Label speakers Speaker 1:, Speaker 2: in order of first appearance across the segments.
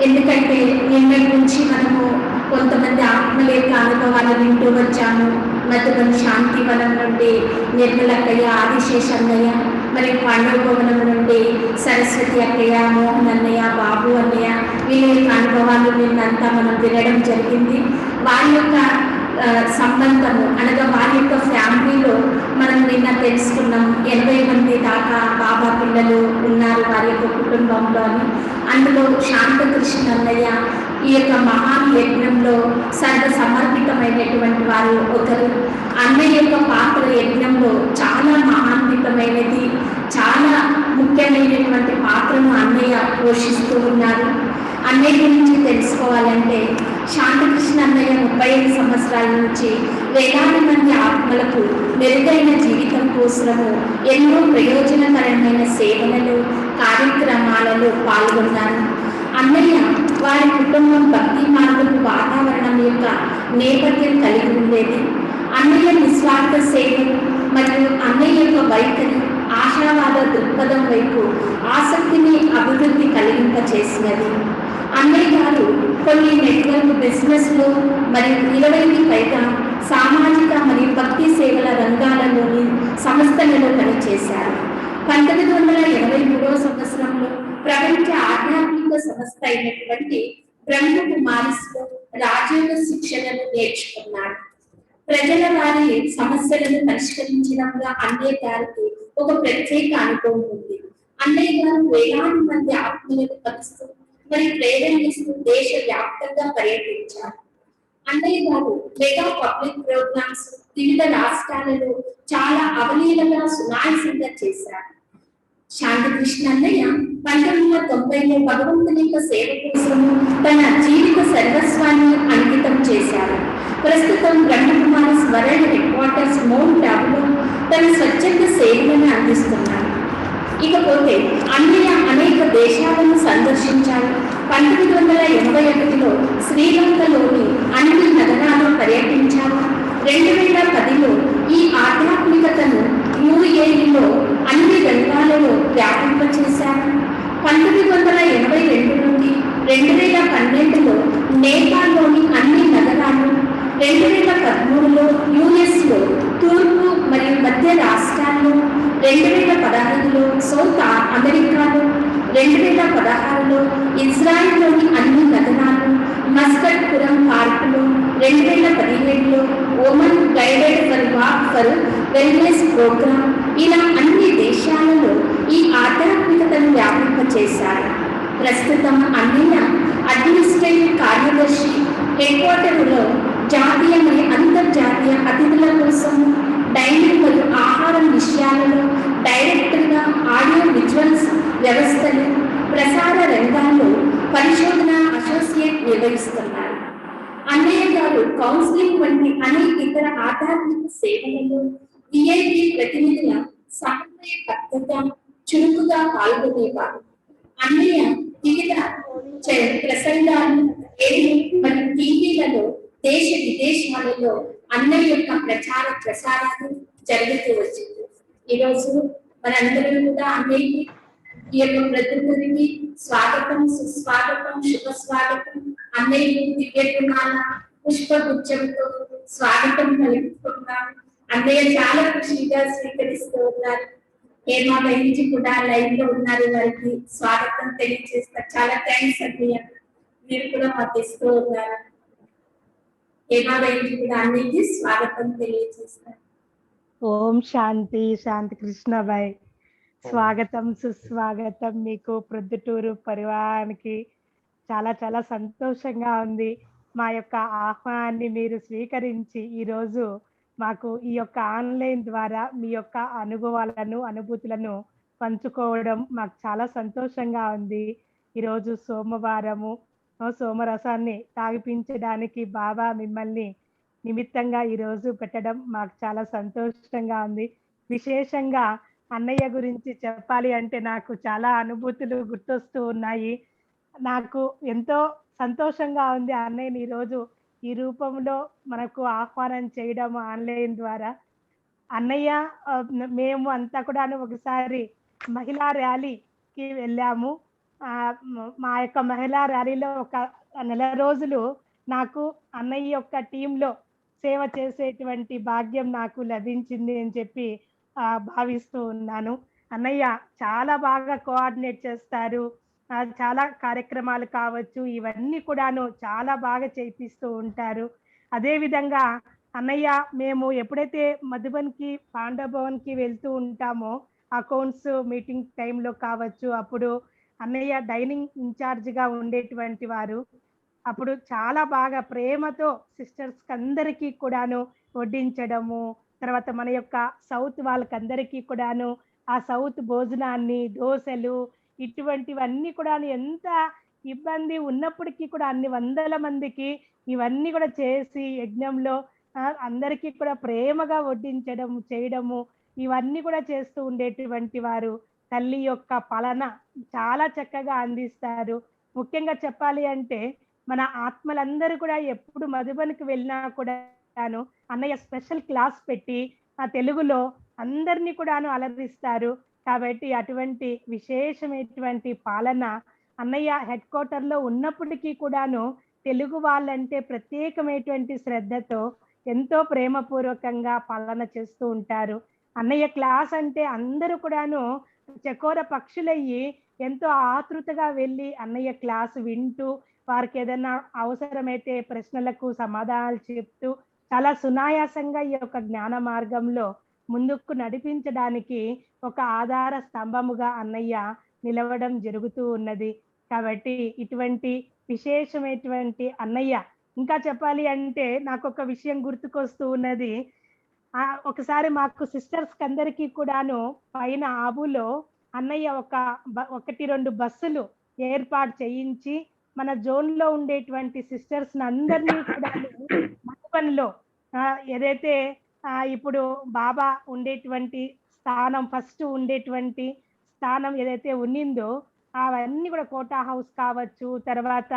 Speaker 1: ఎందుకంటే నిన్నటి నుంచి మనము కొంతమంది ఆత్మల యొక్క అనుభవాలు వింటూ వచ్చాము. మధుబన్ శాంతి వనం నుండి నిర్మలక్కయ్య, ఆదిశేషన్నయ్య, మరి పాండవ భవనం నుండి సరస్వతి అక్కయ్య, మోహన్ అన్నయ్య, బాబు అన్నయ్య, వీళ్ళ యొక్క అనుభవాలు నిన్నంతా మనం వినడం జరిగింది. వారి యొక్క సంబంధము అనగా వారి యొక్క ఫ్యామిలీలో మనం నిన్న తెలుసుకున్నాం 80 మంది దాకా బాబా పిల్లలు ఉన్నారు వారి యొక్క కుటుంబంలో అని. అందులో శాంతకృష్ణ అన్నయ్య ఈ యొక్క మహాన్ యజ్ఞంలో సర్వ సమర్పితమైనటువంటి వారు ఒకరు. అన్నయ్య యొక్క పాత్ర యజ్ఞంలో చాలా మహాన్వితమైనది, చాలా ముఖ్యమైనటువంటి పాత్రను అన్నయ్య పోషిస్తూ ఉన్నారు. అన్నయ్య గురించి తెలుసుకోవాలంటే శాంతకృష్ణ అన్నయ్య 35 సంవత్సరాల నుంచి వేలాది మంది ఆత్మలకు మెరుగైన జీవితం కోసము ఎన్నో ప్రయోజనకరమైన సేవలలో, కార్యక్రమాలలో పాల్గొన్నారు. అన్నయ్య వారి కుటుంబం భక్తి మార్గపు వాతావరణం యొక్క నేపథ్యం కలిగి ఉండేది. అన్నయ్య నిస్వార్థ సేవ మరియు అన్నయ్య యొక్క వైఖరి ఆశావాద దృక్పథం వైపు ఆసక్తిని అభివృద్ధి కలిగింపచేసినది. అన్నయ్య గారు కొన్ని నెట్వర్క్ బిజినెస్లు మరియు 20కి పైగా సామాజిక మరియు భక్తి సేవల రంగాలలోని సంస్థలలో పనిచేశారు. 1983వ సంవత్సరంలో ప్రపంచ ఆధ్యాత్మిక సంస్థ అయినటువంటి బ్రహ్మకుమారిస్లో రాజయోగ శిక్షణను నేర్చుకున్నారు. ప్రజల వారి సమస్యలను పరిష్కరించడంలో అన్నయ్య గారికి ఒక ప్రత్యేక అనుభవం ఉంది. అన్నయ్య గారు వేలాది మంది ఆత్మలను కలుస్తూ మరి ప్రేరేపిస్తూ దేశ వ్యాప్తంగా పర్యటించారు. అన్నయ్య గారు మెగా పబ్లిక్ ప్రోగ్రామ్స్ వివిధ రాష్ట్రాలలో చాలా అవలీలగా సునాయాసంగా చేశారు. శాంతకృష్ణ అన్నయ్య 1990లో భగవంతుని యొక్క సేవ కోసం తన జీవిత సర్వస్వాన్ని అంకితం చేశారు. ప్రస్తుతం Brahma Kumaris world headquarters Mount ఆబులో తన స్వచ్ఛంద సేవలను అందిస్తున్నారు. ఇకపోతే అన్నయ్య అనేక దేశాలను సందర్శించారు. 1981లో శ్రీలంకలోని అన్ని నగరాల్లో పర్యటించారు. 2010లో ఈ ఆధ్యాత్మికతను యుఏఈలో అన్ని రంగాలలో వ్యాపింపచేశారు. 1982 నుండి 2012లో నేపాల్లోని అన్ని నగరాలు, 2013లో యుఎస్లో తూర్పు మరియు మధ్య రాష్ట్రాల్లో, 2015లో సౌత్ అమెరికాలో, 2016లో ఇజ్రాయిల్లోని అన్ని నగరాలు, మస్కట్ పురం పార్కులో, 2017లో Oman guided for walk for wellness programme, ఇలా అన్ని దేశాలలో ఈ ఆధ్యాత్మికతను వ్యాపింపచేశారు. ప్రస్తుతం అన్నయ్య అడ్మినిస్ట్రేటివ్ కార్యదర్శి, హెడ్ క్వార్టర్లో జాతీయ మరియు అంతర్జాతీయ అతిథుల కోసం డైనింగ్ మరియు ఆహారం విషయాలలో డైరెక్టర్గా ఆడియో విజువల్స్ వ్యవస్థలు, ప్రసార రంగాల్లో పరిశోధన అసోసియేట్ నిర్వహిస్తున్నారు. అన్నయ్య గారు కౌన్సిలింగ్ వంటి అనేక ఇతర ఆధ్యాత్మిక సేవలలో విఐపి ప్రతినిధుల సమన్వయకర్తగా చురుకుగా పాల్గొనేవారు. అన్నయ్య వివిధ ప్రసంగాలు మరియు టీవీలలో దేశ విదేశాలలో అన్నయ్య యొక్క ప్రసారాలు జరుగుతూ వచ్చింది. ఈరోజు మనందరం కూడా అన్నయ్యకి ఈ యొక్క ప్రతినిధికి స్వాగతం, సుస్వాగతం, శుభ స్వాగతం. అన్నయ్య దివ్యమాల పుష్పగుచ్చంతో స్వాగతం పలుకుతున్నాను. అన్నయ్య చాలా ఖుషిగా స్వీకరిస్తూ ఉన్నారు. హేమా బెంచి కూడా లైవ్ లో ఉన్నారు, వారికి స్వాగతం తెలియజేస్తారు. చాలా థ్యాంక్స్ అన్నయ్య, మీరు కూడా మాకు ఇస్తూ ఉన్నారు. హేమా బెంచి కూడా అన్నయ్యకి స్వాగతం తెలియజేస్తారు.
Speaker 2: ఓం శాంతి. శాంతి కృష్ణబాయ్, స్వాగతం సుస్వాగతం మీకు ప్రొద్దుటూరు పరివారానికి. చాలా చాలా సంతోషంగా ఉంది మా యొక్క ఆహ్వానాన్ని మీరు స్వీకరించి ఈరోజు మాకు ఈ యొక్క ఆన్లైన్ ద్వారా మీ యొక్క అనుభవాలను, అనుభూతులను పంచుకోవడం మాకు చాలా సంతోషంగా ఉంది. ఈరోజు సోమవారము, సోమరసాన్ని తాగిపించడానికి బాబా మిమ్మల్ని నిమిత్తంగా ఈరోజు పెట్టడం మాకు చాలా సంతోషంగా ఉంది. విశేషంగా అన్నయ్య గురించి చెప్పాలి అంటే నాకు చాలా అనుభూతులు గుర్తొస్తూ ఉన్నాయి. నాకు ఎంతో సంతోషంగా ఉంది అన్నయ్యని ఈరోజు ఈ రూపంలో మనకు ఆహ్వానం చేయడం ఆన్లైన్ ద్వారా. అన్నయ్య మేము అంతా కూడా ఒకసారి మహిళా ర్యాలీకి వెళ్ళాము. మా యొక్క మహిళా ర్యాలీలో ఒక నెల రోజులు నాకు అన్నయ్య యొక్క టీంలో సేవ చేసేటువంటి భాగ్యం నాకు లభించింది అని చెప్పి భావిస్తూ ఉన్నాను. అన్నయ్య చాలా బాగా కోఆర్డినేట్ చేస్తారు. చాలా కార్యక్రమాలు కావచ్చు, ఇవన్నీ కూడాను చాలా బాగా చేపిస్తూ ఉంటారు. అదే విధంగా అన్నయ్య మేము ఎప్పుడైతే మధుబన్‌కి, పాండవ భవన్‌కి వెళ్తూ ఉంటామో అకౌంట్స్ మీటింగ్ టైంలో కావచ్చు, అప్పుడు అన్నయ్య డైనింగ్ ఇన్‌చార్జ్‌గా ఉండేటువంటి వారు. అప్పుడు చాలా బాగా ప్రేమతో సిస్టర్స్‌కి అందరికీ కూడాను వడ్డించడము, తర్వాత మన యొక్క సౌత్ వాళ్ళకందరికీ కూడాను ఆ సౌత్ భోజనాన్ని, దోసలు ఇటువంటివన్నీ కూడాను ఎంత ఇబ్బంది ఉన్నప్పటికీ కూడా అన్ని వందల మందికి ఇవన్నీ కూడా చేసి యజ్ఞంలో అందరికీ కూడా ప్రేమగా వడ్డించడం, చేయడము ఇవన్నీ కూడా చేస్తూ ఉండేటువంటి వారు. తల్లి యొక్క పాలన చాలా చక్కగా అందిస్తారు. ముఖ్యంగా చెప్పాలి అంటే మన ఆత్మలందరూ కూడా ఎప్పుడు మధుబనికి వెళ్ళినా కూడాను అన్నయ్య స్పెషల్ క్లాస్ పెట్టి తెలుగులో అందరిని కూడాను అలరిస్తారు. కాబట్టి అటువంటి విశేషమైనటువంటి పాలన అన్నయ్య హెడ్ క్వార్టర్‌లో ఉన్నప్పటికీ కూడాను తెలుగు వాళ్ళంటే ప్రత్యేకమైనటువంటి శ్రద్ధతో ఎంతో ప్రేమపూర్వకంగా పాలన చేస్తూ ఉంటారు. అన్నయ్య క్లాస్ అంటే అందరూ కూడాను చకోర పక్షులయ్యి ఎంతో ఆతృతగా వెళ్ళి అన్నయ్య క్లాస్ వింటూ వారికేదన్నా అవసరమైతే ప్రశ్నలకు సమాధానాలు చెప్తూ చాలా సునాయాసంగా ఈ యొక్క జ్ఞాన మార్గంలో ముందుకు నడిపించడానికి ఒక ఆధార స్తంభముగా అన్నయ్య నిలవడం జరుగుతూ ఉన్నది. కాబట్టి ఇటువంటి విశేషమైనటువంటి అన్నయ్య ఇంకా చెప్పాలి అంటే నాకొక విషయం గుర్తుకొస్తూ ఉన్నది. ఒకసారి మాకు సిస్టర్స్‌కి అందరికీ కూడాను పైన ఆబులో అన్నయ్య 1, 2 బస్సులు ఏర్పాటు చేయించి మన జోన్‌లో ఉండేటువంటి సిస్టర్స్‌ని అందరినీ కూడాను మధుబన్‌లో ఏదైతే ఇప్పుడు బాబా ఉండేటువంటి స్థానం ఫస్ట్ ఉండేటువంటి స్థానం ఏదైతే ఉన్నిందో అవన్నీ కూడా కోటా హౌస్ కావచ్చు, తర్వాత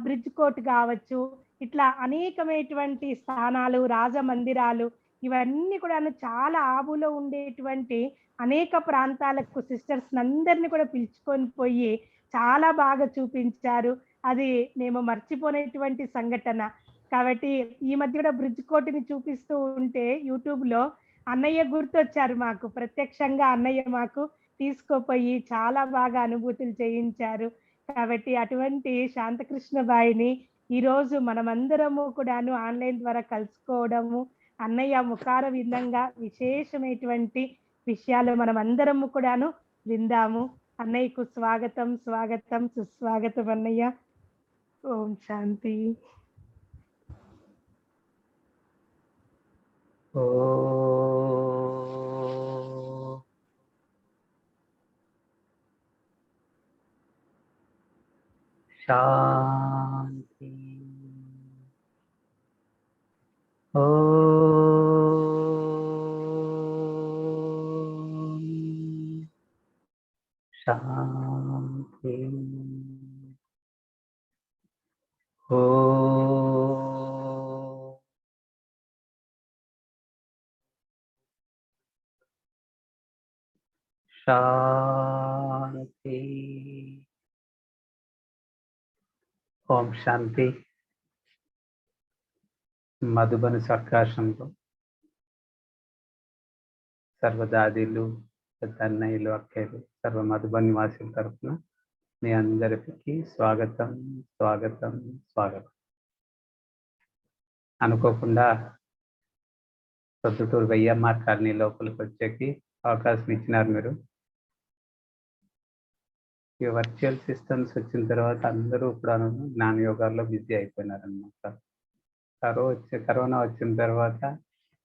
Speaker 2: బ్రిడ్జ్ కోర్ట్ కావచ్చు, ఇట్లా అనేకమైనటువంటి స్థానాలు, రాజమందిరాలు ఇవన్నీ కూడాను చాలా ఆబులో ఉండేటువంటి అనేక ప్రాంతాలకు సిస్టర్స్‌ని అందరిని కూడా పిలుచుకొని పోయి చాలా బాగా చూపించారు. అది మేము మర్చిపోలేనటువంటి సంఘటన. కాబట్టి ఈ మధ్య కూడా బ్రిడ్జ్ కోర్ట్‌ని చూపిస్తూ ఉంటే యూట్యూబ్‌లో అన్నయ్య గుర్తొచ్చారు మాకు. ప్రత్యక్షంగా అన్నయ్య మాకు తీసుకుపోయి చాలా బాగా అనుభూతులు చేయించారు. కాబట్టి అటువంటి శాంతకృష్ణబాయిని ఈరోజు మనమందరము కూడాను ఆన్‌లైన్ ద్వారా కలుసుకోవడము, అన్నయ్య ముఖార విందంగా విశేషమైనటువంటి విషయాలు మనమందరము కూడాను విందాము. అన్నయ్యకు స్వాగతం, స్వాగతం, సుస్వాగతం అన్నయ్య. ఓం శాంతి.
Speaker 3: शांति। शांति। शांति। ओम शांति। మధుబన్ సర్కాశంలో సర్వదాదీలు, పెద్దన్నయ్యలు, అక్కయ్యలు, సర్వ మధుబన్ నివాసుల తరఫున మీ అందరికీ స్వాగతం, స్వాగతం, స్వాగతం. అనుకోకుండా ప్రొద్దుటూరు వెయ్యమ్మ కాలనీ లోపలికి వచ్చేకి అవకాశం ఇచ్చినారు మీరు. ఈ వర్చువల్ సిస్టమ్స్ వచ్చిన తర్వాత అందరూ ఇప్పుడు జ్ఞాన యోగాల్లో బిజీ అయిపోయినారనమాట. కరోనా వచ్చిన తర్వాత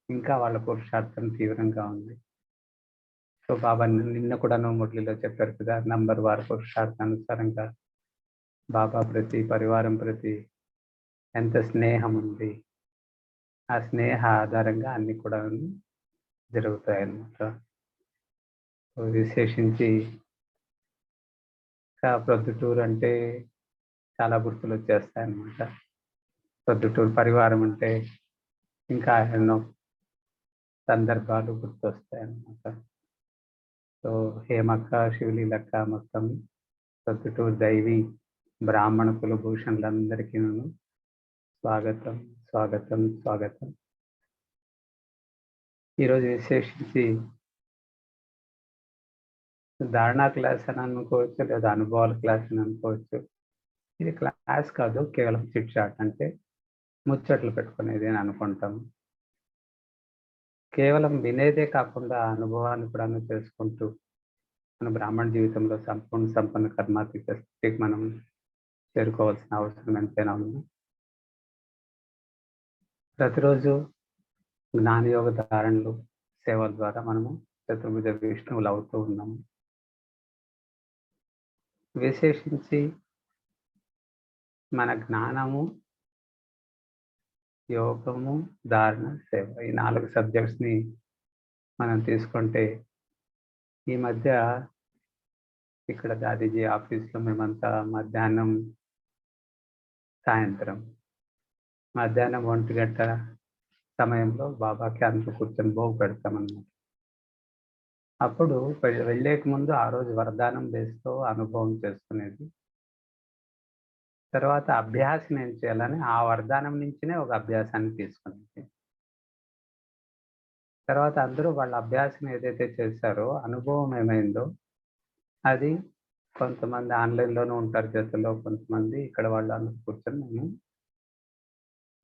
Speaker 3: ఇంకా వాళ్ళ పురుషార్థం తీవ్రంగా ఉంది. సో బాబా నిన్న కూడా మురళిలో చెప్పారు కదా, నంబర్ వారి పురుషార్థానుసారంగా బాబా ప్రతి పరివారం ప్రతి ఎంత స్నేహం ఉంది, ఆ స్నేహ ఆధారంగా అన్ని కూడా జరుగుతాయి అన్నమాట. విశేషించి ప్రొద్దుటూరు అంటే చాలా గుర్తులు వచ్చేస్తాయి అన్నమాట. ప్రొద్దుటూరు పరివారం అంటే ఇంకా ఎన్నో సందర్భాలు గుర్తొస్తాయి అన్నమాట. సో హేమక్క, శివలీలక్క మొత్తం ప్రొద్దుటూరు దైవి బ్రాహ్మణ కులభూషణులందరికీ స్వాగతం స్వాగతం స్వాగతం. ఈరోజు విశేషించి ధారణా క్లాస్ అని అనుకోవచ్చు, లేదా అనుభవాల క్లాస్ అని అనుకోవచ్చు. ఇది క్లాస్ కాదు, కేవలం చిట్ చాట్, అంటే ముచ్చట్లు పెట్టుకునేది అని అనుకుంటాము. కేవలం వినేదే కాకుండా అనుభవాన్ని కూడా చేసుకుంటూ మన బ్రాహ్మణ జీవితంలో సంపూర్ణ కర్మాతీత స్థితికి మనం చేరుకోవాల్సిన అవసరం ఎంతైనా ఉంది. ప్రతిరోజు జ్ఞానయోగ ధారణలు సేవల ద్వారా మనము చతుర్భుజ విష్ణువులు అవుతూ ఉన్నాము. విశేషించి మన జ్ఞానము, యోగము, ధారణ, సేవ, ఈ 4 సబ్జెక్ట్స్ని మనం తీసుకుంటే, ఈ మధ్య ఇక్కడ దాదీజీ ఆఫీస్లో మేమంతా మధ్యాహ్నం 1 గంట సమయంలో బాబాకి అంత కూర్చొని భోగు పెడతామన్నమాట. అప్పుడు వెళ్ళేక ముందు ఆ రోజు వరదానం బేస్తో అనుభవం చేసుకునేది. తర్వాత అభ్యాసం ఏం చేయాలని ఆ వరదానం నుంచినే ఒక అభ్యాసాన్ని తీసుకునేది. తర్వాత అందరూ వాళ్ళ అభ్యాసం ఏదైతే చేశారో, అనుభవం ఏమైందో అది కొంతమంది ఆన్లైన్లోనూ ఉంటారు జతలో, కొంతమంది ఇక్కడ వాళ్ళు అందరూ కూర్చొని మేము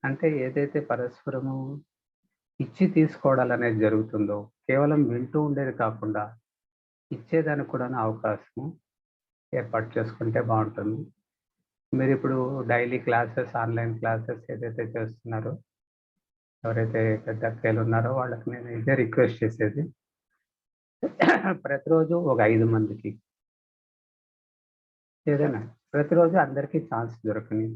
Speaker 3: అంటే ఏదైతే పరస్పరము ఇచ్చి తీసుకోవడాలు అనేది జరుగుతుందో, కేవలం వింటూ ఉండేది కాకుండా ఇచ్చేదానికి కూడా అవకాశం ఏర్పాటు చేసుకుంటే బాగుంటుంది. మీరు ఇప్పుడు డైలీ క్లాసెస్, ఆన్లైన్ క్లాసెస్ ఏదైతే చేస్తున్నారో, ఎవరైతే పెద్ద అక్కలు ఉన్నారో వాళ్ళకి నేను ఇదే రిక్వెస్ట్ చేసేది, ప్రతిరోజు ఒక 5 మందికి ఏదైనా ప్రతిరోజు అందరికీ ఛాన్స్ దొరకని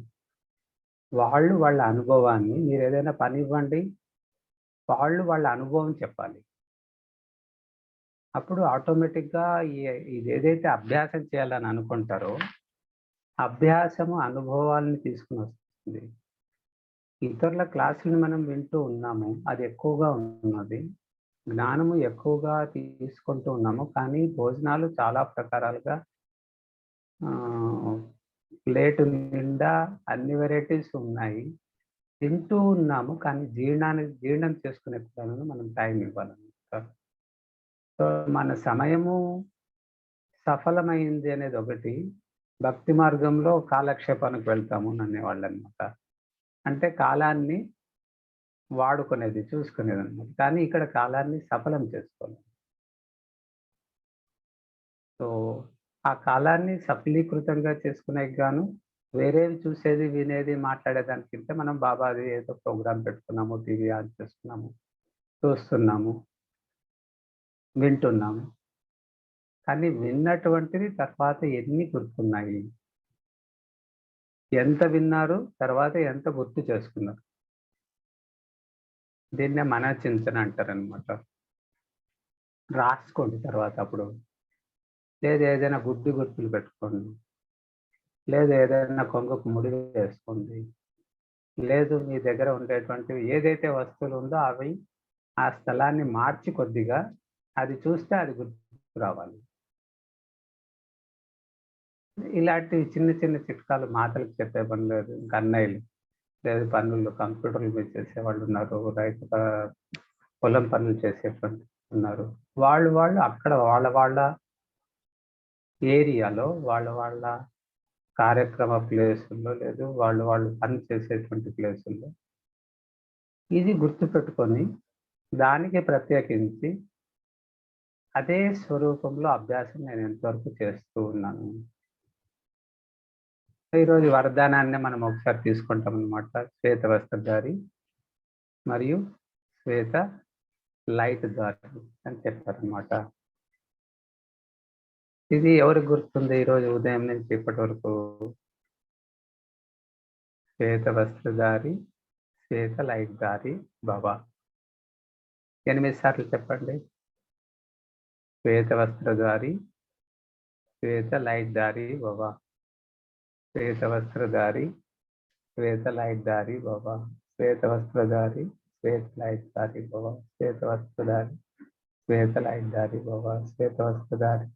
Speaker 3: వాళ్ళు వాళ్ళ అనుభవాన్ని, మీరు ఏదైనా పని ఇవ్వండి, వాళ్ళు వాళ్ళ అనుభవం చెప్పాలి. అప్పుడు ఆటోమేటిక్గా ఇది ఏదైతే అభ్యాసం చేయాలని అనుకుంటారో, అభ్యాసము అనుభవాలను తీసుకుని వస్తుంది. ఇతరుల క్లాసులను మనం వింటూ ఉన్నాము, అది ఎక్కువగా ఉన్నది, జ్ఞానము ఎక్కువగా తీసుకుంటూ ఉన్నాము, కానీ భోజనాలు చాలా ప్రకారాలుగా ప్లేటు నిండా అన్ని వెరైటీస్ ఉన్నాయి, తింటూ ఉన్నాము, కానీ జీర్ణం చేసుకునే విధానంలో మనం టైం ఇవ్వాలన్నమాట. సో మన సమయము సఫలమైంది అనేది ఒకటి, భక్తి మార్గంలో కాలక్షేపానికి వెళ్తాము అనేవాళ్ళు అనమాట. అంటే కాలాన్ని వాడుకునేది, చూసుకునేది అనమాట. కానీ ఇక్కడ కాలాన్ని సఫలం చేసుకోవాలి. సో ఆ కాలాన్ని సఫలీకృతంగా చేసుకునే గాను వేరేవి చూసేది, వినేది, మాట్లాడేదానికంటే మనం బాబాది ఏదో ప్రోగ్రాం పెట్టుకున్నాము, టీవీ ఆన్ చేస్తున్నాము, చూస్తున్నాము, వింటున్నాము. కానీ విన్నటువంటిది తర్వాత ఎన్ని గుర్తున్నాయి, ఎంత విన్నారు, తర్వాత ఎంత గుర్తు చేసుకున్నారు, దీన్నే మన చింతన అంటారనమాట. రాసుకోండి తర్వాత. అప్పుడు లేదు ఏదైనా గుర్తులు పెట్టుకోండి, లేదు ఏదైనా కొంగకు ముడి వేసుకోండి, లేదు మీ దగ్గర ఉండేటువంటివి ఏదైతే వస్తువులు ఉందో అవి ఆ స్థలాన్ని మార్చి కొద్దిగా అది చూస్తే అది గుర్తు రావాలి. ఇలాంటి చిన్న చిన్న చిట్కాలు మాటలకు చెప్పే పని లేదు. ఇంకా అన్నయ్యలు లేదు పనులు కంప్యూటర్ల మీద చేసేవాళ్ళు ఉన్నారు, రైతు పొలం పనులు చేసేటువంటి ఉన్నారు. వాళ్ళు అక్కడ వాళ్ళ ఏరియాలో వాళ్ళ కార్యక్రమ ప్లేసుల్లో, లేదు వాళ్ళు పని చేసేటువంటి ప్లేసుల్లో ఇది గుర్తుపెట్టుకొని దానికి ప్రత్యేకించి అదే స్వరూపంలో అభ్యాసం నేను ఎంతవరకు చేస్తూ ఉన్నాను. ఈరోజు వరదానాన్ని మనం ఒకసారి తీసుకుంటాం అనమాట. శ్వేత వస్త్రధారి మరియు శ్వేత లైట్ దారి అని చెప్పారనమాట. ఇది ఎవరికి గుర్తుంది ఈరోజు ఉదయం నుంచి ఇప్పటి వరకు? శ్వేత వస్త్రధారి, శ్వేత లైట్ దారి బాబా. 8 సార్లు చెప్పండి. శ్వేత వస్త్రధారి, శ్వేత లైట్ దారి బాబా. శ్వేత వస్త్రధారి, శ్వేత లైట్ దారి బాబా. శ్వేత వస్త్రధారి, శ్వేత లైట్ దారి బాబా. శ్వేత వస్త్రధారి, శ్వేత లైట్ దారి బాబా. శ్వేత వస్త్రధారి,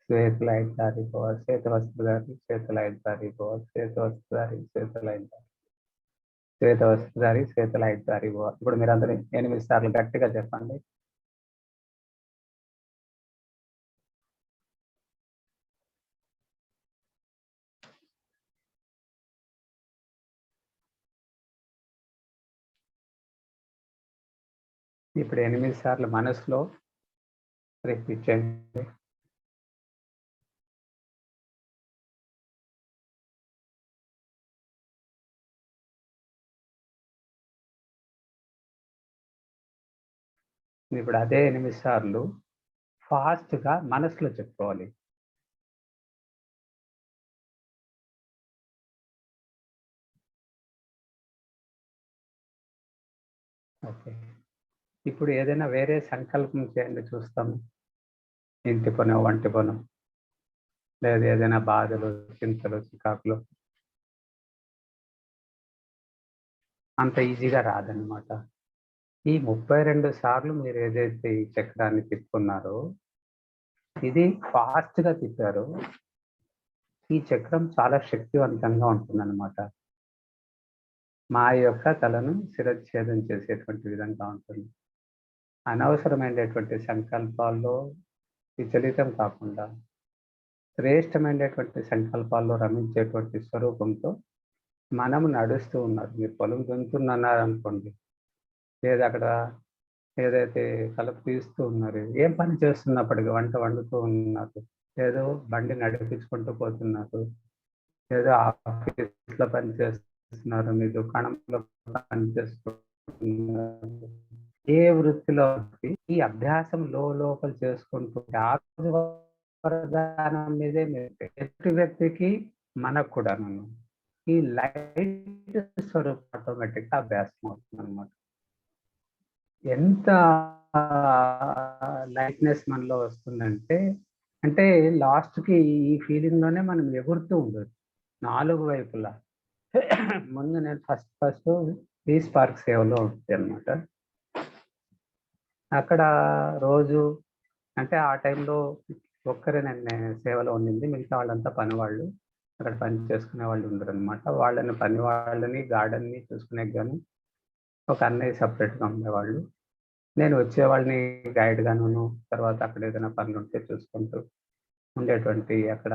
Speaker 3: శ్వేత లైట్ దారి పోవ, శ్వేత వస్త్రధారి శ్వేత లైట్ దారి పోవ, శ్వేత వస్త్రధారి శ్వేత లైట్ దారి, శ్వేత వస్త్రధారి శ్వేత లైట్ దారి పోవ. ఇప్పుడు మీరు అందరూ 8 సార్లు గట్టిగా చెప్పండి. ఇప్పుడు 8 సార్లు మనసులో రిపీట్ చేయండి. ఇప్పుడు అదే 8 సార్లు ఫాస్ట్గా మనసులో చెప్పుకోవాలి. ఓకే, ఇప్పుడు ఏదైనా వేరే సంకల్పం చేయండి, చూస్తాము. ఇంటి పనో వంటి పనో, లేదా ఏదైనా బాధలు, చింతలు, చికాకులు. అంత ఈజీగా రాదనమాట. ఈ 32 సార్లు మీరు ఏదైతే ఈ చక్రాన్ని తిప్పుకున్నారో, ఇది ఫాస్ట్గా తిప్పారు. ఈ చక్రం చాలా శక్తివంతంగా ఉంటుందన్నమాట. మా యొక్క తలను శిరచ్ఛేదం చేసేటువంటి విధంగా ఉంటుంది. అనవసరమైనటువంటి సంకల్పాల్లో విచలితం కాకుండా శ్రేష్టమైనటువంటి సంకల్పాల్లో రమించేటువంటి స్వరూపంతో మనం నడుస్తూ ఉన్నారు. మీరు పొలం దున్నుతున్నారు అనుకోండి, లేదా అక్కడ ఏదైతే కలుపు తీస్తూ ఉన్నారు, ఏం పని చేస్తున్నప్పటికీ, వంట వండుతూ ఉన్నారు, ఏదో బండి నడిపించుకుంటూ పోతున్నారు, ఏదో ఆఫీస్లో పని చేస్తున్నారు, మీ దుకాణంలో పని చేస్తున్నారు, ఏ వృత్తిలో ఈ అభ్యాసం లోపల చేసుకుంటూ వరదానం మీదే ఎదుటి వ్యక్తికి మనకు కూడా ఈ లైట్ స్వరూపం ఆటోమేటిక్గా అభ్యాసం అవుతుంది అనమాట. ఎంత లైట్నెస్ మనలో వస్తుందంటే, అంటే లాస్ట్కి ఈ ఫీలింగ్లోనే మనం ఎగురుతూ ఉండొచ్చు 4 వైపులా. ముందు నేను ఫస్ట్ పీస్ పార్క్ సేవలో ఉంటుంది అనమాట. అక్కడ రోజు అంటే ఆ టైంలో ఒక్కరే నేను సేవలో ఉండింది, మిగతా వాళ్ళంతా పని వాళ్ళు, అక్కడ పని చేసుకునే వాళ్ళు ఉండరు అనమాట. వాళ్ళని పని వాళ్ళని గార్డెన్ని చూసుకునే కానీ ఒక అన్నయ్య సపరేట్గా ఉండేవాళ్ళు. నేను వచ్చేవాళ్ళని గైడ్గాను, తర్వాత అక్కడ ఏదైనా పనులు ఉంటే చూసుకుంటూ ఉండేటువంటి అక్కడ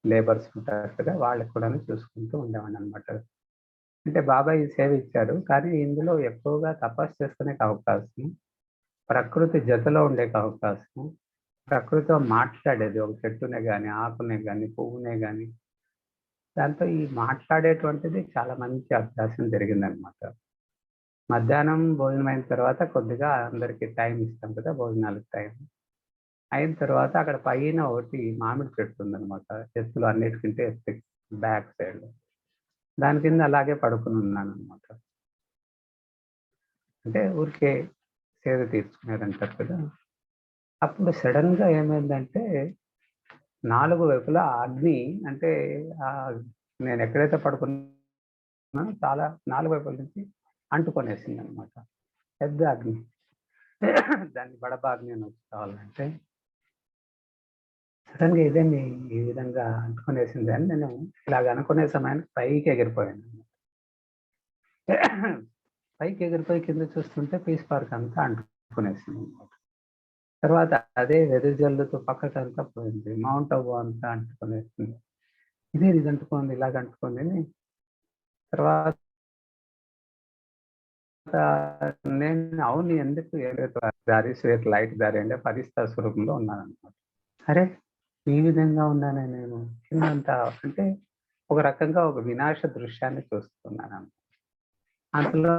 Speaker 3: లేబర్స్ ఉంటారు కదా, వాళ్ళకి కూడా చూసుకుంటూ ఉండేవాడిని అనమాట. అంటే బాబాయ్ సేవ ఇచ్చారు, కానీ ఇందులో ఎక్కువగా తపస్సు చేసుకునే అవకాశం, ప్రకృతి జతలో ఉండే అవకాశం, ప్రకృతితో మాట్లాడేది, ఒక చెట్టునే కానీ, ఆకునే కానీ, పువ్వునే కానీ, దాంతో ఈ మాట్లాడేటువంటిది చాలా మంచి అభ్యాసం జరిగిందనమాట. మధ్యాహ్నం భోజనం అయిన తర్వాత కొద్దిగా అందరికీ టైం ఇస్తాం కదా, భోజనాలకు టైం అయిన తర్వాత అక్కడ పైన ఒకటి మామిడి చెట్టు ఉందనమాట, ఎత్తులు అన్నిటికంటే ఎత్తు, బ్యాక్ సైడ్. దాని కింద అలాగే పడుకుని ఉన్నాను అనమాట. అంటే ఊరికే సేద తీర్చుకునేదంటారు కదా. అప్పుడు సడన్గా ఏమైందంటే 4 వైపులా అగ్ని, అంటే నేను ఎక్కడైతే పడుకున్నానో చాలా 4 వైపుల నుంచి అంటుకొనేసింది అనమాట, పెద్ద అగ్ని. దాన్ని బడబాగ్ని అని కావాలంటే, సడన్గా ఇదేమి ఈ విధంగా అంటుకొనేసింది అని నేను ఇలాగ అనుకునే సమయానికి పైకి ఎగిరిపోయాను. పైకి ఎగిరిపోయి కింద చూస్తుంటే పీస్ పార్క్ అంతా అంటుకునేసింది అనమాట. తర్వాత అదే వెదజల్లుతో పక్కకంతా పోయింది, మౌంట్ అబు అంతా అంటుకునేసింది. ఇది అంటుకుంది, ఇలాగ అంటుకుంది. తర్వాత నేను అవును ఎందుకు దారి శ్వేత లైట్ దారి అంటే పరిస్థితి స్వరూపంలో ఉన్నాను అనమాట. అరే ఈ విధంగా ఉన్నానే నేను కిందంతా, అంటే ఒక రకంగా ఒక వినాశ దృశ్యాన్ని చూస్తున్నాను. అందులో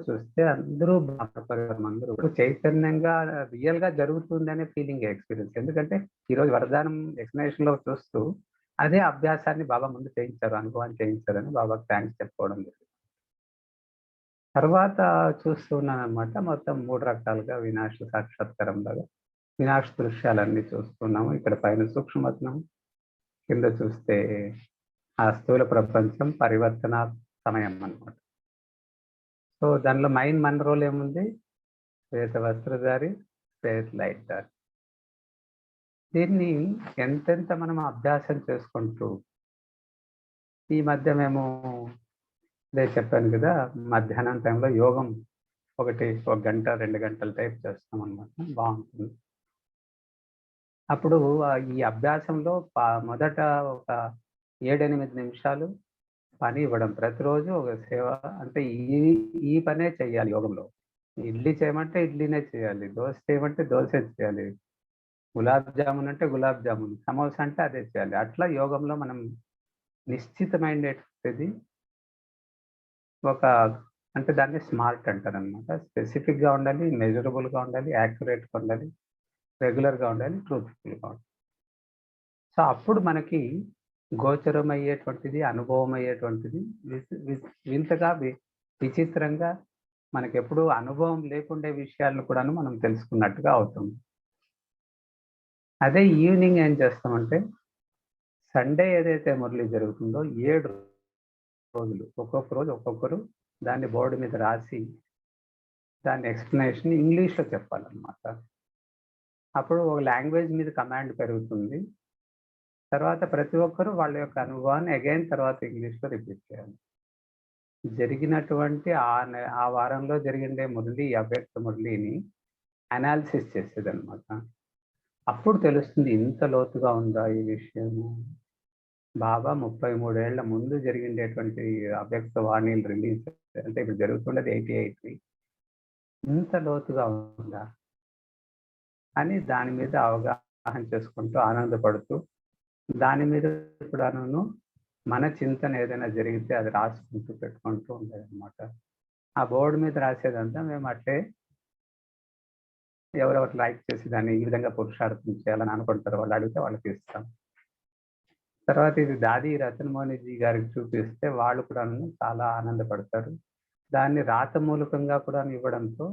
Speaker 3: చూస్తే అందరూ అందరూ చైతన్యంగా రియల్ గా జరుగుతుంది అనే ఫీలింగ్ ఎక్స్పీరియన్స్. ఎందుకంటే ఈరోజు వరదానం ఎక్స్ప్లెనేషన్ లో చూస్తూ అదే అభ్యాసాన్ని బాబా ముందు చేయించారు, అనుభవాన్ని చేయించారని బాబాకి థ్యాంక్స్ చెప్పుకోవడం జరిగింది. తర్వాత చూస్తున్నాను అనమాట, మొత్తం 3 రకాలుగా వినాశ సాక్షాత్కారం లాగా వినాశ దృశ్యాలన్నీ చూస్తున్నాము. ఇక్కడ పైన సూక్ష్మత్నం, కింద చూస్తే ఆ స్థూల ప్రపంచం పరివర్తన సమయం అనమాట. సో దానిలో మైండ్ మన రోల్ ఏముంది, శ్వేత వస్త్రధారి, శ్వేత లైట్ దారి. దీన్ని ఎంతెంత మనం అభ్యాసం చేసుకుంటూ, ఈ మధ్య మేము అదే చెప్పాను కదా, మధ్యాహ్నం టైంలో యోగం ఒక గంట 2 గంటల టైప్ చేస్తాం అనమాట. బాగుంటుంది. అప్పుడు ఈ అభ్యాసంలో మొదట ఒక 7-8 నిమిషాలు పని ఇవ్వడం, ప్రతిరోజు ఒక సేవ. అంటే ఈ పనే చేయాలి యోగంలో. ఇడ్లీ చేయమంటే ఇడ్లీనే చేయాలి, దోశ చేయమంటే దోశే చేయాలి, గులాబ్ జామున్ అంటే గులాబ్ జామున్, సమోసా అంటే అదే చేయాలి. అట్లా యోగంలో మనం నిశ్చితమైనది ఒక, అంటే దాన్ని స్మార్ట్ అంటారనమాట. స్పెసిఫిక్గా ఉండాలి, మెజరబుల్గా ఉండాలి, యాక్యురేట్గా ఉండాలి, రెగ్యులర్గా ఉండాలి, ట్రూత్ఫుల్గా ఉండాలి. సో అప్పుడు మనకి గోచరం అయ్యేటువంటిది, అనుభవం అయ్యేటువంటిది వింతగా విచిత్రంగా మనకి ఎప్పుడు అనుభవం లేకుండే విషయాలను కూడాను మనం తెలుసుకున్నట్టుగా అవుతుంది. అదే ఈవినింగ్ ఏం చేస్తామంటే, సండే ఏదైతే మురళి జరుగుతుందో 7 రోజులు, ఒక్కొక్క రోజు ఒక్కొక్కరు దాన్ని బోర్డు మీద రాసి దాని ఎక్స్ప్లెనేషన్ ఇంగ్లీష్లో చెప్పాలన్నమాట. అప్పుడు ఒక లాంగ్వేజ్ మీద కమాండ్ పెరుగుతుంది. తర్వాత ప్రతి ఒక్కరు వాళ్ళ యొక్క అనుభవాన్ని అగైన్ తర్వాత ఇంగ్లీష్లో రిపీట్ చేయాలి. జరిగినటువంటి ఆ వారంలో జరిగిండే మురళి, అవ్యక్త మురళిని అనాలిసిస్ చేసేదన్నమాట. అప్పుడు తెలుస్తుంది ఇంత లోతుగా ఉందా ఈ విషయము. బాబా 33 ఏళ్ల ముందు జరిగిండేటువంటి అవ్యక్త వాణిలు రిలీజ్, అంటే ఇప్పుడు జరుగుతుండేది 88, ఇంత లోతుగా ఉందా అని దాని మీద అవగాహన చేసుకుంటూ ఆనందపడుతూ, దాని మీద కూడాను మన చింతన ఏదైనా జరిగితే అది రాసుకుంటూ పెట్టుకుంటూ ఉండేదన్నమాట. ఆ బోర్డు మీద రాసేదంతా మేము అట్లే ఎవరెవరు లైక్ చేసి దాన్ని ఈ విధంగా పురుషార్థం చేయాలని అనుకుంటారో వాళ్ళు అడిగితే వాళ్ళకి ఇస్తాం. తర్వాత ఇది దాది రతనమోహన్జీ గారికి చూపిస్తే వాళ్ళు కూడా చాలా ఆనందపడతారు. దాన్ని రాత మూలకంగా కూడా ఇవ్వడంతో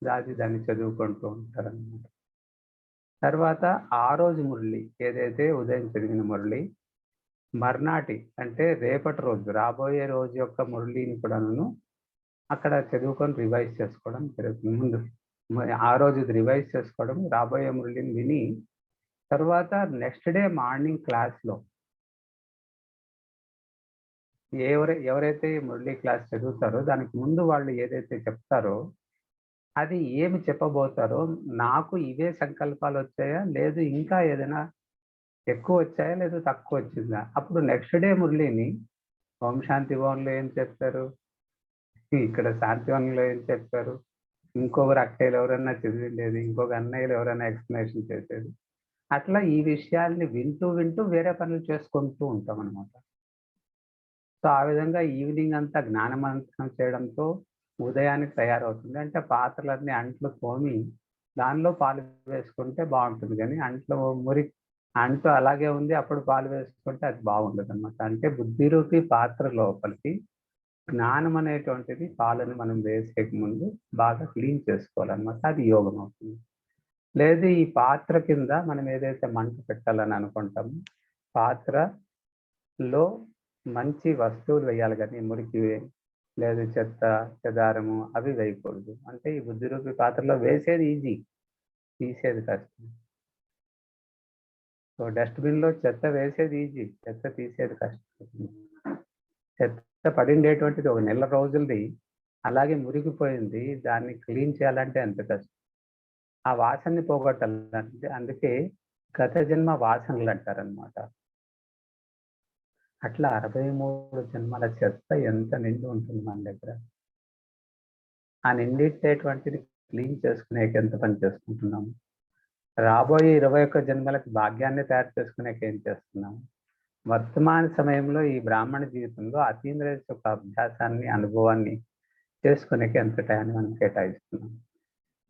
Speaker 3: దాది దాన్ని చదువుకుంటూ ఉంటారన్నమాట. తర్వాత ఆ రోజు మురళి ఏదైతే ఉదయం చదివిన మురళి, మర్నాటి అంటే రేపటి రోజు, రాబోయే రోజు యొక్క మురళిని కూడాను అక్కడ చదువుకొని రివైజ్ చేసుకోవడం జరుగుతుంది. ముందు ఆ రోజు రివైజ్ చేసుకోవడం, రాబోయే మురళిని విని తర్వాత నెక్స్ట్ డే మార్నింగ్ క్లాస్లో ఎవరైతే మురళి క్లాస్ చదువుతారో దానికి ముందు వాళ్ళు ఏదైతే చెప్తారో అది ఏమి చెప్పబోతారో, నాకు ఇవే సంకల్పాలు వచ్చాయా, లేదు ఇంకా ఏదైనా ఎక్కువ వచ్చాయా, లేదు తక్కువ వచ్చిందా, అప్పుడు నెక్స్ట్ డే మురళిని ఓం శాంతి భవన్లో ఏం చెప్తారు, ఇక్కడ శాంతివనంలో ఏం చెప్పారు, ఇంకొకరు అక్కయ్యలు ఎవరైనా చదివిండేది, ఇంకొక అన్నయ్యలు ఎవరైనా ఎక్స్ప్లెనేషన్ చేసేది, అట్లా ఈ విషయాల్ని వింటూ వింటూ వేరే పనులు చేసుకుంటూ ఉంటాం అనమాట. సో ఆ విధంగా ఈవినింగ్ అంతా జ్ఞానమంతనం చేయడంతో ఉదయానికి తయారవుతుంది. అంటే పాత్రలన్నీ అంట్లు తోమి దానిలో పాలు వేసుకుంటే బాగుంటుంది, కానీ అంట్లు అలాగే ఉంది అప్పుడు పాలు వేసుకుంటే అది బాగుండదు అనమాట. అంటే బుద్ధి రూపి పాత్ర లోపలికి జ్ఞానం అనేటువంటిది పాలను మనం వేసే ముందు బాగా క్లీన్ చేసుకోవాలన్నమాట. అది యోగం అవుతుంది. లేదు ఈ పాత్ర కింద మనం ఏదైతే మంట పెట్టాలని అనుకుంటామో పాత్రలో మంచి వస్తువులు వేయాలి, కానీ మురికి లేదు చెత్త చెదారము అవి వేయకూడదు. అంటే ఈ బుద్ధి రూపి పాత్రలో వేసేది ఈజీ, తీసేది కష్టం. సో డస్ట్బిన్లో చెత్త వేసేది ఈజీ, చెత్త తీసేది కష్టం. చెత్త పడిండేటువంటిది ఒక నెల రోజులది అలాగే మురిగిపోయింది, దాన్ని క్లీన్ చేయాలంటే ఎంత కష్టం. ఆ వాసనని పోగొట్టాలంటే అందుకే గత జన్మ వాసనలు అంటారనమాట. అట్లా 63 జన్మల చెత్త ఎంత నిండి ఉంటుంది మన దగ్గర. ఆ నిండిటేటువంటిది క్లీన్ చేసుకునేకి ఎంత పని చేసుకుంటున్నాము, రాబోయే 21 జన్మలకి భాగ్యాన్ని తయారు చేసుకునేకి ఏం చేస్తున్నాము, వర్తమాన సమయంలో ఈ బ్రాహ్మణ జీవితంలో అతీంద్రియ యొక్క అభ్యాసాన్ని అనుభవాన్ని చేసుకునేకి ఎంత టైం మనం కేటాయిస్తున్నాం.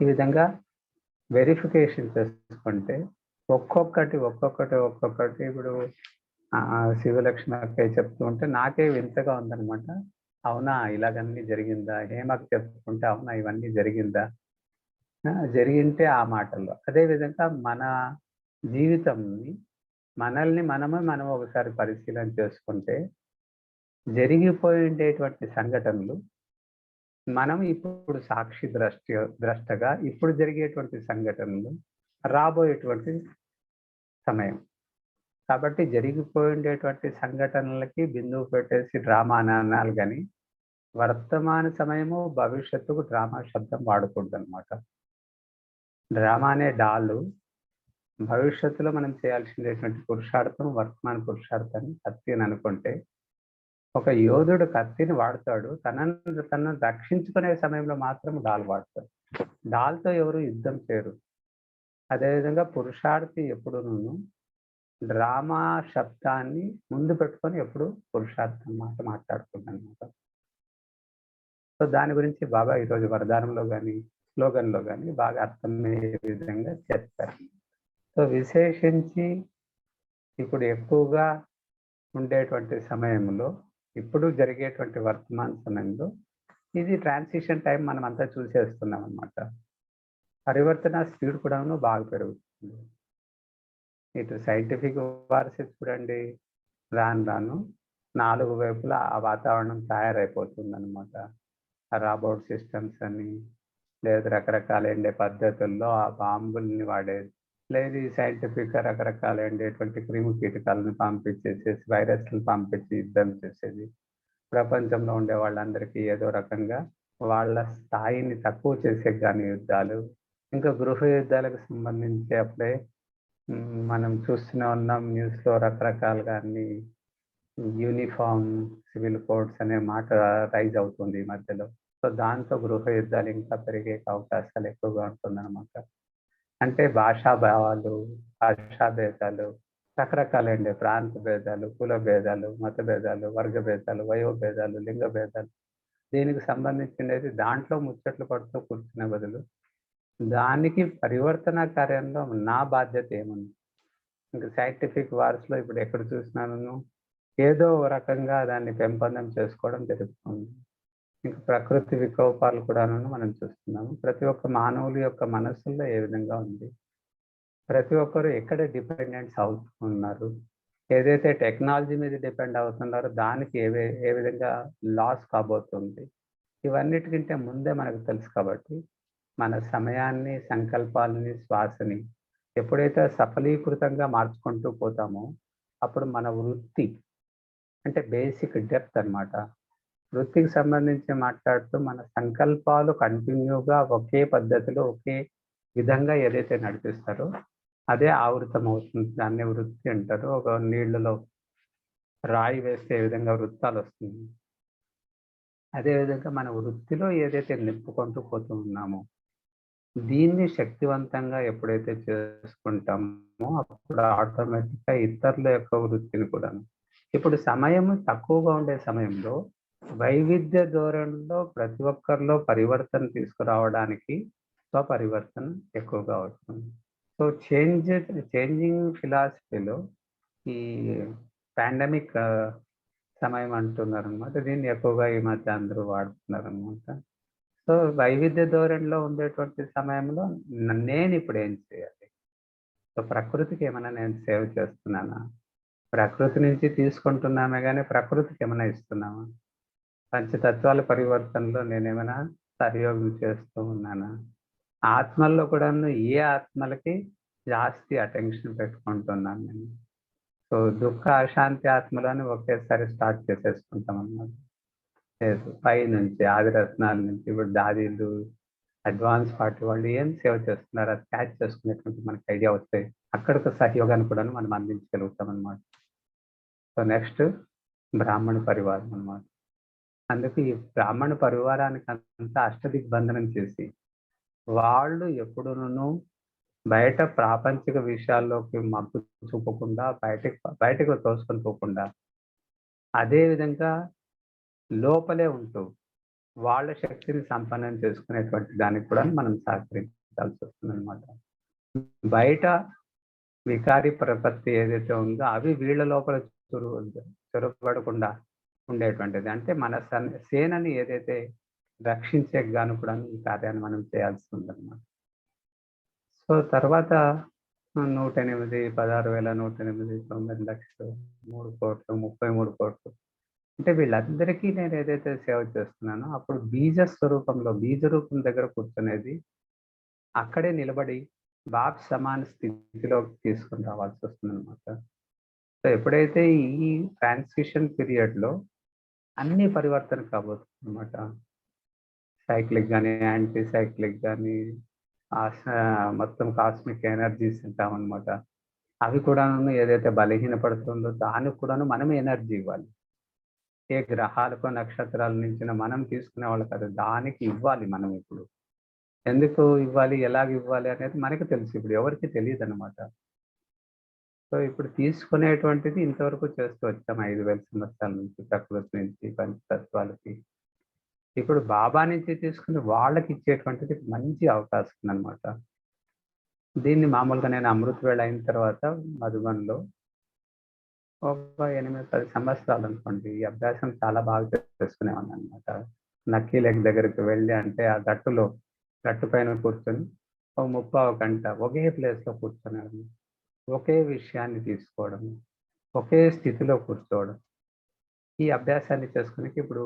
Speaker 3: ఈ విధంగా వెరిఫికేషన్ చేసుకుంటే ఒక్కొక్కటి ఇప్పుడు శివలక్ష్మి అక్కయ్య చెప్తూ ఉంటే నాకే వింతగా ఉందనమాట. అవునా ఇలాగన్నీ జరిగిందా, హేమకు చెప్పుకుంటే అవునా ఇవన్నీ జరిగిందా, జరిగింటే ఆ మాటల్లో. అదేవిధంగా మన జీవితంని మనం ఒకసారి పరిశీలన చేసుకుంటే జరిగిపోయిండేటువంటి సంఘటనలు మనం ఇప్పుడు సాక్షి ద్రష్టగా ఇప్పుడు జరిగేటువంటి సంఘటనలు రాబోయేటువంటి సమయం. కాబట్టి జరిగిపోయిండేటువంటి సంఘటనలకి బిందువు పెట్టేసి డ్రామా అని అనాలి గాని, వర్తమాన సమయము, భవిష్యత్తుకు డ్రామా శబ్దం వాడకూడదనమాట. డ్రామా అనే డాలు భవిష్యత్తులో మనం చేయాల్సినటువంటి పురుషార్థం, వర్తమాన పురుషార్థాన్ని కత్తి అని అనుకుంటే, ఒక యోధుడు కత్తిని వాడతాడు. తనను రక్షించుకునే సమయంలో మాత్రం డాల్ వాడతాడు. డాల్‌తో ఎవరు యుద్ధం చేయరు. అదేవిధంగా పురుషార్థి ఎప్పుడూను డ్రామా శబ్దాన్ని ముందు పెట్టుకొని ఎప్పుడు పురుషార్థం మాట మాట్లాడుతుందనమాట. సో, దాని గురించి బాబా ఈరోజు వరదానంలో గాని, స్లోగన్‌లో గాని బాగా అర్థమయ్యే విధంగా చెప్పారు. సో, విశేషించి ఇప్పుడు ఎక్కువగా ఉండేటువంటి సమయంలో, ఇప్పుడు జరిగేటువంటి వర్తమాన సమయంలో ఇది ట్రాన్సిషన్ టైం మనమంతా చూసేస్తున్నామనమాట. పరివర్తన స్పీడ్ కూడాను బాగా పెరుగుతుంది. ఇటు సైంటిఫిక్ వార్స్ చూడండి, రాను రాను 4 వైపులా ఆ వాతావరణం తయారైపోతుందనమాట. రాబోట్ సిస్టమ్స్ అని, లేదు రకరకాలైన పద్ధతుల్లో ఆ బాంబుల్ని వాడేది. లేదు ఈ సైంటిఫిక్‌గా రకరకాలైనటువంటి క్రిమి కీటకాలను పంపించేసేసి, వైరస్‌లను పంపించి యుద్ధం చేసేది. ప్రపంచంలో ఉండే వాళ్ళందరికీ ఏదో రకంగా వాళ్ళ స్థాయిని తక్కువ చేసేకి గాని యుద్ధాలు. ఇంకా గృహ యుద్ధాలకు సంబంధించి అప్పుడే మనం చూస్తూనే ఉన్నాం న్యూస్‌లో రకరకాలుగా అన్ని యూనిఫార్మ్ సివిల్ కోడ్స్ అనే మాట రైజ్ అవుతుంది ఈ మధ్యలో. సో, దాంతో గృహ యుద్ధాలు ఇంకా పెరిగే అవకాశాలు ఎక్కువగా ఉంటుందన్నమాట. అంటే భాషా భావాలు, భాషా భేదాలు, రకరకాలైన ప్రాంత భేదాలు, కుల భేదాలు, మత భేదాలు, వర్గ భేదాలు, వయో భేదాలు, లింగ భేదాలు, దీనికి సంబంధించినది దాంట్లో ముచ్చట్లు పడుతూ కూర్చునే బదులు, దానికి పరివర్తన కార్యంలో నా బాధ్యత ఏముంది? ఇంక సైంటిఫిక్ వార్స్‌లో ఇప్పుడు ఎక్కడ చూసినాను ఏదో ఓ రకంగా దాన్ని పెంపొందం చేసుకోవడం జరుగుతుంది. ఇంక ప్రకృతి వికోపాలు కూడాను మనం చూస్తున్నాము. ప్రతి ఒక్క మానవుల యొక్క మనస్సుల్లో ఏ విధంగా ఉంది? ప్రతి ఒక్కరు ఎక్కడ డిపెండెంట్స్ అవుతున్నారు? ఏదైతే టెక్నాలజీ మీద డిపెండ్ అవుతున్నారో దానికి ఏ విధంగా లాస్ కాబోతుంది? ఇవన్నిటికంటే ముందే మనకు తెలుసు కాబట్టి, మన సమయాన్ని, సంకల్పాలని, శ్వాసని ఎప్పుడైతే సఫలీకృతంగా మార్చుకుంటూ పోతామో, అప్పుడు మన వృత్తి అంటే బేసిక్ డెప్త్ అనమాట. వృత్తికి సంబంధించి మాట్లాడుతూ మన సంకల్పాలు కంటిన్యూగా ఒకే పద్ధతిలో, ఒకే విధంగా ఏదైతే నడిపిస్తారో అదే ఆవృతం అవుతుంది. దాన్నే వృత్తి అంటారు. ఒక నీళ్ళలో రాయి వేస్తే ఏ విధంగా వృత్తాలు వస్తుంది. అదేవిధంగా మన వృత్తిలో ఏదైతే నింపుకుంటూ పోతూ ఉన్నామో, దీన్ని శక్తివంతంగా ఎప్పుడైతే చేసుకుంటామో అప్పుడు ఆటోమేటిక్‌గా ఇతరుల యొక్క వృత్తిని కూడాను. ఇప్పుడు సమయం తక్కువగా ఉండే సమయంలో వైవిధ్య ధోరణిలో ప్రతి ఒక్కరిలో పరివర్తన తీసుకురావడానికి స్వపరివర్తన ఎక్కువగా అవుతుంది. సో, చేంజింగ్ ఫిలాసఫీలో ఈ పాండమిక్ సమయం అంటున్నారనమాట. దీన్ని ఎక్కువగా ఈ మధ్య అందరూ వాడుతున్నారనమాట. సో, వైవిధ్య ధోరణిలో ఉండేటువంటి సమయంలో నేనిప్పుడు ఏం చేయాలి? సో, ప్రకృతికి ఏమైనా నేను సేవ చేస్తున్నానా? ప్రకృతి నుంచి తీసుకుంటున్నామే గానీ ప్రకృతికి ఏమైనా ఇస్తున్నామా? పంచతత్వాల పరివర్తనలో నేనేమైనా సహయోగం చేస్తూ ఉన్నానా? ఆత్మల్లో కూడాను ఏ ఆత్మలకి జాస్తి అటెన్షన్ పెట్టుకుంటున్నాను నేను? సో, దుఃఖ, అశాంతి ఆత్మలని ఒకేసారి స్టార్ట్ చేసేసుకుంటామన్నమాట. లేదు పైనుంచి ఆదిరత్నాల నుంచి ఇప్పుడు దాదీలు, అడ్వాన్స్ పార్టీ వాళ్ళు ఏం సేవ చేస్తున్నారు అది క్యాచ్ చేసుకునేటువంటి మనకి ఐడియా వస్తే అక్కడికి సహయోగాన్ని కూడాను మనం అందించగలుగుతామన్నమాట. సో, నెక్స్ట్ బ్రాహ్మణ పరివారం అన్నమాట. అందుకే ఈ బ్రాహ్మణ పరివారానికి అంతా అష్టదిగ్బంధనం చేసి, వాళ్ళు ఎప్పుడును బయట ప్రాపంచిక విషయాల్లోకి మగ్గు చూపకుండా బయటకు తోసుకొని పోకుండా, అదే విధంగా లోపలే ఉంటూ వాళ్ళ శక్తిని సంపన్నం చేసుకునేటువంటి దానికి కూడా మనం సహకరించాల్సి వస్తుందన్నమాట. బయట వికారి ప్రపత్తి ఏదైతే ఉందో అవి వీళ్ళ లోపల చొరబడకుండా ఉండేటువంటిది. అంటే మన సేనని ఏదైతే రక్షించే గాను కూడా ఈ కార్యాన్ని మనం చేయాల్సి ఉందన్నమాట. సో, తర్వాత 108, 16,108, 9,00,000, 3,00,00,000, 33,00,00,000 అంటే వీళ్ళందరికీ నేను ఏదైతే సేవ చేస్తున్నానో అప్పుడు బీజ స్వరూపంలో బీజ రూపం దగ్గర కూర్చునేది అక్కడే నిలబడి బాప్ సమాన స్థితిలోకి తీసుకొని రావాల్సి వస్తుందన్నమాట. సో ఎప్పుడైతే ఈ ట్రాన్సిషన్ పీరియడ్‌లో అన్నీ పరివర్తన కాబోతుందన్నమాట. సైక్లిక్ గాని, యాంటీ సైక్లిక్ గాని, మొత్తం కాస్మిక్ ఎనర్జీస్ అంటామన్నమాట. అవి కూడాను ఏదైతే బలహీనపడుతుందో దానికి కూడాను మనమే ఎనర్జీ ఇవ్వాలి. ఏ గ్రహాలకో, నక్షత్రాల నుంచినో మనం తీసుకునే వాళ్ళు కాదు. దానికి ఇవ్వాలి మనం ఇప్పుడు. ఎందుకు ఇవ్వాలి? ఎలాగ ఇవ్వాలి? అనేది మనకు తెలుసు. ఇప్పుడు ఎవరికీ తెలీదనమాట. సో, ఇప్పుడు తీసుకునేటువంటిది ఇంతవరకు చేస్తూ వచ్చాం 5,000 సంవత్సరాల నుంచి ప్రకృతి నుంచి పంచతత్వాలకి. ఇప్పుడు బాబా నుంచి తీసుకుని వాళ్ళకి ఇచ్చేటువంటిది మంచి అవకాశం అనమాట. దీన్ని మామూలుగా నేను అమృత వేళ అయిన తర్వాత మధుబన్‌లో ఒక 8, 10 సంవత్సరాలు అనుకోండి. ఈ అభ్యాసం చాలా బాగా చేసుకునేవాడిననమాట. నక్కీ లేక్ దగ్గరికి వెళ్ళి అంటే ఆ గట్టు పైన కూర్చొని ఓ ముప్పావు గంట ఒకే ప్లేస్‌లో కూర్చునేవాడిని. ఒకే విషయాన్ని తీసుకోవడం, ఒకే స్థితిలో కూర్చోవడం. ఈ అభ్యాసాన్ని చేసుకునికి ఇప్పుడు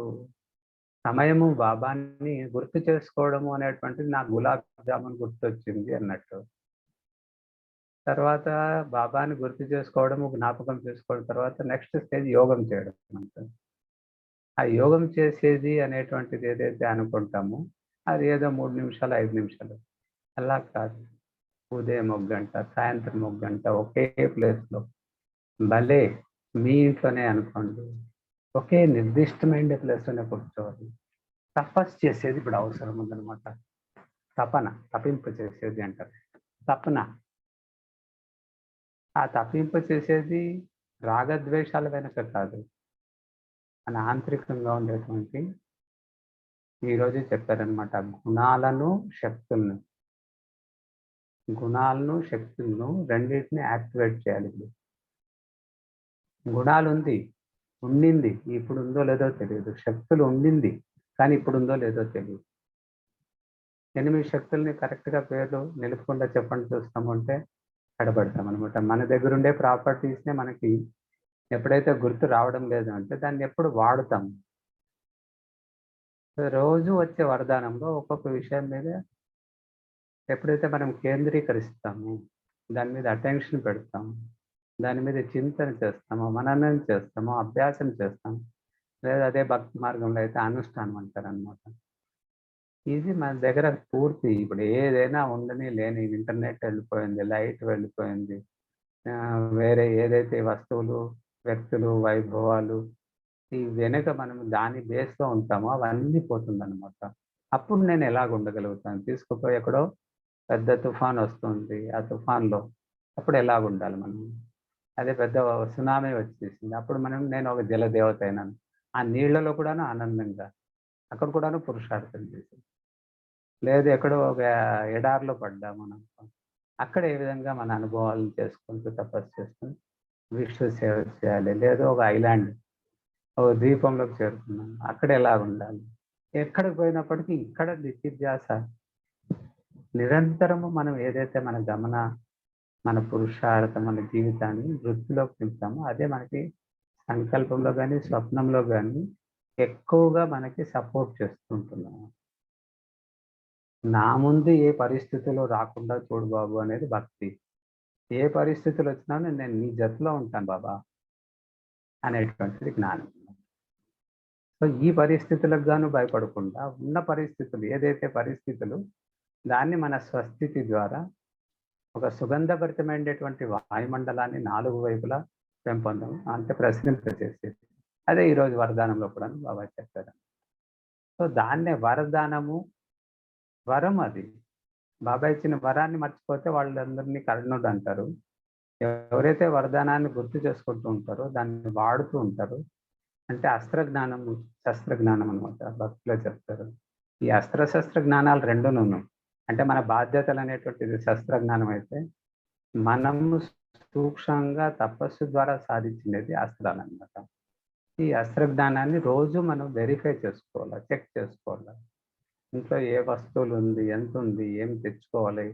Speaker 3: సమయము బాబాని గుర్తు చేసుకోవడము అనేటువంటిది నాకు గులాబ్ జామున్ గుర్తొచ్చింది అన్నట్టు. తర్వాత బాబాని గుర్తు చేసుకోవడము, జ్ఞాపకం చేసుకోవడం తర్వాత నెక్స్ట్ స్టేజ్ యోగం చేయడం అంతే. ఆ యోగం చేసేది అనేటువంటిది ఏదైతే అనుకుంటామో అది ఏదో 3 నిమిషాలు, 5 నిమిషాలు. అలా కాదు. ఉదయం ఒక గంట, సాయంత్రం ఒక గంట ఒకే ప్లేస్‌లో భలే మీ ఇంట్లోనే అనుకోండి. ఒకే నిర్దిష్టమైన ప్లేస్‌లోనే కూర్చోవాలి. తపస్సు చేసేది ఇప్పుడు అవసరం ఉందనమాట. తపింపు చేసేది అంటారు. తపన. ఆ తపింపు చేసేది రాగద్వేషాల వెనక కాదు. మన ఆంతరికంగా ఉండేటువంటి ఈరోజు చెప్పారనమాట. గుణాలను, శక్తులను రెండిటిని యాక్టివేట్ చేయాలి ఇప్పుడు. ఉండింది. ఇప్పుడు ఉందో లేదో తెలియదు. శక్తులు ఉండింది. కానీ ఇప్పుడు ఉందో లేదో తెలియదు. 8 శక్తుల్ని కరెక్ట్‌గా పేర్లు నిలుపకుండా చెప్పండి చూస్తామంటే తడబడతామనమాట. మన దగ్గరుండే ప్రాపర్టీస్‌నే మనకి ఎప్పుడైతే గుర్తు రావడం లేదు అంటే దాన్ని ఎప్పుడు వాడుతాం. రోజు వచ్చే వరదానంలో ఒక్కొక్క విషయం మీద ఎప్పుడైతే మనం కేంద్రీకరిస్తామో, దాని మీద అటెన్షన్ పెడతామో, దాని మీద చింతన చేస్తామో, మననం చేస్తామో, అభ్యాసం చేస్తాం. లేదా అదే భక్తి మార్గంలో అయితే అనుష్ఠానం అంటారనమాట. ఇది మన దగ్గర పూర్తి ఇప్పుడు ఏదైనా ఉండని లేని ఇంటర్నెట్ వెళ్ళిపోయింది, లైట్ వెళ్ళిపోయింది. వేరే ఏదైతే వస్తువులు, వ్యక్తులు, వైభవాలు ఈ వెనక మనం దాని బేస్‌లో ఉంటామో అవన్నీ పోతుందనమాట. అప్పుడు నేను ఎలాగ ఉండగలుగుతాను? తీసుకుపోయి ఎక్కడో పెద్ద తుఫాన్ వస్తుంది. ఆ తుఫాన్‌లో అప్పుడు ఎలాగుండాలి మనం? అదే పెద్ద సునామీ వచ్చేసింది. అప్పుడు నేను ఒక జలదేవత అయినాను. ఆ నీళ్ళలో కూడాను ఆనందంగా, అక్కడ కూడాను పురుషార్థం చేసి. లేదు ఎక్కడో ఒక ఎడారిలో పడ్డామననుకో. అక్కడ ఏ విధంగా మన అనుభవాలను చేసుకుంటూ తపస్సు చేసుకొని విష్ణు సేవ చేయాలి. లేదు ఒక ఐలాండ్, ఓ ద్వీపంలోకి చేరుకున్నాం. అక్కడ ఎలాగుండాలి? ఎక్కడికి పోయినప్పటికీ ఇక్కడ నిత్యధ్యాస నిరంతరము మనం ఏదైతే మన పురుషార్థం, మన జీవితాన్ని వృత్తిలోకి నింపుతామో అదే మనకి సంకల్పంలో గాని, స్వప్నంలో గాని ఎక్కువగా మనకి సపోర్ట్ చేస్తుంటుందనమాట. నా ముందు ఏ పరిస్థితులు రాకుండా చూడు బాబు అనేది భక్తి. ఏ పరిస్థితులు వచ్చినా నేను నీ జతలో ఉంటాను బాబా అనేటువంటిది జ్ఞానం. సో ఈ పరిస్థితులకు గాను భయపడకుండా ఉన్న పరిస్థితులు ఏదైతే పరిస్థితులు దాన్ని మన స్వస్థితి ద్వారా ఒక సుగంధభరితమైనటువంటి వాయుమండలాన్ని 4 వైపులా పెంపొందం అంటే ప్రసరింపచేసేది. అదే ఈరోజు వరదానంలో కూడా బాబా చెప్పారు. సో దాన్నే వరదానము, వరం అది. బాబా ఇచ్చిన వరాన్ని మర్చిపోతే వాళ్ళందరినీ కర్ణుడు అంటారు. ఎవరైతే వరదానాన్ని గుర్తు చేసుకుంటూ ఉంటారో దాన్ని వాడుతూ ఉంటారో అంటే అస్త్రజ్ఞానము, శస్త్రజ్ఞానం అనమాట భక్తిలో చెప్తారు. ఈ అస్త్ర శస్త్ర జ్ఞానాలు రెండును. అంటే మన బాధ్యతలు అనేటువంటిది శస్త్రజ్ఞానం అయితే, మనము సూక్ష్మంగా తపస్సు ద్వారా సాధించినది అస్త్రాలన్నమాట. ఈ అస్త్ర జ్ఞానాన్ని రోజు మనం వెరిఫై చేసుకోవాలా, చెక్ చేసుకోవాలా. ఇంట్లో ఏ వస్తువులు ఉంది, ఎంత ఉంది, ఏం తెచ్చుకోవాలి,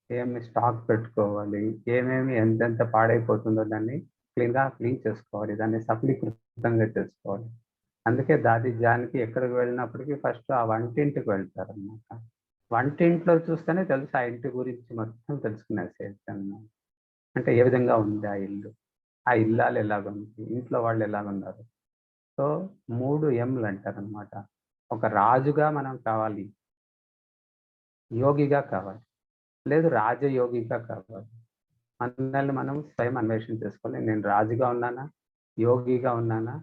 Speaker 3: ఏమి స్టాక్ పెట్టుకోవాలి, ఏమేమి ఎంతెంత పాడైపోతుందో దాన్ని క్లీన్ చేసుకోవాలి. దాన్ని సఫలీకృతంగా చేసుకోవాలి. అందుకే దాది జానకి ఎక్కడికి వెళ్ళినప్పటికీ ఫస్ట్ ఆ వంటింటికి వెళ్తారనమాట. వంటింట్లో చూస్తేనే తెలుసు ఆ ఇంటి గురించి మొత్తం తెలుసుకునేసేయచ్చు అన్నమాట. అంటే ఏ విధంగా ఉంది ఆ ఇల్లు, ఆ ఇల్లాలు ఎలాగుంది, ఇంట్లో వాళ్ళు ఎలాగున్నారు. సో 3 ఎంలు అంటారనమాట. ఒక రాజుగా మనం కావాలి, యోగిగా కావాలి, లేదు రాజయోగిగా కావాలి. మనల్ని మనం స్వయం అన్వేషణ చేసుకోవాలి. నేను రాజుగా ఉన్నానా, యోగిగా ఉన్నానా,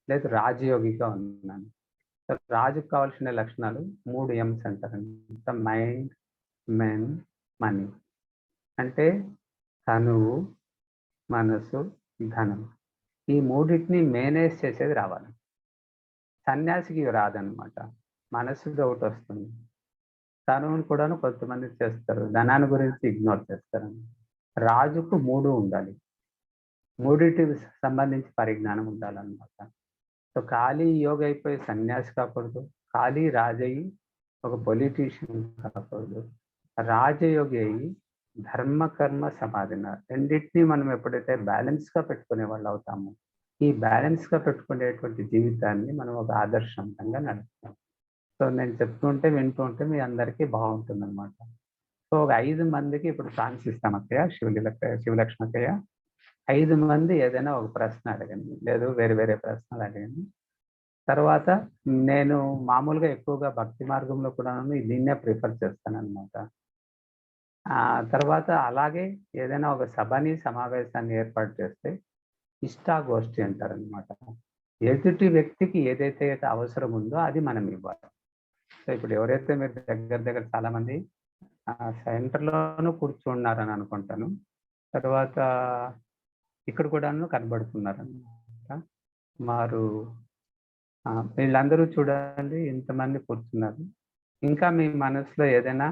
Speaker 3: లేదు రాజయోగిగా ఉన్నాను. రాజుకు కావాల్సిన లక్షణాలు 3 ఎంస్ అంటారంట. Mind, men, money. అంటే తనువు, మనసు, ధనం. ఈ మూడింటిని మేనేజ్ చేసేది రావాలి. సన్యాసికి రాదనమాట. మనసుది ఒకటి వస్తుంది, తనువును కూడాను కొంతమంది చేస్తారు, ధనాన్ని గురించి ఇగ్నోర్ చేస్తారు. రాజుకు 3 ఉండాలి, మూడింటికి సంబంధించి పరిజ్ఞానం ఉండాలన్నమాట. సో ఖాళీ యోగి అయిపోయి సన్యాసి కాకూడదు, ఖాళీ రాజయ్యి ఒక పొలిటీషియన్ కాకూడదు. రాజయోగి అయ్యి ధర్మ కర్మ సమాధిన రెండింటినీ మనం ఎప్పుడైతే బ్యాలెన్స్గా పెట్టుకునే వాళ్ళు అవుతామో, ఈ బ్యాలెన్స్గా పెట్టుకునేటువంటి జీవితాన్ని మనం ఒక ఆదర్శవంతంగా నడుపుతాం. సో నేను చెప్తుంటే వింటూ ఉంటే మీ అందరికీ బాగుంటుంది అనమాట. సో ఒక 5 మందికి ఇప్పుడు ఛాన్స్ ఇస్తాం అక్కయ్య, శివలక్ష్మి అక్కయ్య. 5 మంది ఏదైనా ఒక ప్రశ్న అడగండి, లేదు వేరే వేరే ప్రశ్నలు అడగండి. తర్వాత నేను మామూలుగా ఎక్కువగా భక్తి మార్గంలో కూడా దీన్నే ప్రిఫర్ చేస్తానన్నమాట. తర్వాత అలాగే ఏదైనా ఒక సభని, సమావేశాన్ని ఏర్పాటు చేస్తే ఇష్టాగోష్ఠి అంటారనమాట. ఎదుటి వ్యక్తికి ఏదైతే అవసరం ఉందో అది మనం ఇవ్వాలి. సో ఇప్పుడు ఎవరైతే మీరు దగ్గర దగ్గర చాలా మంది సెంటర్లోనూ కూర్చున్నారని అనుకుంటాను, తర్వాత ఇక్కడ కూడాను కనబడుతున్నారన్నమాట. మారు వీళ్ళందరూ చూడండి ఇంతమంది కూర్చున్నారు. ఇంకా మీ మనసులో ఏదైనా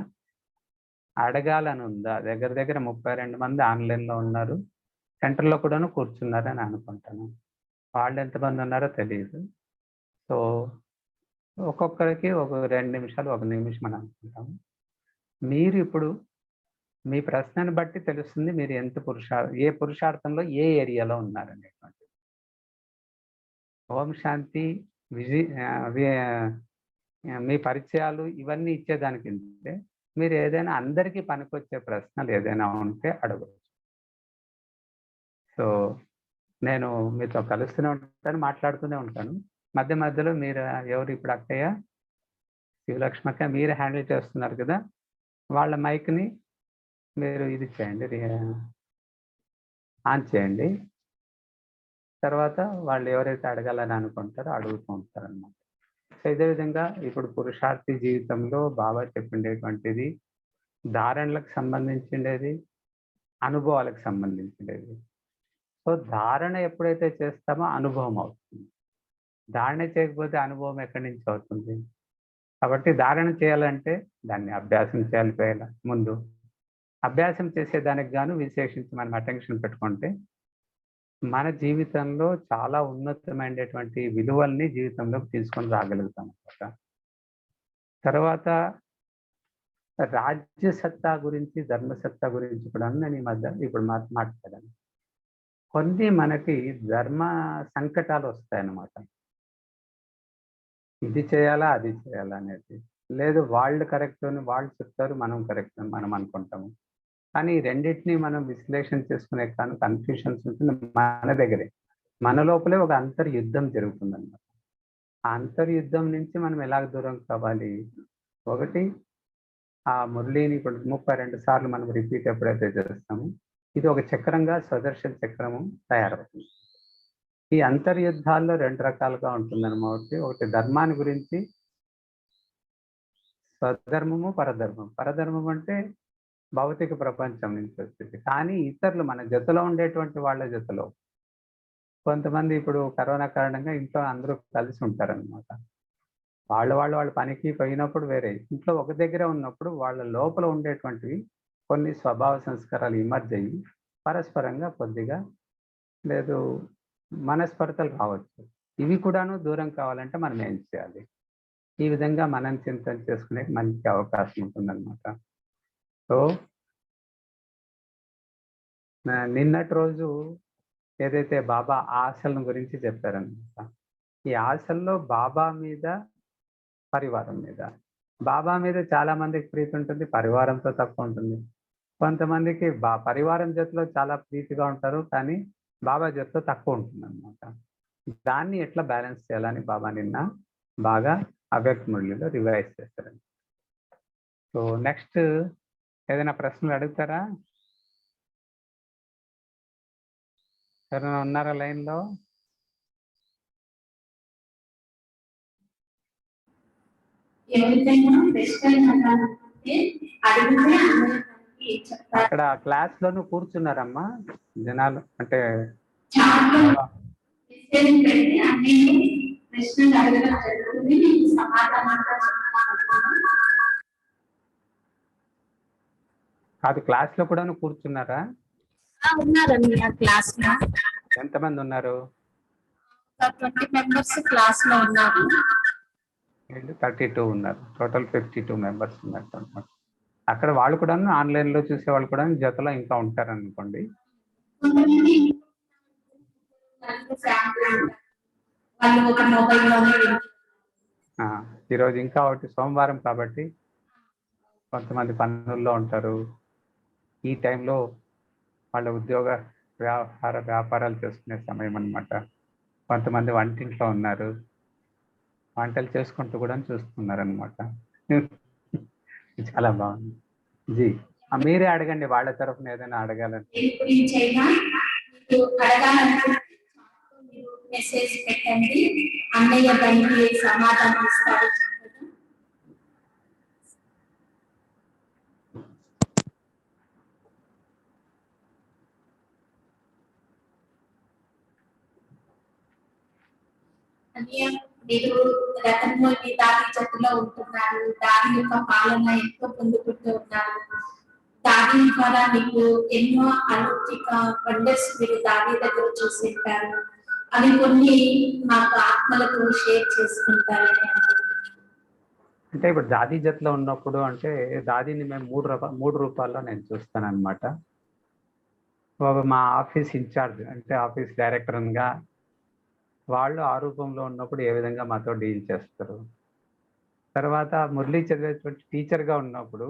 Speaker 3: అడగాలని ఉందా? దగ్గర దగ్గర 32 మంది ఆన్లైన్లో ఉన్నారు, సెంటర్లో కూడాను కూర్చున్నారని అనుకుంటాను. వాళ్ళు ఎంతమంది ఉన్నారో తెలియదు. సో ఒక్కొక్కరికి ఒక 2 నిమిషాలు, 1 నిమిషం అని అనుకుంటాము. మీరు ఇప్పుడు మీ ప్రశ్నను బట్టి తెలుస్తుంది మీరు ఏ పురుషార్థంలో ఏ ఏరియాలో ఉన్నారనేటువంటి. ఓం శాంతి మీ పరిచయాలు ఇవన్నీ ఇచ్చేదానికి మీరు ఏదైనా అందరికీ పనికొచ్చే ప్రశ్నలు ఏదైనా ఉంటే అడగవచ్చు. సో నేను మీతో కలుస్తూనే ఉంటాను, మాట్లాడుతూనే ఉంటాను. మధ్య మధ్యలో మీరు ఎవరు ఇప్పుడు అక్కయ్య, శివలక్ష్మి అక్కయ్య మీరు హ్యాండిల్ చేస్తున్నారు కదా, వాళ్ళ మైక్ని మీరు ఇది చేయండి, ఆన్ చేయండి. తర్వాత వాళ్ళు ఎవరైతే అడగాలని అనుకుంటారో అడుగుతూ ఉంటారన్నమాట. సో ఇదే విధంగా ఇప్పుడు పురుషార్థి జీవితంలో బాబా చెప్పిండేటువంటిది ధారణలకు సంబంధించిండేది, అనుభవాలకు సంబంధించిండేది. సో ధారణ ఎప్పుడైతే చేస్తామో అనుభవం అవుతుంది. ధారణ చేయకపోతే అనుభవం ఎక్కడి నుంచి అవుతుంది? కాబట్టి ధారణ చేయాలంటే దాన్ని అభ్యాసం చేయాలి. ముందు అభ్యాసం చేసేదానికి గాను విశేషించి మనం అటెన్షన్ పెట్టుకుంటే మన జీవితంలో చాలా ఉన్నతమైనటువంటి విలువల్ని జీవితంలోకి తీసుకొని రాగలుగుతాం అన్నమాట. తర్వాత రాజ్యసత్తా గురించి, ధర్మసత్తా గురించి కూడా నేను ఈ మధ్య ఇప్పుడు మాట్లాడాను. కొన్ని మనకి ధర్మ సంకటాలు వస్తాయన్నమాట. ఇది చేయాలా, అది చేయాలా అనేది. లేదు వాళ్ళు కరెక్ట్ అని వాళ్ళు చెప్తారు, మనం కరెక్ట్ అని మనం అనుకుంటాము. కానీ ఈ రెండింటిని మనం విశ్లేషణ చేసుకునే కన్ఫ్యూషన్స్ ఉంటుంది మన దగ్గరే. మన లోపలే ఒక అంతర్యుద్ధం జరుగుతుందన్నమాట. ఆ అంతర్యుద్ధం నుంచి మనం ఎలా దూరం కావాలి? ఒకటి, ఆ మురళిని ఇప్పుడు 32 సార్లు మనం రిపీట్ ఎప్పుడైతే చేస్తామో ఇది ఒక చక్రంగా స్వదర్శన చక్రము తయారవుతుంది. ఈ అంతర్యుద్ధాల్లో 2 రకాలుగా ఉంటుందన్నమాట. ఒకటి ధర్మాన్ని గురించి, స్వధర్మము, పరధర్మం. పరధర్మం అంటే భౌతిక ప్రపంచం నుంచి వచ్చేది. కానీ ఇతరులు మన జతలో ఉండేటువంటి వాళ్ళ జతలో కొంతమంది ఇప్పుడు కరోనా కారణంగా ఇంట్లో అందరూ కలిసి ఉంటారనమాట. వాళ్ళ పనికి పోయినప్పుడు వేరే, ఇంట్లో ఒక దగ్గర ఉన్నప్పుడు వాళ్ళ లోపల ఉండేటువంటివి కొన్ని స్వభావ సంస్కారాలు ఇమర్జ్ అయ్యి పరస్పరంగా కొద్దిగా లేదు మనస్పర్ధలు రావచ్చు. ఇవి కూడాను దూరం కావాలంటే మనం ఏం చేయాలి? ఈ విధంగా మనం చింతన చేసుకునే మంచి అవకాశం ఉంటుందన్నమాట. సో నిన్నటి రోజు ఏదైతే బాబా ఆశలను గురించి చెప్పారనమాట. ఈ ఆశల్లో బాబా మీద, పరివారం మీద. బాబా మీద చాలా మందికి ప్రీతి ఉంటుంది, పరివారంతో తక్కువ ఉంటుంది. కొంతమందికి పరివారం జతలో చాలా ప్రీతిగా ఉంటారు, కానీ బాబా జతలో తక్కువ ఉంటుందన్నమాట. దాన్ని ఎట్లా బ్యాలెన్స్ చేయాలని బాబా నిన్న బాగా అవ్యక్త మురళిలో రివైజ్ చేశారండి. సో నెక్స్ట్ ఏదైనా ప్రశ్నలు అడుగుతారా? ఎవరైనా ఉన్నారా లైన్లో?
Speaker 1: ఎవరికైనా ప్రశ్నలు అడిగితే అందరికీ చెప్తారు.
Speaker 3: అక్కడ క్లాస్ లోను కూర్చున్నారమ్మా జనాలు, అంటే
Speaker 1: చాలా ప్రశ్నలు పెట్టి అన్ని ప్రశ్నలు అడగడం జరుగుతుంది. మీకు సమాధానం చెప్తాను.
Speaker 3: కాదు, క్లాస్ లో కూడా కూర్చున్నారా?
Speaker 1: ఉన్నారండి ఆ క్లాస్ లో.
Speaker 3: ఎంతమంది ఉన్నారు?
Speaker 1: 20 మెంబర్స్ క్లాస్ లో ఉన్నారు.
Speaker 3: 32 ఉన్నారు, టోటల్ 52 మెంబర్స్ ఉన్నట్టు అనమాట. అక్కడ వాళ్ళు కూడా ఆన్లైన్ లో చూసే వాళ్ళు కూడా జతలో ఇంకా ఉంటారు అనుకోండి. ఈరోజు ఇంకా ఒకటి సోమవారం కాబట్టి కొంతమంది పనుల్లో ఉంటారు. ఈ టైంలో వాళ్ళ ఉద్యోగ వ్యాపారాలు చేసుకునే సమయం అన్నమాట. కొంతమంది వంటింట్లో ఉన్నారు, వంటలు చేసుకుంటూ కూడా చూస్తున్నారు అనమాట. చాలా బాగుంది జీ. మీరే అడగండి, వాళ్ళ తరఫున ఏదైనా అడగాలంటే.
Speaker 1: మెసేజ్ పెట్టండి, అన్నయ్య దానికి సమాధానం ఇస్తారు. మీరు రకంలో దాడి జట్టులో ఉంటున్నారు, దాడి యొక్క పాలన ఎంతో పొందుకుంటూ ఉన్నారు. దాడి ద్వారా మీకు ఎన్నో అలౌకిక వండర్స్ మీరు దాడి దగ్గర చూసింటారు. అవి కొన్ని మాకు ఆత్మలకు షేర్ చేసుకుంటారని అనుకుంటున్నాను.
Speaker 3: అంటే ఇప్పుడు దాది జట్లో ఉన్నప్పుడు అంటే దాదిని మేము మూడు రూపాల్లో నేను చూస్తాను అనమాట. మా ఆఫీస్ ఇన్ఛార్జ్ అంటే ఆఫీస్ డైరెక్టర్గా వాళ్ళు ఆ రూపంలో ఉన్నప్పుడు ఏ విధంగా మాతో డీల్ చేస్తారు. తర్వాత మురళి చదివేటువంటి టీచర్గా ఉన్నప్పుడు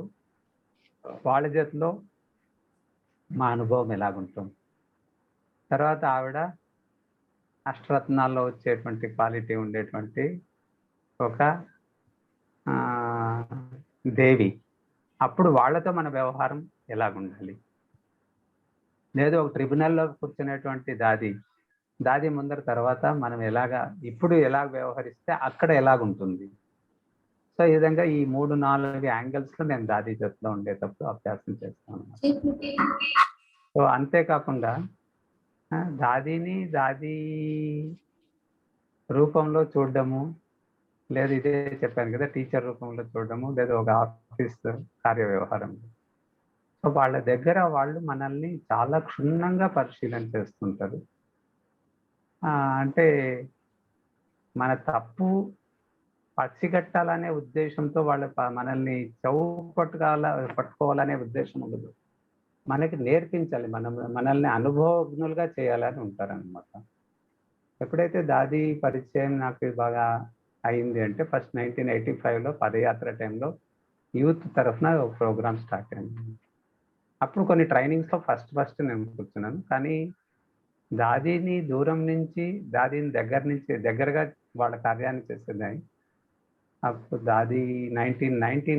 Speaker 3: వాళ్ళ జతలో మా అనుభవం ఎలాగుంటుంది. తర్వాత ఆవిడ అష్టరత్నాల్లో వచ్చేటువంటి క్వాలిటీ ఉండేటువంటి ఒక దేవి, అప్పుడు వాళ్ళతో మన వ్యవహారం ఎలాగుండాలి. లేదు ఒక ట్రిబ్యునల్లో కూర్చునేటువంటి దాది ముందర తర్వాత మనం ఇప్పుడు ఎలాగ వ్యవహరిస్తే అక్కడ ఎలాగుంటుంది. సో ఈ విధంగా ఈ 3-4 యాంగిల్స్లో నేను దాది జతలో ఉండేటప్పుడు అభ్యాసం చేస్తాను. సో అంతేకాకుండా దాది రూపంలో చూడడము, లేదు ఇదే చెప్పాను కదా టీచర్ రూపంలో చూడడము, లేదా ఒక ఆఫీస్ కార్య వ్యవహారంలో. సో వాళ్ళ దగ్గర వాళ్ళు మనల్ని చాలా క్షుణ్ణంగా పరిశీలన చేస్తుంటారు. అంటే మన తప్పు పచ్చిగట్టాలనే ఉద్దేశంతో వాళ్ళు మనల్ని పట్టుకోవాలనే ఉద్దేశం ఉండదు. మనకి నేర్పించాలి, మనల్ని అనుభవజ్ఞులుగా చేయాలని ఉంటారనమాట. ఎప్పుడైతే దాది పరిచయం నాకు బాగా అయింది అంటే ఫస్ట్ 1985లో పదయాత్ర టైంలో యూత్ తరఫున ఒక ప్రోగ్రామ్ స్టార్ట్ అయింది. అప్పుడు కొన్ని ట్రైనింగ్స్లో ఫస్ట్ నేను కూర్చున్నాను. కానీ దాదిని దూరం నుంచి దాదిని దగ్గరగా వాళ్ళ కార్యాన్ని చేసేదాన్ని. అప్పుడు దాది 1999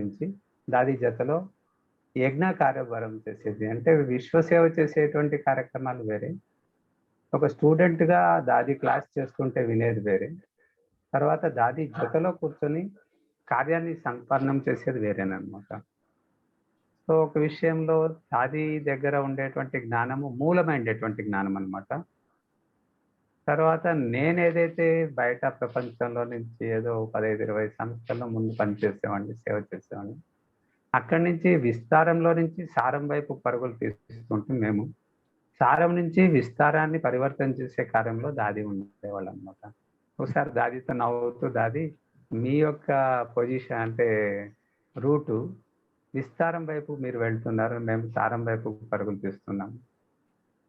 Speaker 3: నుంచి దాది జతలో యజ్ఞ కార్యభారం చేసేది. అంటే విశ్వసేవ చేసేటువంటి కార్యక్రమాలు వేరే, ఒక స్టూడెంట్గా దాది క్లాస్ చేస్తుంటే వినేది వేరే, తర్వాత దాది జతలో కూర్చొని కార్యాన్ని సంపన్నం చేసేది వేరేనమాట. సో ఒక విషయంలో దాది దగ్గర ఉండేటువంటి జ్ఞానము మూలమైనటువంటి జ్ఞానం అనమాట. తర్వాత నేను ఏదైతే బయట ప్రపంచంలో నుంచి ఏదో 15-20 సంవత్సరాల ముందు పనిచేసేవాడిని, సేవ చేసేవాడిని, అక్కడి నుంచి విస్తారంలో నుంచి సారం వైపు పరుగులు తీసుకుంటూ మేము సారం నుంచి విస్తారాన్ని పరివర్తన చేసే కార్యంలో దాది ఉండేవాళ్ళు అనమాట. ఒకసారి దాదితో నవ్వుతూ, దాది మీ యొక్క పొజిషన్ అంటే రూటు విస్తారం వైపు మీరు వెళ్తున్నారు, మేము సారం వైపు పరుగులు తీస్తున్నాము.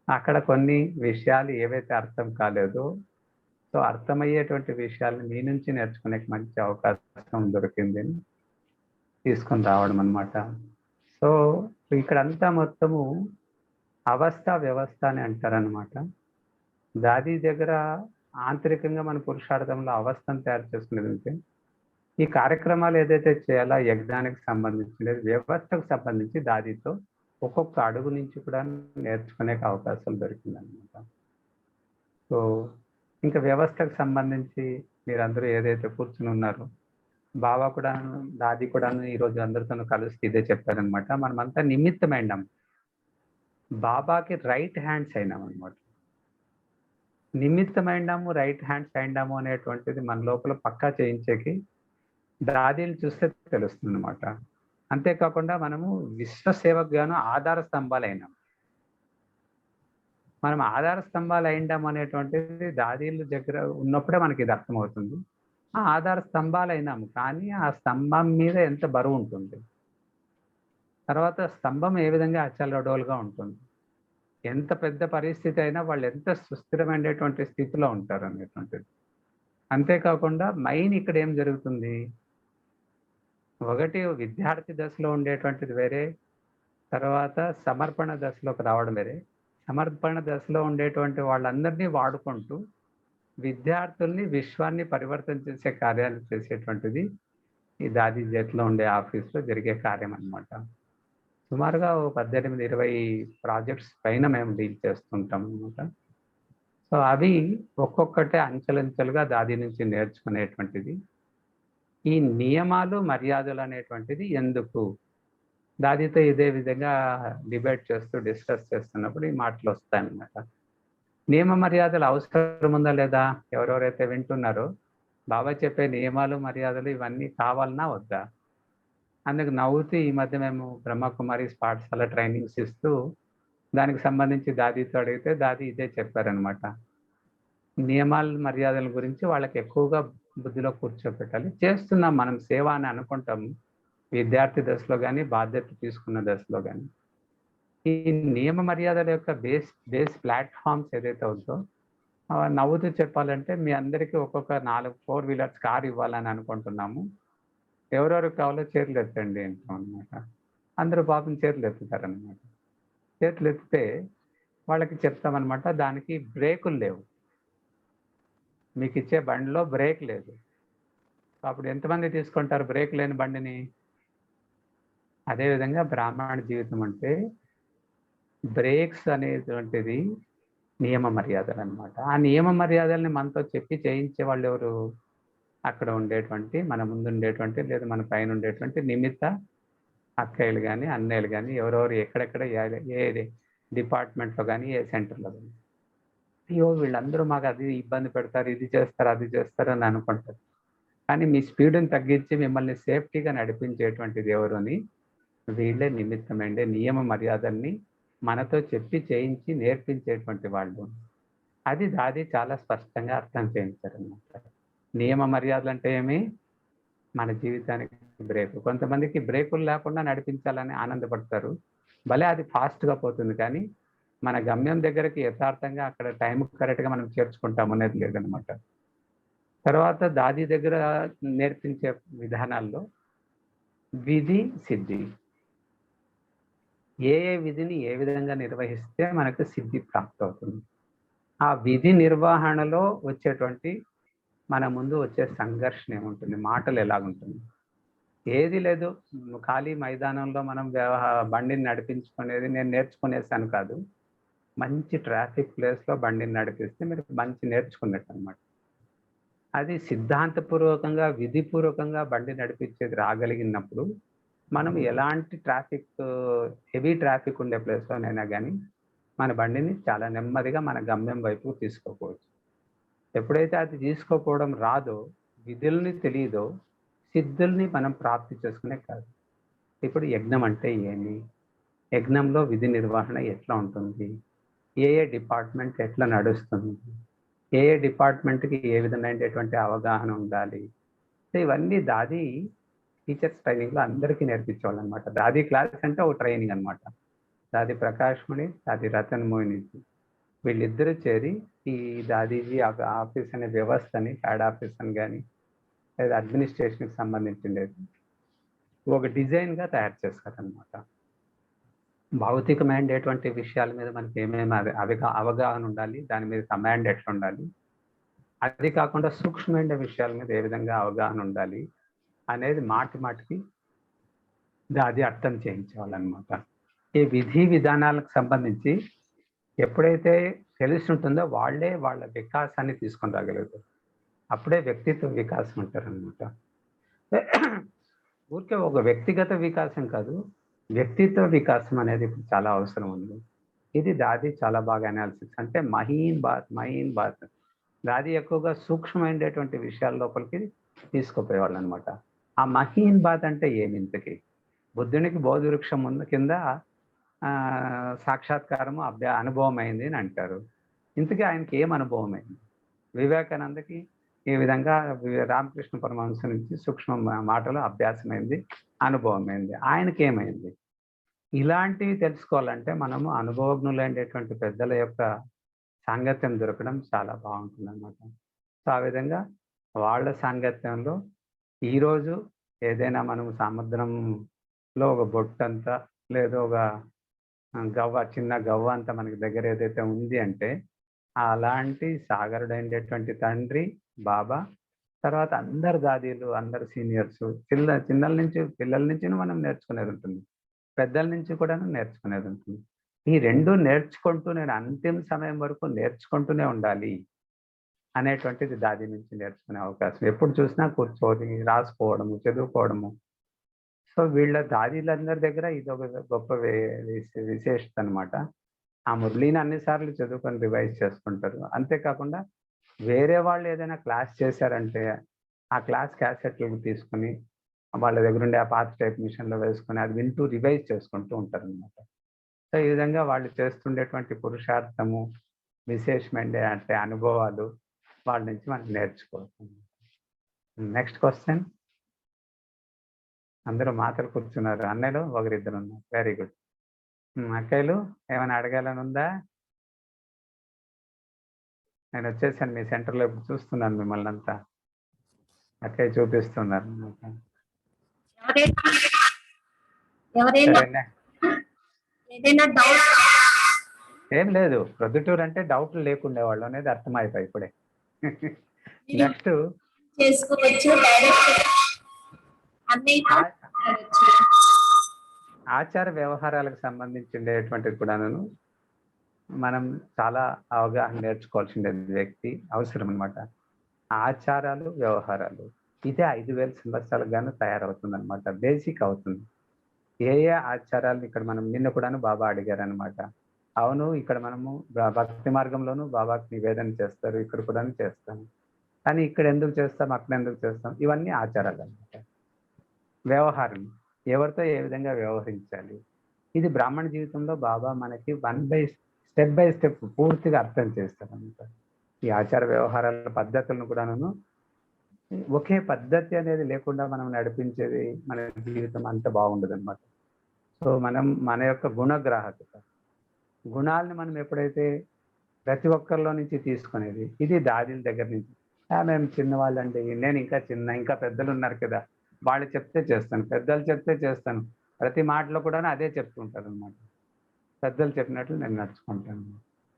Speaker 3: అక్కడ కొన్ని విషయాలు ఏవైతే అర్థం కాలేదో సో అర్థమయ్యేటువంటి విషయాలను మీ నుంచి నేర్చుకునే మంచి అవకాశం దొరికింది తీసుకొని రావడం అనమాట. సో ఇక్కడంతా మొత్తము అవస్థ వ్యవస్థ అని అంటారనమాట. దాది దగ్గర ఆంతరికంగా మన పురుషార్థంలో అవస్థను తయారు చేసుకునేది ఉంటే, ఈ కార్యక్రమాలు ఏదైతే చేయాలో యజ్ఞానికి సంబంధించినది, వ్యవస్థకు సంబంధించి దాదితో ఒక్కొక్క అడుగు నుంచి కూడా నేర్చుకునే అవకాశం దొరికిందనమాట. సో ఇంకా వ్యవస్థకు సంబంధించి మీరందరూ ఏదైతే కూర్చుని ఉన్నారో, బాబా కూడా దాది కూడా ఈరోజు అందరితో కలిసి ఇదే చెప్పారనమాట. మనమంతా నిమిత్తమైనాం, బాబాకి రైట్ హ్యాండ్స్ అయినాం అనమాట. నిమిత్తమైనాము, రైట్ హ్యాండ్స్ అయినాము అనేటువంటిది మన లోపల పక్కా చేయించేకి దాదీలు చూస్తే తెలుస్తుంది అనమాట. అంతేకాకుండా మనము విశ్వసేవకు గాను ఆధార స్తంభాలు అయినాం. మనం ఆధార స్తంభాలు అయిందాం అనేటువంటిది దాదీల దగ్గర ఉన్నప్పుడే మనకి ఇది అర్థమవుతుంది. ఆ ఆధార స్తంభాలు అయినాము, కానీ ఆ స్తంభం మీద ఎంత బరువు ఉంటుంది, తర్వాత స్తంభం ఏ విధంగా అచలడోలుగా ఉంటుంది, ఎంత పెద్ద పరిస్థితి అయినా వాళ్ళు ఎంత సుస్థిరమైనటువంటి స్థితిలో ఉంటారు అనేటువంటిది. అంతేకాకుండా మైన్ ఇక్కడ ఏం జరుగుతుంది, ఒకటి విద్యార్థి దశలో ఉండేటువంటిది వేరే, తర్వాత సమర్పణ దశలోకి రావడం వేరే. సమర్పణ దశలో ఉండేటువంటి వాళ్ళందరినీ వాడుకుంటూ విద్యార్థుల్ని విశ్వాన్ని పరివర్తన చేసే కార్యాలు చేసేటువంటిది ఈ దాది జట్లో ఉండే ఆఫీస్లో జరిగే కార్యం అనమాట. సుమారుగా 18-20 ప్రాజెక్ట్స్ పైన మేము డీల్ చేస్తుంటాం అనమాట. సో అవి ఒక్కొక్కటే అంచెలంచెలుగా దాది నుంచి నేర్చుకునేటువంటిది. ఈ నియమాలు మర్యాదలు అనేటువంటిది ఎందుకు, దాదితో ఇదే విధంగా డిబేట్ చేస్తూ డిస్కస్ చేస్తున్నప్పుడు ఈ మాటలు వస్తాయన్నమాట. నియమ మర్యాదలు అవసరం ఉందా లేదా, ఎవరెవరైతే వింటున్నారో బాబా చెప్పే నియమాలు మర్యాదలు ఇవన్నీ కావాలన్నా వద్దా. అందుకు నవ్వుతూ ఈ మధ్య మేము బ్రహ్మకుమారి పాఠశాల ట్రైనింగ్స్ ఇస్తూ దానికి సంబంధించి దాదితో అడిగితే దాది ఇదే చెప్పారనమాట. నియమాలు మర్యాదల గురించి వాళ్ళకి ఎక్కువగా బుద్ధిలో కూర్చోపెట్టాలి. చేస్తున్నాం మనం సేవ అని అనుకుంటాము, విద్యార్థి దశలో కానీ బాధ్యత తీసుకున్న దశలో కానీ. ఈ నియమ మర్యాదల యొక్క బేస్ ప్లాట్ఫామ్స్ ఏదైతే ఉందో నవ్వుతూ చెప్పాలంటే, మీ అందరికీ ఒక్కొక్క 4 వీలర్స్ కార్ ఇవ్వాలని అనుకుంటున్నాము, ఎవరెవరికి కావాలో చేతులు ఎత్తండి అంటాం అనమాట. అందరూ పాపం చేతులు ఎత్తుతారనమాట. చేతులు ఎత్తితే వాళ్ళకి చెప్తామన్నమాట, దానికి బ్రేకులు లేవు, మీకు ఇచ్చే బండిలో బ్రేక్ లేదు. అప్పుడు ఎంతమంది తీసుకుంటారు బ్రేక్ లేని బండిని? అదేవిధంగా బ్రాహ్మణ జీవితం అంటే బ్రేక్స్ అనేటువంటిది నియమ మర్యాదలు అనమాట. ఆ నియమ మర్యాదల్ని మనతో చెప్పి చేయించే వాళ్ళు ఎవరు? అక్కడ ఉండేటువంటి, మన ముందు ఉండేటువంటి, లేదా మన పైన ఉండేటువంటి నిమిత్త అక్కయ్యలు కానీ అన్నయ్యలు కానీ, ఎవరెవరు ఎక్కడెక్కడ ఏ డిపార్ట్మెంట్లో కానీ ఏ సెంటర్లో కానీ, అయ్యో వీళ్ళందరూ మాకు అది ఇబ్బంది పెడతారు, ఇది చేస్తారు అది చేస్తారు అని అనుకుంటారు. కానీ మీ స్పీడ్ని తగ్గించి మిమ్మల్ని సేఫ్టీగా నడిపించేటువంటిది ఎవరు అని వీళ్ళే నిమిత్తమండే నియమ మర్యాదల్ని మనతో చెప్పి చేయించి నేర్పించేటువంటి వాళ్ళు. అది దాది చాలా స్పష్టంగా అర్థం చేయించారన్నమాట. నియమ మర్యాదలు అంటే ఏమి? మన జీవితానికి బ్రేక్. కొంతమందికి బ్రేకులు లేకుండా నడిపించాలని ఆనందపడతారు, భలే అది ఫాస్ట్గా పోతుంది, కానీ మన గమ్యం దగ్గరికి యథార్థంగా అక్కడ టైం కరెక్ట్గా మనం చేర్చుకుంటాం అనేది లేదనమాట. తర్వాత దాది దగ్గర నేర్పించే విధానాల్లో విధి సిద్ధి, ఏ విధిని ఏ విధంగా నిర్వహిస్తే మనకు సిద్ధి ప్రాప్తి అవుతుంది. ఆ విధి నిర్వహణలో వచ్చేటువంటి మన ముందు వచ్చే సంఘర్షణ ఏముంటుంది, మాటలు ఎలాగుంటుంది, ఏది లేదు. ఖాళీ మైదానంలో మనం బండిని నడిపించుకునేది నేను నేర్చుకునేసాను కాదు, మంచి ట్రాఫిక్ ప్లేస్లో బండిని నడిపిస్తే మీరు మంచి నేర్చుకున్నట్టు అనమాట. అది సిద్ధాంతపూర్వకంగా విధిపూర్వకంగా బండి నడిపించేది రాగలిగినప్పుడు మనం ఎలాంటి హెవీ ట్రాఫిక్ ఉండే ప్లేస్లోనైనా కానీ మన బండిని చాలా నెమ్మదిగా మన గమ్యం వైపు తీసుకోపోవచ్చు. ఎప్పుడైతే అది తీసుకోపోవడం రాదో, విధుల్ని తెలియదో, సిద్ధుల్ని మనం ప్రాప్తి చేసుకునే కాదు. ఇప్పుడు యజ్ఞం అంటే ఏమి, యజ్ఞంలో విధి నిర్వహణ ఎట్లా ఉంటుంది, ఏ డిపార్ట్మెంట్ ఎట్లా నడుస్తుంది, ఏ డిపార్ట్మెంట్కి ఏ విధమైనటువంటి అవగాహన ఉండాలి, ఇవన్నీ దాది టీచర్స్ ట్రైనింగ్లో అందరికీ నేర్పించేవాళ్ళనమాట. దాది క్లాస్ అంటే ఒక ట్రైనింగ్ అనమాట. దాది ప్రకాష్ ముని, దాది రతన్ మోహిని, వీళ్ళిద్దరూ చేరి ఈ దాదీజీ ఆఫీస్ అనే వ్యవస్థని, హెడ్ ఆఫీస్ అని కానీ లేదా అడ్మినిస్ట్రేషన్కి సంబంధించిండేది ఒక డిజైన్గా తయారు చేస్తారనమాట. భౌతికమైనటువంటి విషయాల మీద మనకి ఏమేమి అవగాహన ఉండాలి, దాని మీద కమాండ్ ఎట్లా ఉండాలి, అది కాకుండా సూక్ష్మమైన విషయాల మీద ఏ విధంగా అవగాహన ఉండాలి అనేది మాటికి అది అర్థం చేయించేవాళ్ళనమాట. ఈ విధి విధానాలకు సంబంధించి ఎప్పుడైతే తెలిసి ఉంటుందో వాళ్ళే వాళ్ళ వికాసాన్ని తీసుకొని రాగలుగుతారు. అప్పుడే వ్యక్తిత్వ వికాసం అంటారనమాట. ఊరికే ఒక వ్యక్తిగత వికాసం కాదు, వ్యక్తిత్వ వికాసం అనేది ఇప్పుడు చాలా అవసరం ఉంది. ఇది దాది చాలా బాగా అనాలిసిస్, అంటే మహీన్ బాత్ దాది ఎక్కువగా సూక్ష్మమైనటువంటి విషయాల లోపలికి తీసుకుపోయేవాళ్ళు అనమాట. ఆ మహీన్ బాత్ అంటే ఏమి? ఇంతకీ బుద్ధునికి బోధి వృక్షం ముందు కింద సాక్షాత్కారము అనుభవం అయింది అని అంటారు. ఇంతకీ ఆయనకి ఏం అనుభవం అయింది? వివేకానందకి ఈ విధంగా రామకృష్ణ పరమహంస నుంచి సూక్ష్మ మాటలు అభ్యాసమైంది, అనుభవం అయింది. ఆయనకి ఏమైంది? ఇలాంటివి తెలుసుకోవాలంటే మనము అనుభవజ్ఞులైనటువంటి పెద్దల యొక్క సాంగత్యం దొరకడం చాలా బాగుంటుంది అన్నమాట. సో ఆ విధంగా వాళ్ళ సాంగత్యంలో ఈరోజు ఏదైనా మనం సముద్రంలో ఒక బొట్టంతా లేదా ఒక చిన్న గవ్వ అంతా మనకి దగ్గర ఏదైతే ఉంది అంటే అలాంటి సాగరుడైనటువంటి తండ్రి బాబా, తర్వాత అందరు దాదీలు, అందరు సీనియర్స్, పిల్లల నుంచి మనం నేర్చుకునేది ఉంటుంది, పెద్దల నుంచి కూడా నేర్చుకునేది ఉంటుంది. ఈ రెండు నేర్చుకుంటూ నేను అంతిమ సమయం వరకు నేర్చుకుంటూనే ఉండాలి అనేటువంటిది దాది నుంచి నేర్చుకునే అవకాశం. ఎప్పుడు చూసినా కూర్చొని రాసుకోవడము, చదువుకోవడము. సో వీళ్ళ దాదీలందరి దగ్గర ఇది ఒక గొప్ప విశేషత అనమాట. ఆ మురళీని అన్నిసార్లు చదువుకొని రివైజ్ చేసుకుంటారు. అంతేకాకుండా వేరే వాళ్ళు ఏదైనా క్లాస్ చేశారంటే ఆ క్లాస్ క్యాసెట్లు తీసుకుని వాళ్ళ దగ్గర ఉండే ఆ పాత టైప్ మిషన్లో వేసుకొని అది వింటూ రివైజ్ చేసుకుంటూ ఉంటారు అనమాట. సో ఈ విధంగా వాళ్ళు చేస్తుండేటువంటి పురుషార్థము, విశేషమైన అంటే అనుభవాలు వాళ్ళ నుంచి మనం నేర్చుకోవచ్చు. Next question. అందరూ మాటలు కూర్చున్నారు. అన్నయ్యలు ఒకరిద్దరు ఉన్నారు. Very good. అక్కయ్యలు ఏమైనా అడగాలని ఉందా? నేను వచ్చేసాను మీ సెంటర్లో, ఇప్పుడు చూస్తున్నాను మిమ్మల్ని అంతా. అక్కయ్య చూపిస్తున్నారు. ఏం లేదు, ప్రొద్దుటూరు అంటే డౌట్లు లేకుండే వాళ్ళు అనేది అర్థమైపోయి ఇప్పుడే. నెక్స్ట్ ఆచార వ్యవహారాలకు సంబంధించినటువంటిది కూడాను మనం చాలా అవగాహన నేర్చుకోవాల్సిండేది వ్యక్తి అవసరం అనమాట. ఆచారాలు, వ్యవహారాలు ఇదే 5000 సంవత్సరాలకు గాను తయారవుతుంది అనమాట, బేసిక్ అవుతుంది. ఏ ఆచారాలు ఇక్కడ మనం నిన్న కూడాను బాబా అడిగారు అనమాట. అవును, ఇక్కడ మనము భక్తి మార్గంలోనూ బాబాకి నివేదన చేస్తారు, ఇక్కడ కూడా చేస్తాము, కానీ ఇక్కడ ఎందుకు చేస్తాం, అక్కడ ఎందుకు చేస్తాం? ఇవన్నీ ఆచారాలు అనమాట. వ్యవహారం, ఎవరితో ఏ విధంగా వ్యవహరించాలి, ఇది బ్రాహ్మణ జీవితంలో బాబా మనకి స్టెప్ బై స్టెప్ పూర్తిగా అర్థం చేస్తారు అనమాట. ఈ ఆచార వ్యవహారాల పద్ధతులను కూడాను ఒకే పద్ధతి అనేది లేకుండా మనం నడిపించేది మన జీవితం అంత బాగుండదు అనమాట. సో మన యొక్క గుణగ్రాహకత, గుణాలని మనం ఎప్పుడైతే ప్రతి ఒక్కరిలో నుంచి తీసుకునేది, ఇది దాదీల దగ్గర నుంచి. మేము చిన్నవాళ్ళండి, నేను ఇంకా పెద్దలు ఉన్నారు కదా, వాళ్ళు చెప్తే చేస్తాను, పెద్దలు చెప్తే చేస్తాను, ప్రతి మాటలో కూడా అదే చెప్తుంటారు అనమాట. పెద్దలు చెప్పినట్లు నేను నడుచుకుంటాను.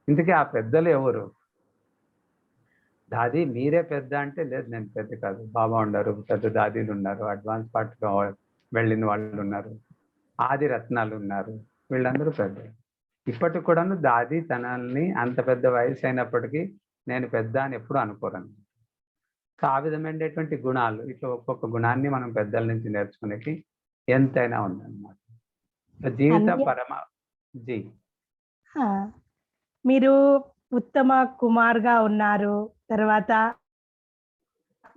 Speaker 3: ఇంతకీ ఆ పెద్దలు ఎవరు? దాది మీరే పెద్ద అంటే, లేదు నేను పెద్ద కాదు, బాబా ఉన్నారు, పెద్ద దాదీలు ఉన్నారు, అడ్వాన్స్ పార్ట్గా వెళ్ళిన వాళ్ళు ఉన్నారు, ఆది రత్నాలు ఉన్నారు, వీళ్ళందరూ పెద్ద. ఇప్పటికి కూడాను దాది తనల్ని అంత పెద్ద వయసు అయినప్పటికీ నేను పెద్ద అని ఎప్పుడు అనుకోరను. సో ఆ విధమైనటువంటి గుణాలు, ఇట్లా ఒక్కొక్క గుణాన్ని మనం పెద్దల నుంచి నేర్చుకునేకి ఎంతైనా ఉందన్నమాట. జీవిత జీ
Speaker 2: మీరు ఉత్తమ కుమార్గా ఉన్నారు. తర్వాత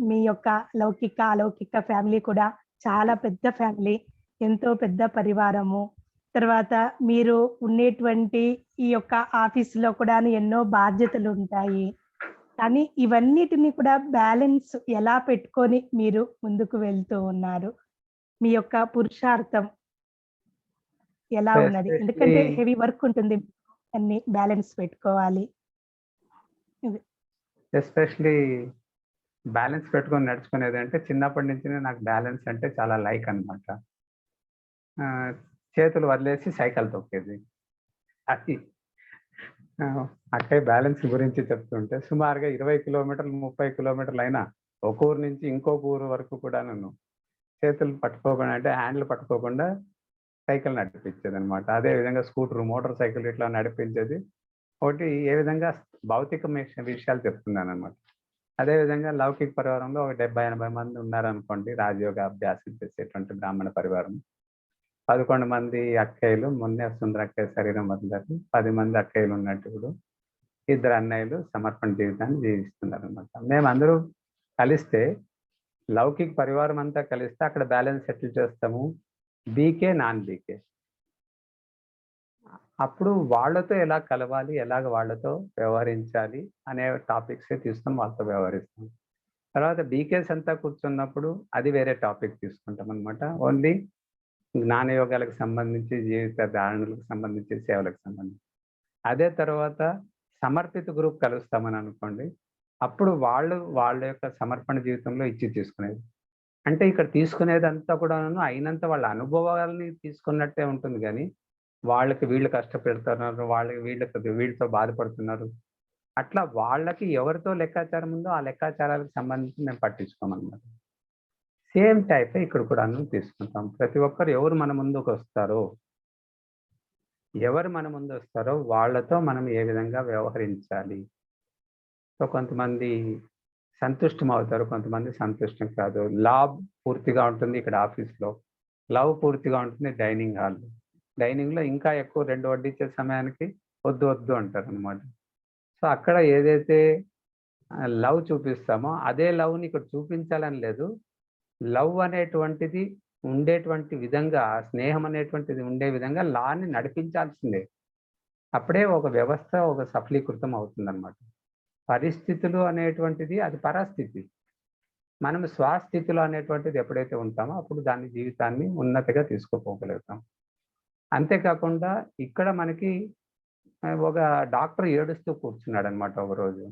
Speaker 2: మీ యొక్క లౌకిక అలౌకిక ఫ్యామిలీ కూడా చాలా పెద్ద ఫ్యామిలీ, ఎంతో పెద్ద పరివారము. తర్వాత మీరు ఉండేటువంటి ఈ యొక్క ఆఫీసులో కూడా ఎన్నో బాధ్యతలు ఉంటాయి. కానీ ఇవన్నిటిని కూడా బ్యాలెన్స్ ఎలా పెట్టుకొని మీరు ముందుకు వెళ్తూ ఉన్నారు? మీ యొక్క పురుషార్థం ఎలా ఉన్నది? ఎందుకంటే హెవీ వర్క్ ఉంటుంది, అన్ని బ్యాలెన్స్ పెట్టుకోవాలి. ఇది.
Speaker 3: ఎస్పెషలీ బ్యాలెన్స్ పెట్టుకొని నడుచుకునేది అంటే చిన్నప్పటి నుంచి నాకు బ్యాలెన్స్ అంటే చాలా లైక్ అనమాట. చేతులు వదిలేసి సైకిల్ తొక్కేది. అది అక్కడే బ్యాలెన్స్ గురించి చెప్తుంటే సుమారుగా 20 కిలోమీటర్లు 30 కిలోమీటర్లు అయినా ఒక ఊరు నుంచి ఇంకొక ఊరు వరకు కూడా నన్ను చేతులు పట్టుకోకుండా అంటే హ్యాండ్లు పట్టుకోకుండా సైకిల్ నడిపించేది అనమాట. అదే విధంగా స్కూటర్ మోటార్ సైకిల్ ఇట్లా నడిపించేది. ఒకటి ఏ విధంగా భౌతిక విషయాలు చెప్తున్నాను అనమాట. అదేవిధంగా లౌకిక పరివారంలో ఒక 70-80 మంది ఉన్నారనుకోండి, రాజయోగ అభ్యాసం చేసేటువంటి బ్రాహ్మణ పరివారం. 11 మంది అక్కయ్యలు, మొన్నే సుందర అక్కయ్య శరీరం వదిలారు. 10 మంది అక్కయ్యలు ఉన్నట్టు 2 అన్నయ్యలు సమర్పణ జీవితాన్ని జీవిస్తున్నారు అనమాట. మేమందరూ కలిస్తే లౌకిక పరివారం అంతా కలిస్తే అక్కడ బ్యాలెన్స్ సెటిల్ చేస్తాము, బీకే నాన్ బీకే. అప్పుడు వాళ్ళతో ఎలా కలవాలి, ఎలాగ వాళ్ళతో వ్యవహరించాలి అనే టాపిక్స్ తీసుకొని వాళ్ళతో వ్యవహరిస్తాం. తర్వాత బీకేస్ అంతా కూర్చున్నప్పుడు అది వేరే టాపిక్ తీసుకుంటాం అనమాట. ఓన్లీ జ్ఞానయోగాలకు సంబంధించి, జీవిత ధారణలకు సంబంధించి, సేవలకు సంబంధించి. అదే తర్వాత సమర్పిత గ్రూప్ కలుస్తామని అనుకోండి, అప్పుడు వాళ్ళ యొక్క సమర్పణ జీవితంలో ఇచ్చి తీసుకునేది. అంటే ఇక్కడ తీసుకునేదంతా కూడా అయినంత వాళ్ళ అనుభవాలని తీసుకున్నట్టే ఉంటుంది, కానీ వాళ్ళకి వీళ్ళు కష్టపెడుతున్నారు, వీళ్ళతో బాధపడుతున్నారు, అట్లా వాళ్ళకి ఎవరితో లెక్కాచారం ఉందో ఆ లెక్కాచారాలకు సంబంధించి మేము పట్టించుకోమన్నమాట. సేమ్ టైప్ ఇక్కడ కూడా తీసుకుంటాం. ప్రతి ఒక్కరు ఎవరు మన ముందుకు వస్తారో వాళ్ళతో మనం ఏ విధంగా వ్యవహరించాలి. సో కొంతమంది సంతుష్టం అవుతారు, కొంతమంది సంతుష్టం కాదు. లాబ్ పూర్తిగా ఉంటుంది ఇక్కడ ఆఫీస్లో, లవ్ పూర్తిగా ఉంటుంది డైనింగ్ హాల్లో. డైనింగ్లో ఇంకా ఎక్కువ 2 వడ్డించే సమయానికి వద్దు అంటారు అనమాట. సో అక్కడ ఏదైతే లవ్ చూపిస్తామో అదే లవ్ని ఇక్కడ చూపించాలని లేదు. లవ్ అనేటువంటిది ఉండేటువంటి విధంగా, స్నేహం అనేటువంటిది ఉండే విధంగా లాని నడిపించాల్సిందే. అప్పుడే ఒక వ్యవస్థ ఒక సఫలీకృతం అవుతుందన్నమాట. పరిస్థితులు అనేటువంటిది అది పరస్థితి. మనం స్వస్థితిలో అనేటువంటిది ఎప్పుడైతే ఉంటామో అప్పుడు దాని జీవితాన్ని ఉన్నతిగా తీసుకుపోగలుగుతాం. అంతేకాకుండా ఇక్కడ మనకి ఒక డాక్టర్ ఏడుస్తూ కూర్చున్నాడు అనమాట ఒకరోజు.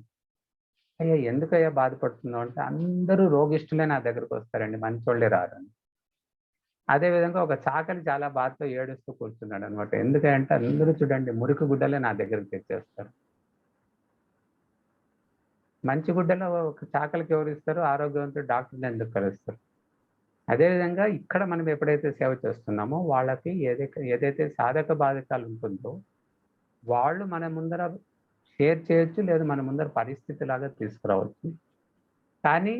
Speaker 3: అయ్యా ఎందుకయ్యా బాధపడుతున్నావు అంటే, అందరూ రోగిష్ఠులే నా దగ్గరకు వస్తారండి, మంచోళ్ళే రారని. అదేవిధంగా ఒక చాకలి చాలా బాధతో ఏడుస్తూ కూర్చున్నాడు అనమాట. ఎందుకంటే అందరూ చూడండి మురికి గుడ్డలే నా దగ్గరికి తెచ్చేస్తారు. మంచి గుడ్డలో ఒక చాకలికి ఎవరు ఇస్తారు, ఆరోగ్యవంతుడు డాక్టర్ని ఎందుకు కలుస్తారు. అదేవిధంగా ఇక్కడ మనం ఎప్పుడైతే సేవ చేస్తున్నామో వాళ్ళకి ఏదైతే సాధక బాధకాలు ఉంటుందో వాళ్ళు మన ముందర షేర్ చేయొచ్చు, లేదా మన ముందర పరిస్థితి లాగా తీసుకురావచ్చు. కానీ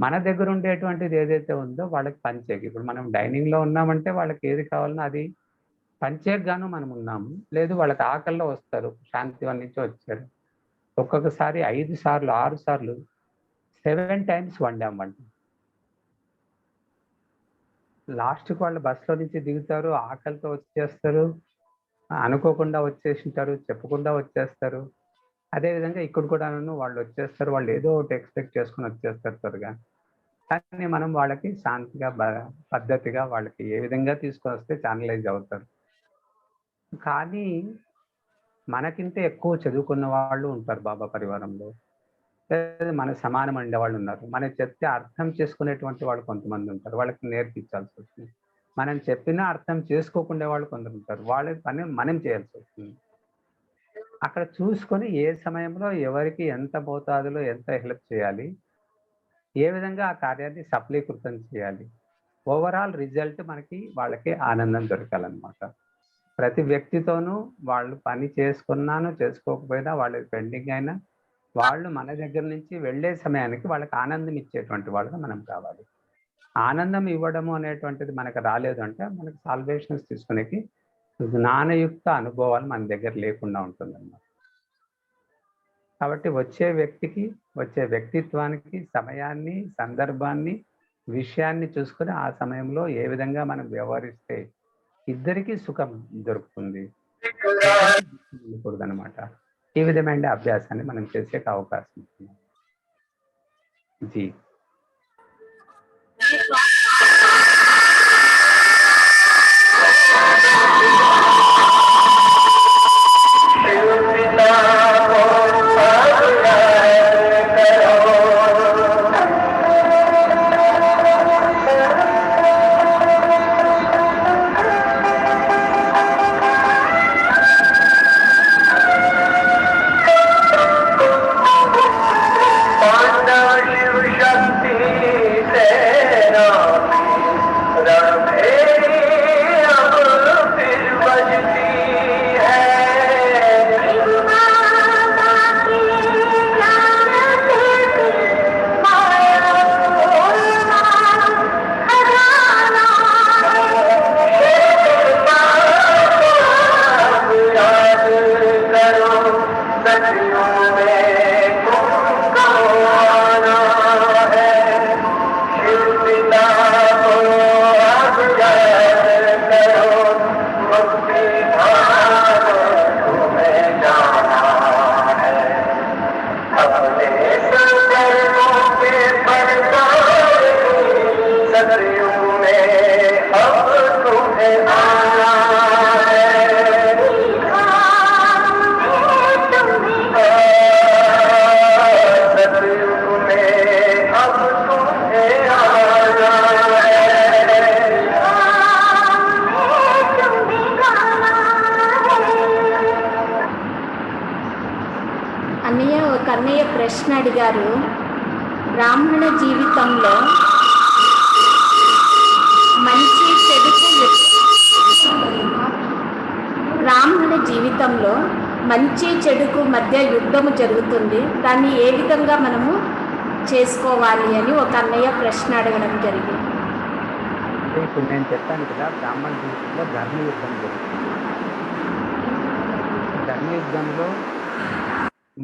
Speaker 3: మన దగ్గర ఉండేటువంటిది ఏదైతే ఉందో వాళ్ళకి పంచేకి, ఇప్పుడు మనం డైనింగ్లో ఉన్నామంటే వాళ్ళకి ఏది కావాలనో అది పంచేగాను మనం ఉన్నాము. లేదు వాళ్ళకి ఆకల్లో వస్తారు, శాంతివన్ నుంచి వచ్చారు, ఒక్కొక్కసారి 5 సార్లు 6 సార్లు 7 times వండామంట. లాస్ట్కి వాళ్ళు బస్సులో నుంచి దిగుతారు, ఆకలితో వచ్చేస్తారు, అనుకోకుండా వచ్చేసింటారు, చెప్పకుండా వచ్చేస్తారు. అదేవిధంగా ఇక్కడ కూడా వాళ్ళు వచ్చేస్తారు, వాళ్ళు ఏదో ఒకటి ఎక్స్పెక్ట్ చేసుకుని వచ్చేస్తారు త్వరగా. కానీ మనం వాళ్ళకి శాంతిగా పద్ధతిగా వాళ్ళకి ఏ విధంగా తీసుకొని వస్తే ఛానలైజ్ అవుతారు. కానీ మనకింత ఎక్కువ చదువుకున్న వాళ్ళు ఉంటారు బాబా పరివారంలో, లేదా మన సమానం ఉండే వాళ్ళు ఉన్నారు. మనం చెప్తే అర్థం చేసుకునేటువంటి వాళ్ళు కొంతమంది ఉంటారు, వాళ్ళకి నేర్పించాల్సి వస్తుంది. మనం చెప్పినా అర్థం చేసుకోకుండా వాళ్ళు కొందరు ఉంటారు, వాళ్ళ పని మనం చేయాల్సి వస్తుంది. అక్కడ చూసుకొని ఏ సమయంలో ఎవరికి ఎంత మోతాదులో ఎంత హెల్ప్ చేయాలి, ఏ విధంగా ఆ కార్యాన్ని సఫలీకృతం చేయాలి, ఓవరాల్ రిజల్ట్ మనకి వాళ్ళకి ఆనందం దొరకాలన్నమాట. ప్రతి వ్యక్తితోనూ వాళ్ళు పని చేసుకున్నాను చేసుకోకపోయినా, వాళ్ళకి పెండింగ్ అయినా వాళ్ళు మన దగ్గర నుంచి వెళ్ళే సమయానికి వాళ్ళకి ఆనందం ఇచ్చేటువంటి వాళ్ళగా మనం కావాలి. ఆనందం ఇవ్వడము అనేటువంటిది మనకు రాలేదు అంటే మనకి సాల్వేషన్స్ తీసుకునేకి జ్ఞానయుక్త అనుభవాలు మన దగ్గర లేకుండా ఉంటుందన్నమాట. కాబట్టి వచ్చే వ్యక్తికి, వచ్చే వ్యక్తిత్వానికి సమయాన్ని, సందర్భాన్ని, విషయాన్ని చూసుకొని ఆ సమయంలో ఏ విధంగా మనం వ్యవహరిస్తే ఇద్దరికీ సుఖం దొరుకుతుంది అనమాట. ఈ విధమైన అభ్యాసాన్ని మనం చేసే అవకాశం ఉంటుంది. జీ
Speaker 4: Krishna
Speaker 1: కన్నయ్య ప్రశ్న అడిగారు, బ్రాహ్మణ జీవితంలో మంచి చెడుకు మంచి చెడుకు మధ్య యుద్ధము జరుగుతుంది, దాన్ని ఏ విధంగా మనము చేసుకోవాలి అని ఒక అన్నయ్య ప్రశ్న అడగడం జరిగింది.
Speaker 3: ఇప్పుడు నేను చెప్పాను కదా, బ్రాహ్మణ జీవితంలో ధర్మయుద్ధం జరుగుతుంది. ధర్మయుద్ధంలో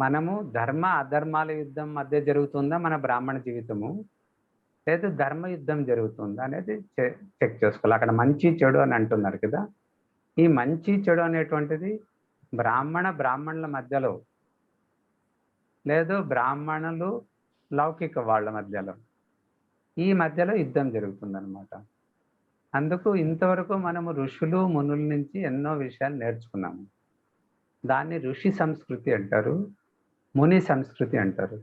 Speaker 3: మనము ధర్మ అధర్మాల యుద్ధం మధ్య జరుగుతుందా మన బ్రాహ్మణ జీవితము, లేదు ధర్మ యుద్ధం జరుగుతుందా అనేది చెక్ చేసుకోవాలి. అక్కడ మంచి చెడు అని అంటున్నారు కదా, ఈ మంచి చెడు అనేటువంటిది బ్రాహ్మణుల మధ్యలో, లేదు బ్రాహ్మణులు లౌకిక వాళ్ళ మధ్యలో, ఈ మధ్యలో యుద్ధం జరుగుతుందన్నమాట. అందుకు ఇంతవరకు మనము ఋషులు మునుల నుంచి ఎన్నో విషయాలు నేర్చుకున్నాము. దాన్ని ఋషి సంస్కృతి అంటారు, ముని సంస్కృతి అంటారు.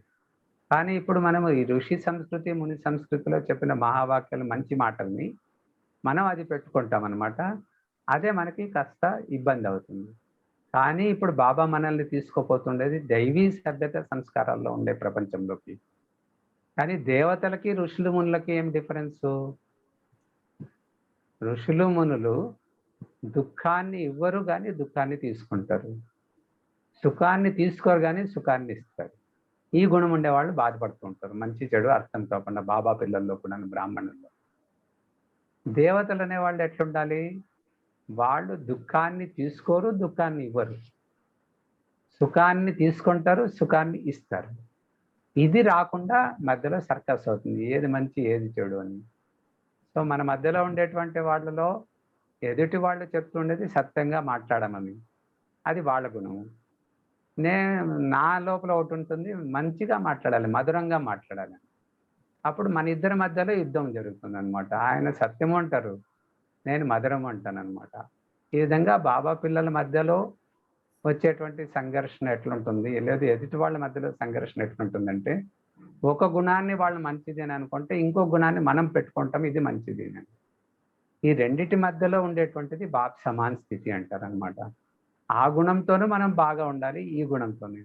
Speaker 3: కానీ ఇప్పుడు మనము ఈ ఋషి సంస్కృతి ముని సంస్కృతిలో చెప్పిన మహావాక్యాలు మంచి మాటల్ని మనం అది పెట్టుకుంటాం అన్నమాట. అదే మనకి కాస్త ఇబ్బంది అవుతుంది. కానీ ఇప్పుడు బాబా మనల్ని తీసుకుపోతుండేది దైవీ సభ్యత సంస్కారాల్లో ఉండే ప్రపంచంలోకి. కానీ దేవతలకి ఋషులు మునులకి ఏం డిఫరెన్సు? ఋషులు మునులు దుఃఖాన్ని ఇవ్వరు కానీ దుఃఖాన్ని తీసుకుంటారు, సుఖాన్ని తీసుకోరు కానీ సుఖాన్ని ఇస్తారు. ఈ గుణం ఉండేవాళ్ళు బాధపడుతూ ఉంటారు, మంచి చెడు అర్థం కాకుండా. బాబా పిల్లల్లో కూడా బ్రాహ్మణుల్లో. దేవతలు అనేవాళ్ళు ఎట్లుండాలి? వాళ్ళు దుఃఖాన్ని తీసుకోరు, దుఃఖాన్ని ఇవ్వరు, సుఖాన్ని తీసుకుంటారు, సుఖాన్ని ఇస్తారు. ఇది రాకుండా మధ్యలో సర్కస్ అవుతుంది, ఏది మంచి ఏది చెడు అని. సో మన మధ్యలో ఉండేటువంటి వాళ్ళలో ఎదుటి వాళ్ళు చెప్తుండేది సత్యంగా మాట్లాడమని, అది వాళ్ళ గుణము. నా లోపల ఒకటి ఉంటుంది, మంచిగా మాట్లాడాలి, మధురంగా మాట్లాడాలి. అప్పుడు మన ఇద్దరి మధ్యలో యుద్ధం జరుగుతుంది అనమాట. ఆయన సత్యము అంటారు, నేను మధురం అంటాను అనమాట. ఈ విధంగా బాబా పిల్లల మధ్యలో వచ్చేటువంటి సంఘర్షణ ఎట్లుంటుంది, లేదు ఎదుటి వాళ్ళ మధ్యలో సంఘర్షణ ఎట్లుంటుందంటే, ఒక గుణాన్ని వాళ్ళు మంచిది అని అనుకుంటే ఇంకో గుణాన్ని మనం పెట్టుకుంటాం, ఇది మంచిది అని. ఈ రెండిటి మధ్యలో ఉండేటువంటిది బాబ్ సమాన స్థితి అంటారు అనమాట. ఆ గుణంతోనూ మనం బాగా ఉండాలి, ఈ గుణంతోనే.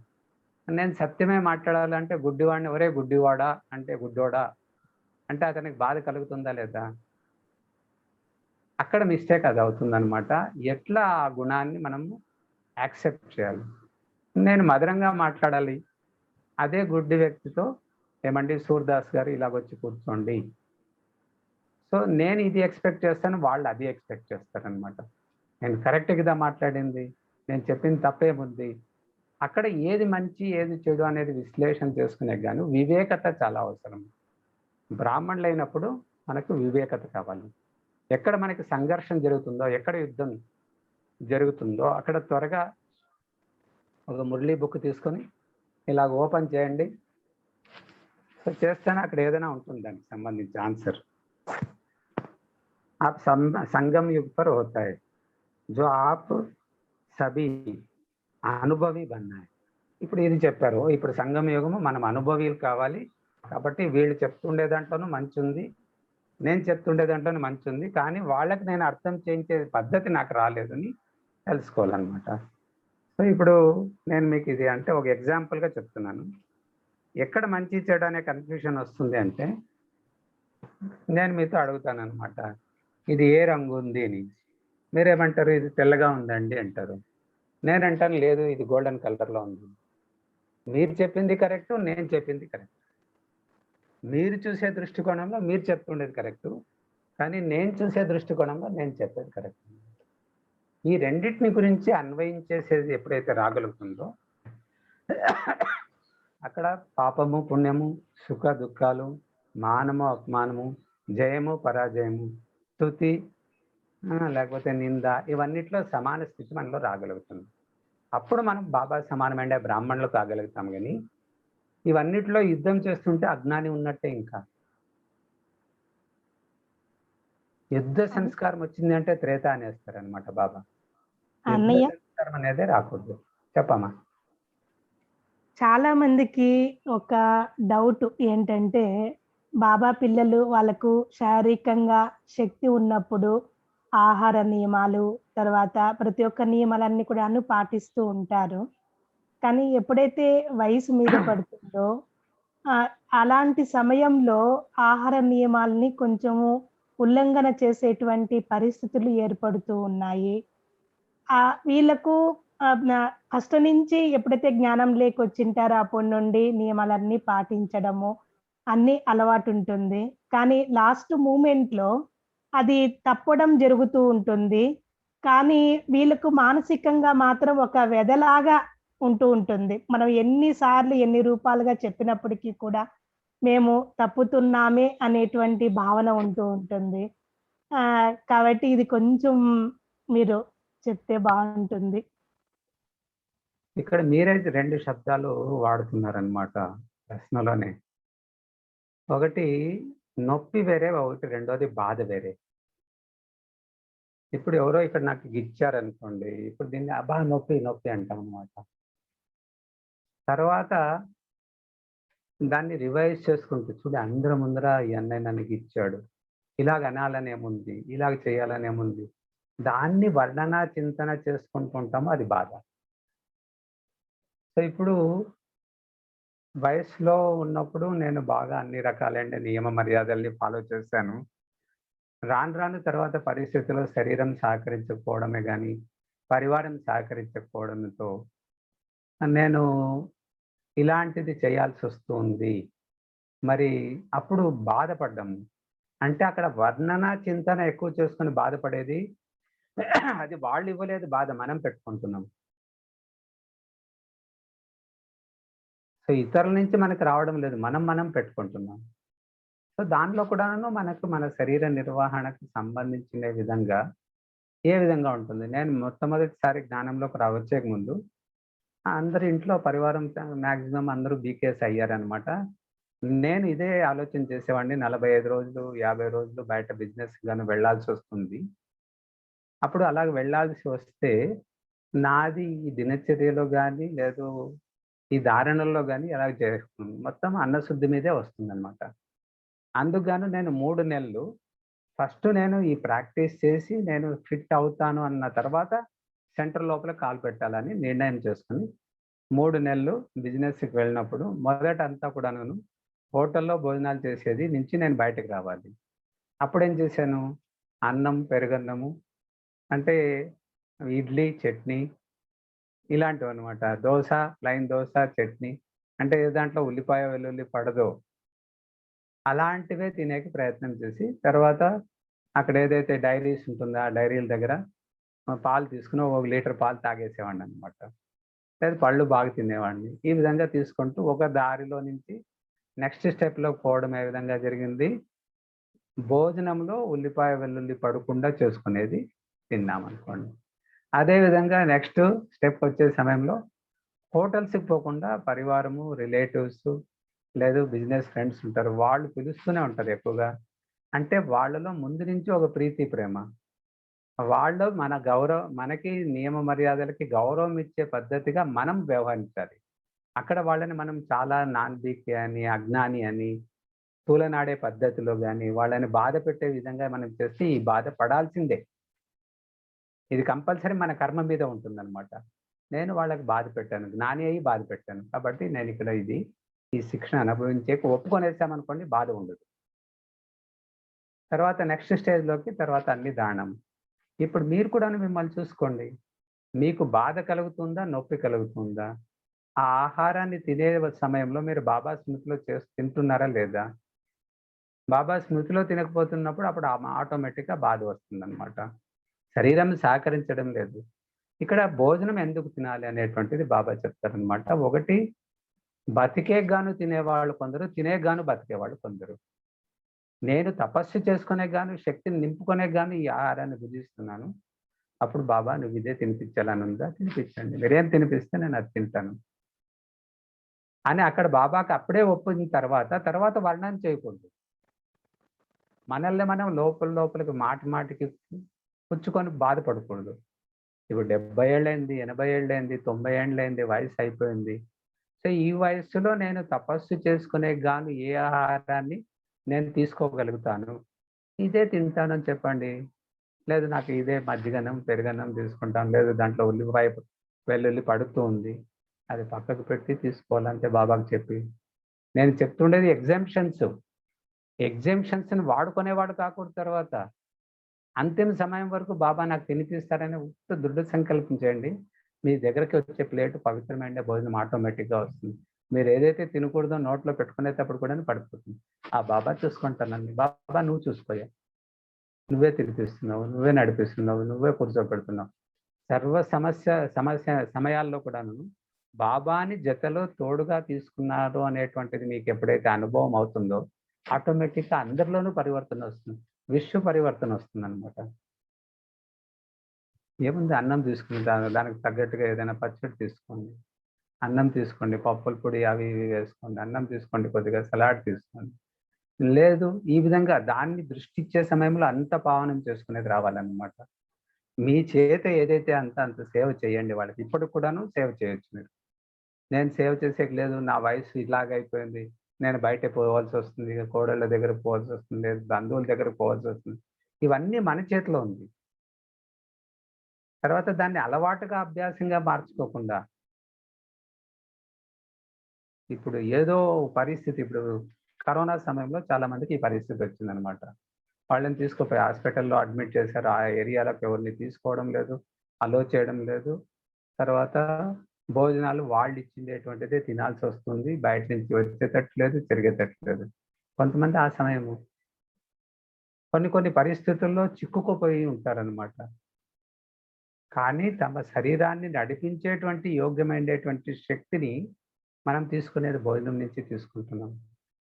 Speaker 3: నేను సత్యమే మాట్లాడాలంటే గుడ్డివాడిని, ఒరే గుడ్డివాడా అంటే గుడ్డోడా అంటే అతనికి బాధ కలుగుతుందా లేదా? అక్కడ మిస్టేక్ అది అవుతుందన్నమాట. ఎట్లా ఆ గుణాన్ని మనము యాక్సెప్ట్ చేయాలి? నేను మధురంగా మాట్లాడాలి, అదే గుడ్డి వ్యక్తితో ఏమండి సూర్దాస్ గారు ఇలాగొచ్చి కూర్చోండి, సో నేను ఇది ఎక్స్పెక్ట్ చేస్తాను, వాళ్ళు అది ఎక్స్పెక్ట్ చేస్తారనమాట. నేను కరెక్ట్ కదా మాట్లాడింది, నేను చెప్పింది తప్పేముంది? అక్కడ ఏది మంచి ఏది చెడు అనేది విశ్లేషణ చేసుకునే గాను వివేకత చాలా అవసరం. బ్రాహ్మణులు అయినప్పుడు మనకు వివేకత కావాలి. ఎక్కడ మనకి సంఘర్షణ జరుగుతుందో, ఎక్కడ యుద్ధం జరుగుతుందో అక్కడ త్వరగా ఒక మురళీ బుక్ తీసుకొని ఇలా ఓపెన్ చేయండి, సో చేస్తేనే అక్కడ ఏదైనా ఉంటుంది దానికి సంబంధించి ఆన్సర్. आप संगम युग पर होता है जो आप सभी అనుభవి बनना है. ఇప్పుడు ఇది చెప్పారు, ఇప్పుడు సంగమ యుగము మనం అనుభవీలు కావాలి. కాబట్టి వీళ్ళు చెప్తుండే దాంట్లోనూ మంచి ఉంది, నేను చెప్తుండే దాంట్లోనూ మంచి ఉంది, కానీ వాళ్ళకి నేను అర్థం చేయించే పద్ధతి నాకు రాలేదని తెలుసుకోవాలన్నమాట. సో ఇప్పుడు నేను మీకు ఇది అంటే ఒక ఎగ్జాంపుల్గా చెప్తున్నాను. ఎక్కడ మంచి చెడు అనే కన్ఫ్యూషన్ వస్తుంది అంటే, నేను మీతో అడుగుతాను అనమాట, ఇది ఏ రంగు ఉంది అని. మీరేమంటారు? ఇది తెల్లగా ఉందండి అంటారు. నేనంటాను లేదు ఇది గోల్డెన్ కలర్లో ఉంది. మీరు చెప్పింది కరెక్ట్, నేను చెప్పింది కరెక్ట్. మీరు చూసే దృష్టికోణంలో మీరు చెప్తుండేది కరెక్టు, కానీ నేను చూసే దృష్టికోణంలో నేను చెప్పేది కరెక్ట్. ఈ రెండింటిని గురించి అన్వయించేసేది ఎప్పుడైతే రాగలుగుతుందో అక్కడ పాపము పుణ్యము, సుఖ దుఃఖాలు, మానము అపమానము, జయము పరాజయము, స్తుతి లేకపోతే నింద, ఇవన్నిట్లో సమాన స్థితి మనలో రాగలుగుతుంది. అప్పుడు మనం బాబా సమానమైన బ్రాహ్మణులు కాగలుగుతాం. కానీ ఇవన్నిట్లో యుద్ధం చేస్తుంటే అజ్ఞాని ఉన్నట్టే. ఇంకా యుద్ధ సంస్కారం వచ్చింది అంటే త్రేత అనేస్తారనమాట బాబా. యుద్ధ
Speaker 2: అన్నయ్య
Speaker 3: సంస్కారం అనేదే రాకూడదు. చెప్పమ్మా.
Speaker 2: చాలా మందికి ఒక డౌట్ ఏంటంటే, బాబా పిల్లలు వాళ్ళకు శారీరకంగా శక్తి ఉన్నప్పుడు ఆహార నియమాలు, తర్వాత ప్రతి ఒక్క నియమాలన్నీ కూడాను పాటిస్తూ ఉంటారు. కానీ ఎప్పుడైతే వయసు మీద పడుతుందో అలాంటి సమయంలో ఆహార నియమాల్ని కొంచెము ఉల్లంఘన చేసేటువంటి పరిస్థితులు ఏర్పడుతూ ఉన్నాయి. వీళ్ళకు ఫస్ట్ నుంచి ఎప్పుడైతే జ్ఞానం లేకొచ్చింటారో అప్పటి నుండి నియమాలన్నీ పాటించడము అన్నీ అలవాటు ఉంటుంది. కానీ లాస్ట్ మూమెంట్‌లో అది తప్పడం జరుగుతూ ఉంటుంది. కానీ వీళ్ళకు మానసికంగా మాత్రం ఒక వ్యధలాగా ఉంటూ ఉంటుంది. మనం ఎన్ని సార్లు, ఎన్ని రూపాలుగా చెప్పినప్పటికీ కూడా మేము తప్పుతున్నామే అనేటువంటి భావన ఉంటూ ఉంటుంది. కాబట్టి ఇది కొంచెం మీరు చెప్తే బావుంటుంది.
Speaker 3: ఇక్కడ మీరే 2 శబ్దాలు వాడుతున్నారనమాట ప్రశ్నలోనే. ఒకటి నొప్పి వేరే, ఒకటి రెండోది బాధ వేరే. ఇప్పుడు ఎవరో ఇక్కడ నాకు గిచ్చారనుకోండి, ఇప్పుడు దీన్ని అబ్బా నొప్పి నొప్పి అంటాం అనమాట. తర్వాత దాన్ని రివైజ్ చేసుకుంటూ, చూడు అందరి ముందర ఈ అన్నయ్య నన్ను గిచ్చాడు, ఇలాగ అనాలనేముంది, ఇలాగ చేయాలనేముంది, దాన్ని వర్ణన చింతన చేసుకుంటూ ఉంటాము, అది బాధ. సో ఇప్పుడు వయసులో ఉన్నప్పుడు నేను బాగా అన్ని రకాలైన నియమ మర్యాదల్ని ఫాలో చేశాను. రాను రాను తర్వాత పరిస్థితుల్లో శరీరం సహకరించకపోవడమే కానీ పరివారం సహకరించకపోవడంతో నేను ఇలాంటిది చేయాల్సి వస్తుంది. మరి అప్పుడు బాధపడ్డాము. అంటే అక్కడ వర్ణన చింతన ఎక్కువ చేసుకుని బాధపడేది అది వాళ్ళు ఇవ్వలేదు బాధ, మనం పెట్టుకుంటున్నాం. సో ఇతరుల నుంచి మనకు రావడం లేదు, మనం పెట్టుకుంటున్నాం. సో దానిలో కూడాను మనకు మన శరీర నిర్వహణకు సంబంధించిన విధంగా ఏ విధంగా ఉంటుంది. నేను మొట్టమొదటిసారి జ్ఞానంలోకి వచ్చే ముందు అందరి ఇంట్లో పరివారం మ్యాక్సిమం అందరూ బీకేఎస్ అయ్యారనమాట. నేను ఇదే ఆలోచన చేసేవాడిని. 45 రోజులు 50 రోజులు బయట బిజినెస్ గాను వెళ్ళాల్సి వస్తుంది. అప్పుడు అలాగ వెళ్ళాల్సి వస్తే నాది ఈ దినచర్యలో కానీ లేదు ఈ ధారణల్లో కానీ ఎలా చేస్తుంది, మొత్తం అన్నశుద్ధి మీదే వస్తుందన్నమాట. అందుకు నేను 3 నెలలు ఫస్ట్ నేను ఈ ప్రాక్టీస్ చేసి నేను ఫిట్ అవుతాను అన్న తర్వాత సెంటర్ లోపల కాలు పెట్టాలని నిర్ణయం చేసుకుని 3 నెలలు బిజినెస్కి వెళ్ళినప్పుడు మొదట అంతా కూడా నేను హోటల్లో భోజనాలు చేసేది నుంచి నేను బయటకు రావాలి. అప్పుడు ఏం చేశాను, అన్నం పెరుగన్నము అంటే ఇడ్లీ చట్నీ ఇలాంటివి అనమాట. దోశ ప్లైన్ దోశ చట్నీ అంటే దాంట్లో ఉల్లిపాయ వెల్లుల్లి పడదో అలాంటివే తినేకి ప్రయత్నం చేసి తర్వాత అక్కడ ఏదైతే డైరీస్ ఉంటుందో ఆ డైరీల దగ్గర పాలు తీసుకుని 1 లీటర్ పాలు తాగేసేవాడిని అనమాట. లేదా పళ్ళు బాగా తినేవాడిని. ఈ విధంగా తీసుకుంటూ ఒక దారిలో నుంచి నెక్స్ట్ స్టెప్లో పోవడం ఏ విధంగా జరిగింది, భోజనంలో ఉల్లిపాయ వెల్లుల్లి పడకుండా చేసుకునేది తిన్నామనుకోండి. అదేవిధంగా నెక్స్ట్ స్టెప్ వచ్చే సమయంలో హోటల్స్కి పోకుండా పరివారము రిలేటివ్స్ లేదు బిజినెస్ ఫ్రెండ్స్ ఉంటారు, వాళ్ళు పిలుస్తూనే ఉంటారు ఎక్కువగా. అంటే వాళ్ళలో ముందు నుంచి ఒక ప్రీతి ప్రేమ, వాళ్ళు మనకి నియమ మర్యాదలకి గౌరవం ఇచ్చే పద్ధతిగా మనం వ్యవహరించాలి. అక్కడ వాళ్ళని మనం చాలా నాన్బీకి అని అజ్ఞాని అని తూలనాడే పద్ధతిలో కానీ వాళ్ళని బాధ పెట్టే విధంగా మనం చేస్తే ఈ బాధ పడాల్సిందే. ఇది కంపల్సరీ మన కర్మ మీద ఉంటుందన్నమాట. నేను వాళ్ళకి బాధ పెట్టాను, జ్ఞాని అయ్యి బాధ పెట్టాను కాబట్టి నేను ఇక్కడ ఈ శిక్షణ అనుభవించే ఒప్పుకొనేసామనుకోండి బాధ ఉండదు. తర్వాత నెక్స్ట్ స్టేజ్లోకి తర్వాత అన్ని దానం. ఇప్పుడు మీరు కూడా మిమ్మల్ని చూసుకోండి, మీకు బాధ కలుగుతుందా నొప్పి కలుగుతుందా, ఆ ఆహారాన్ని తినే సమయంలో మీరు బాబా స్మృతిలో తింటున్నారా లేదా? బాబా స్మృతిలో తినకపోతున్నప్పుడు అప్పుడు ఆటోమేటిక్గా బాధ వస్తుందన్నమాట. శరీరం సహకరించడం లేదు. ఇక్కడ భోజనం ఎందుకు తినాలి అనేటువంటిది బాబా చెప్తారనమాట. ఒకటి, బతికే గాను తినేవాళ్ళు కొందరు, తినే గాను బతికేవాళ్ళు కొందరు. నేను తపస్సు చేసుకునే గాను, శక్తిని నింపుకునే గాను ఈ ఆహారాన్ని భుజిస్తున్నాను. అప్పుడు బాబా నువ్వు ఇదే తినిపించాలని ఉందా, తినిపించండి, మీరేం తినిపిస్తే నేను అది తింటాను అని అక్కడ బాబాకి అప్పుడే ఒప్పిన తర్వాత వర్ణన చేయకూడదు. మనల్ని మనం లోపలికి మాటికి పుచ్చుకొని బాధపడకూడదు. ఇప్పుడు 70 ఏళ్ళైంది, 80 ఏళ్ళైంది, 90 ఏళ్ళైంది, వయసు అయిపోయింది. సో ఈ వయస్సులో నేను తపస్సు చేసుకునే గాను ఏ ఆహారాన్ని నేను తీసుకోగలుగుతాను, ఇదే తింటానని చెప్పండి. లేదు నాకు ఇదే మజ్జిగన్నం, పెరుగన్నం తీసుకుంటాను, లేదు దాంట్లో ఉల్లిపాయ వెల్లుల్లి పడుతూ ఉంది, అది పక్కకు పెట్టి తీసుకోవాలంటే బాబాకు చెప్పి. నేను చెప్తుండేది ఎగ్జామ్షన్స్ని వాడుకునేవాడు కాకూడదు. తర్వాత అంతిమ సమయం వరకు బాబా నాకు తినిపిస్తారని దృఢ సంకల్పం చేయండి. మీ దగ్గరికి వచ్చే ప్లేటు పవిత్రమైన భోజనం ఆటోమేటిక్గా వస్తుంది. మీరు ఏదైతే తినకూడదో నోట్లో పెట్టుకునేటప్పుడు కూడా పడిపోతుంది. ఆ బాబా చూసుకుంటానండి. బాబా నువ్వు చూసుకోయా, నువ్వే తినిపిస్తున్నావు, నువ్వే నడిపిస్తున్నావు, నువ్వే కూర్చోబెడుతున్నావు. సర్వ సమయాల్లో కూడాను బాబాని జతలో తోడుగా తీసుకున్నారు అనేటువంటిది మీకు ఎప్పుడైతే అనుభవం అవుతుందో ఆటోమేటిక్గా అందరిలోనూ పరివర్తన వస్తుంది, విశ్వ పరివర్తన వస్తుంది అనమాట. ఏముంది, అన్నం తీసుకుని దానికి తగ్గట్టుగా ఏదైనా పచ్చడి తీసుకోండి, అన్నం తీసుకోండి, పప్పుల పొడి అవి ఇవి వేసుకోండి, అన్నం తీసుకోండి, కొద్దిగా సలాడ్ తీసుకోండి. లేదు, ఈ విధంగా దాన్ని దృష్టి ఇచ్చే సమయంలో అంత పావనం చేసుకునేది రావాలన్నమాట. మీ చేత ఏదైతే అంత సేవ చేయండి వాళ్ళకి. ఇప్పుడు కూడాను సేవ చేయొచ్చు మీరు. నేను సేవ చేసేకి లేదు, నా వయసు ఇలాగైపోయింది, నేను బయట పోవాల్సి వస్తుంది, కోడళ్ళ దగ్గర పోవాల్సి వస్తుంది, బంధువుల దగ్గర పోవాల్సి వస్తుంది, ఇవన్నీ మన చేతిలో ఉంది. తర్వాత దాన్ని అలవాటుగా అభ్యాసంగా మార్చుకోకుండా ఇప్పుడు ఏదో పరిస్థితి, ఇప్పుడు కరోనా సమయంలో చాలా మందికి ఈ పరిస్థితి వచ్చిందనమాట. వాళ్ళని తీసుకుపోయి హాస్పిటల్లో అడ్మిట్ చేశారు. ఆ ఏరియాలోకి ఎవరిని తీసుకోవడం లేదు, అలో చేయడం లేదు. తర్వాత భోజనాలు వాళ్ళు ఇచ్చిండేటువంటిదే తినాల్సి వస్తుంది, బయట నుంచి వచ్చేటట్టు లేదు, తిరిగేటట్టు లేదు. కొంతమంది ఆ సమయము కొన్ని పరిస్థితుల్లో చిక్కుకుపోయి ఉంటారనమాట. కానీ తమ శరీరాన్ని నడిపించేటువంటి యోగ్యమైనటువంటి శక్తిని మనం తీసుకునేది భోజనం నుంచి తీసుకుంటున్నాం.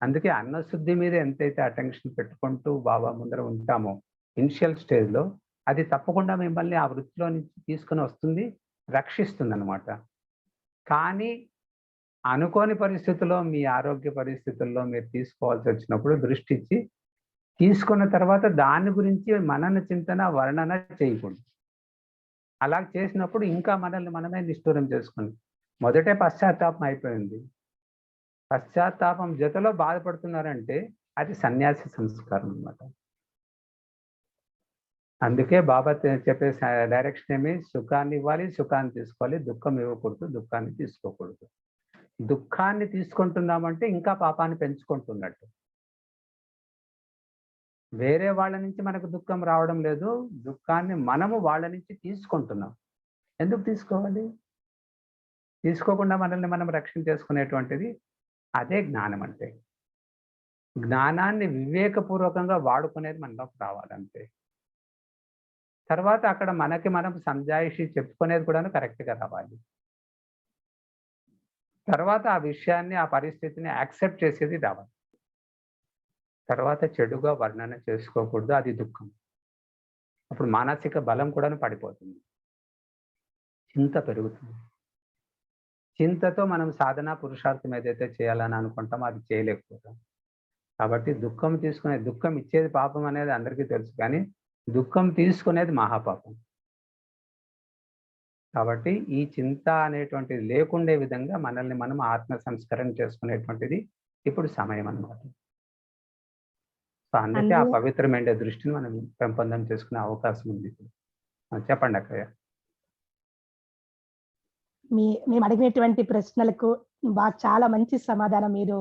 Speaker 3: అందుకే అన్నశుద్ధి మీద ఎంతైతే అటెన్షన్ పెట్టుకుంటూ బాబా ముందర ఉంటామో ఇనిషియల్ స్టేజ్లో, అది తప్పకుండా మిమ్మల్ని ఆ వృత్తిలో నుంచి తీసుకుని వస్తుంది, రక్షిస్తుంది అనమాట. కానీ అనుకోని పరిస్థితుల్లో, మీ ఆరోగ్య పరిస్థితుల్లో మీరు తీసుకోవాల్సి వచ్చినప్పుడు దృష్టి ఇచ్చి తీసుకున్న తర్వాత దాని గురించి మనన చింతన వర్ణన చేయకూడదు. అలా చేసినప్పుడు ఇంకా మనల్ని మనమే నిష్ఠూరం చేసుకుని మొదటే పశ్చాత్తాపం అయిపోయింది. పశ్చాత్తాపం జతలో బాధపడుతున్నారంటే అది సన్యాసి సంస్కారం అన్నమాట. అందుకే బాబా చెప్పే డైరెక్షన్ ఏమి, సుఖాన్ని ఇవ్వాలి, సుఖాన్ని తీసుకోవాలి, దుఃఖం ఇవ్వకూడదు, దుఃఖాన్ని తీసుకోకూడదు. దుఃఖాన్ని తీసుకుంటున్నామంటే ఇంకా పాపాన్ని పెంచుకుంటున్నట్టు. వేరే వాళ్ళ నుంచి మనకు దుఃఖం రావడం లేదు, దుఃఖాన్ని మనము వాళ్ళ నుంచి తీసుకుంటున్నాం. ఎందుకు తీసుకోవాలి? తీసుకోకుండా మనల్ని మనం రక్షణ చేసుకునేటువంటిది అదే జ్ఞానం. అంటే జ్ఞానాన్ని వివేకపూర్వకంగా వాడుకునేది మనలోకి రావాలంటే. తర్వాత అక్కడ మనకి మనం సంజాయిషి చెప్పుకునేది కూడా కరెక్ట్గా రావాలి. తర్వాత ఆ విషయాన్ని, ఆ పరిస్థితిని యాక్సెప్ట్ చేసేది రావాలి. తర్వాత చెడుగా వర్ణన చేసుకోకూడదు, అది దుఃఖం. అప్పుడు మానసిక బలం కూడా పడిపోతుంది, చింత పెరుగుతుంది. చింతతో మనం సాధన పురుషార్థం ఏదైతే చేయాలని అనుకుంటామో అది చేయలేకపోతాం. కాబట్టి దుఃఖం ఇచ్చేది పాపం అనేది అందరికీ తెలుసు, కానీ దుఃఖం తీసుకునేది మహాపాపం. కాబట్టి ఈ చింత అనేటువంటిది లేకుండే విధంగా మనల్ని మనం ఆత్మ సంస్కరణ చేసుకునేటువంటిది ఇప్పుడు సమయం అన్నమాట. సో అందుకే ఆ పవిత్రమైన దృష్టిని మనం పెంపొందం చేసుకునే అవకాశం ఉంది ఇప్పుడు. చెప్పండి అక్కయ్య.
Speaker 2: మేము అడిగినటువంటి ప్రశ్నలకు చాలా మంచి సమాధానం మీరు